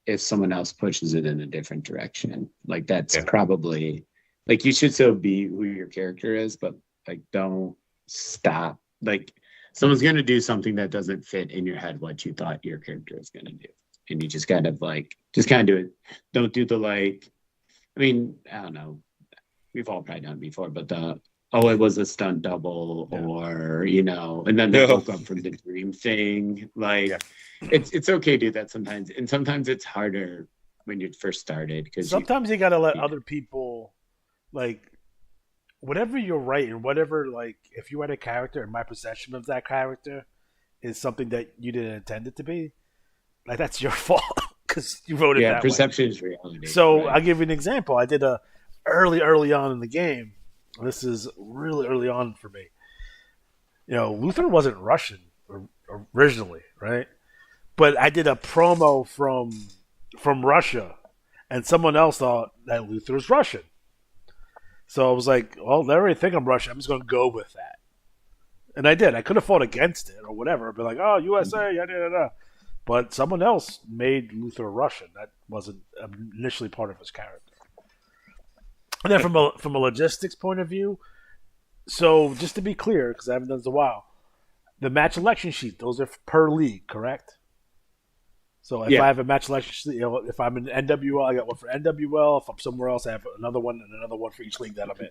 S4: If someone else pushes it in a different direction, like that's
S3: Yeah.
S4: probably like you should still be who your character is, but like don't stop. Like someone's gonna do something that doesn't fit in your head what you thought your character was gonna do, and you just kind of do it. Don't do the like. I mean, I don't know. We've all probably done it before, but it was a stunt double, or and then they woke up from the dream thing. Like
S3: Yeah.
S4: it's okay to do that sometimes, and sometimes it's harder when you first started because
S2: Sometimes you gotta let other people, like, whatever you're writing, whatever, like, if you write a character and my perception of that character is something that you didn't intend it to be, like, that's your fault because you wrote it that way.
S4: perception is reality.
S2: So
S4: right?
S2: I'll give you an example. I did a early on in the game. This is really early on for me. Luther wasn't Russian originally, right? But I did a promo from Russia, and someone else thought that Luther was Russian. So I was like, well, they already think I'm Russian. I'm just going to go with that. And I did. I could have fought against it or whatever. But like, oh, USA, yada. But someone else made Luther Russian. That wasn't initially part of his character. And then from a logistics point of view, so just to be clear, because I haven't done this in a while, the match election sheet, those are per league, correct? So if I have a match election sheet, if I'm in NWL, I got one for NWL. If I'm somewhere else, I have another one and another one for each league that I'm in.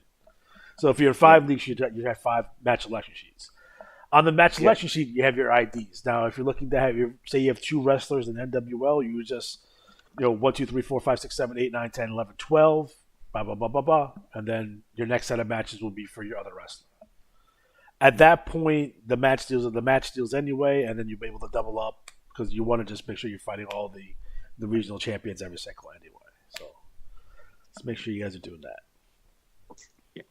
S2: So if you're in 5 leagues, you have 5 match election sheets. On the match election sheet, you have your IDs. Now, if you're looking to have say you have 2 wrestlers in NWL, you just 1, 2, 3, 4, 5, 6, 7, 8, 9, 10, 11, 12. Blah, blah, blah, blah, blah. And then your next set of matches will be for your other wrestler. At that point, the match deals are the match deals anyway, and then you'll be able to double up because you want to just make sure you're fighting all the regional champions every cycle anyway. So let's make sure you guys are doing that.
S4: Yeah.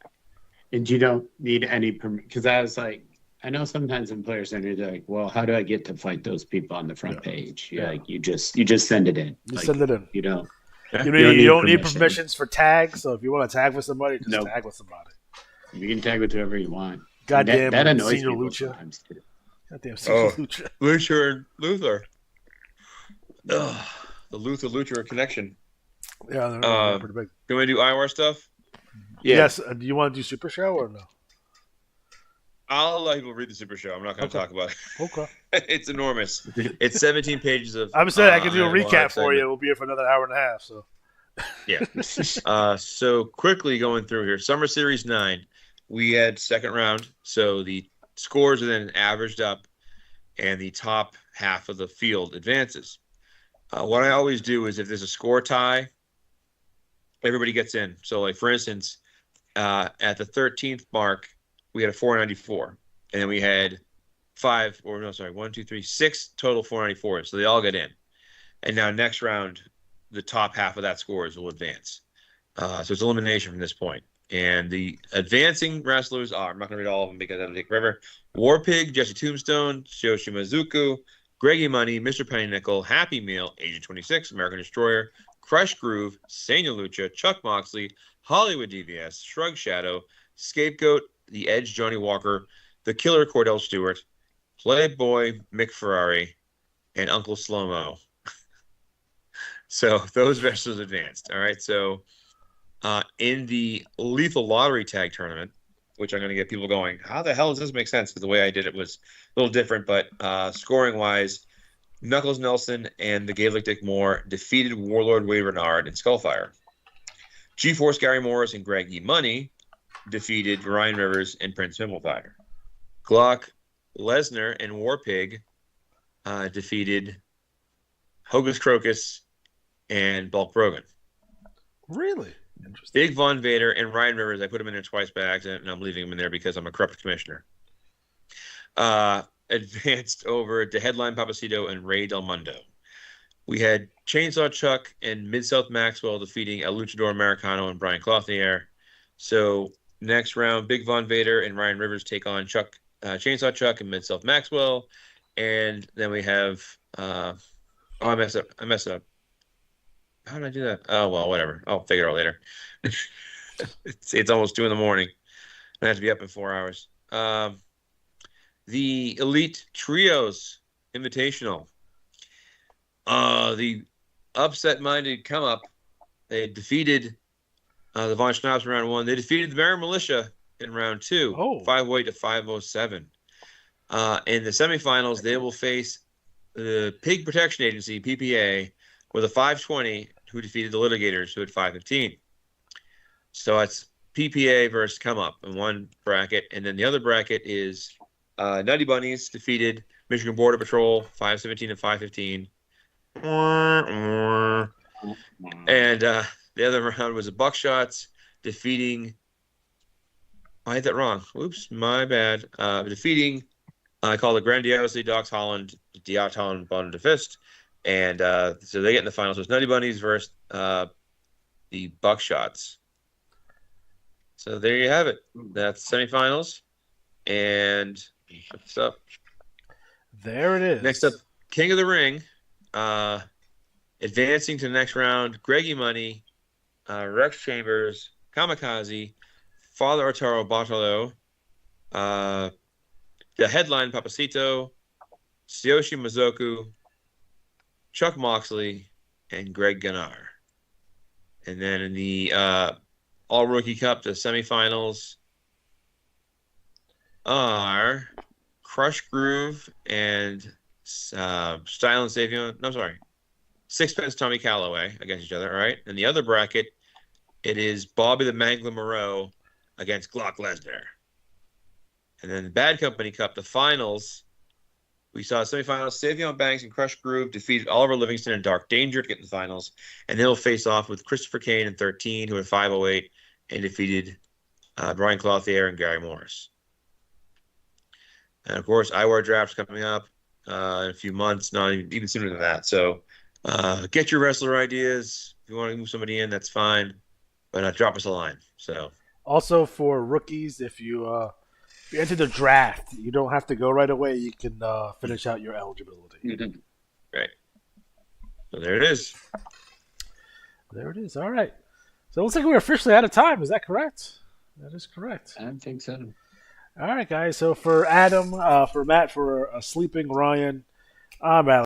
S4: And you don't need any permit, because I was like, I know sometimes in Player Center they're like, well, how do I get to fight those people on the front page? Like you just send it in.
S2: Send it in.
S4: You don't.
S2: You don't need permissions for tags, so if you want to tag with somebody, just tag with somebody.
S4: You can tag with whoever you want.
S2: Goddamn,
S4: that annoys
S2: Senior
S4: people
S2: Lucha.
S4: sometimes too.
S2: Goddamn, Senior Lucha.
S3: Lucha and Luther. Ugh, the Luther connection.
S2: Yeah, they're pretty big.
S3: Do we do IWAR stuff?
S4: Yeah.
S2: Yes. Do you want to do Super Show or no?
S3: I'll let people read the Super Show. I'm not going to talk about it.
S2: Okay.
S3: It's enormous. It's 17 pages of.
S2: I'm saying I can do a
S3: IWAR
S2: recap for
S3: segment.
S2: you. We'll be here for another hour and a half. So.
S3: Yeah. So quickly going through here, Summer Series 9, we had second round. So the scores are then averaged up, and the top half of the field advances. What I always do is if there's a score tie, everybody gets in. So, like for instance, at the 13th mark, we had a 494, and then we had 6 total 494s. So they all get in. And now next round, the top half of that scores will advance. So it's elimination from this point. And the advancing wrestlers are, I'm not going to read all of them because that'll take forever. War Pig, Jesse Tombstone, Shoshi Mizuku, Greggy Money, Mr. Pennynickel, Happy Meal, Agent 26, American Destroyer, Crush Groove, Senior Lucha, Chuck Moxley, Hollywood DVS, Shrug Shadow, Scapegoat, The Edge, Johnny Walker, The Killer, Cordell Stewart, Playboy, Mick Ferrari, and Uncle Slow-Mo. So those wrestlers advanced. All right. So in the Lethal Lottery Tag Tournament, which I'm going to get people going, how the hell does this make sense? Because the way I did it was a little different, but scoring-wise, Knuckles Nelson and the Gaelic Dick Moore defeated Warlord Wade Renard and Skullfire. G-Force Gary Morris and Greg E. Money defeated Ryan Rivers and Prince Himmelfire. Glock, Lesnar, and Warpig defeated Hogus Crocus and Bulk Brogan.
S2: Really? Interesting.
S3: Big Von Vader and Ryan Rivers, I put him in there twice by accident, and I'm leaving him in there because I'm a corrupt commissioner. Advanced over to Headline Papacito and Ray Del Mundo. We had Chainsaw Chuck and Mid-South Maxwell defeating El Luchador Americano and Brian Clouthier. So next round, Big Von Vader and Ryan Rivers take on Chainsaw Chuck and Mid-South Maxwell. And then we have I messed up. How did I do that? Oh well, whatever. I'll figure it out later. It's almost 2 a.m. I have to be up in 4 hours. The Elite Trios Invitational. The upset-minded come up. They defeated the Von Schnapps in round 1. They defeated the Marin Militia in round 2, 508 to 507. In the semifinals, they will face the Pig Protection Agency, PPA, with a 520, who defeated the Litigators, who had 515. So it's PPA versus Come Up in one bracket, and then the other bracket is Nutty Bunnies defeated Michigan Border Patrol 517 and 515. And the other round was the Buckshots defeating. I had that wrong. Oops, my bad. Defeating, I call it Grandiosity, Docs Holland, Diaton, Bottom to Fist. And so they get in the finals. So it's Nutty Bunnies versus the Buckshots. So there you have it. That's semifinals. And what's up?
S2: There it is.
S3: Next up, King of the Ring. Advancing to the next round, Greggy Money, Rex Chambers, Kamikaze, Father Arturo Bartolo, the headline Papacito, Tsuyoshi Mizoku, Chuck Moxley, and Greg Gunnar. And then in the All Rookie Cup, the semifinals are Crush Groove and Style and Savion. No, sorry. Sixpence Tommy Calloway against each other, all right? In the other bracket, it is Bobby the Mangler Moreau against Glock Lesnar. And then the Bad Company Cup, the finals, we saw semifinals. Savion Banks and Crush Groove defeated Oliver Livingston and Dark Danger to get in the finals. And they'll face off with Christopher Kane in 13, who had 508, and defeated Brian Clouthier and Gary Morris. And, of course, IWAR draft's coming up in a few months, not even sooner than that. So get your wrestler ideas. If you want to move somebody in, that's fine. But drop us a line. So
S2: also for rookies, if you enter the draft, you don't have to go right away. You can finish out your eligibility.
S3: Right. So there it is.
S2: There it is. All right. So it looks like we're officially out of time. Is that correct? That is correct.
S4: I think so.
S2: All right, guys. So for Adam, for Matt, for sleeping Ryan, I'm Alex.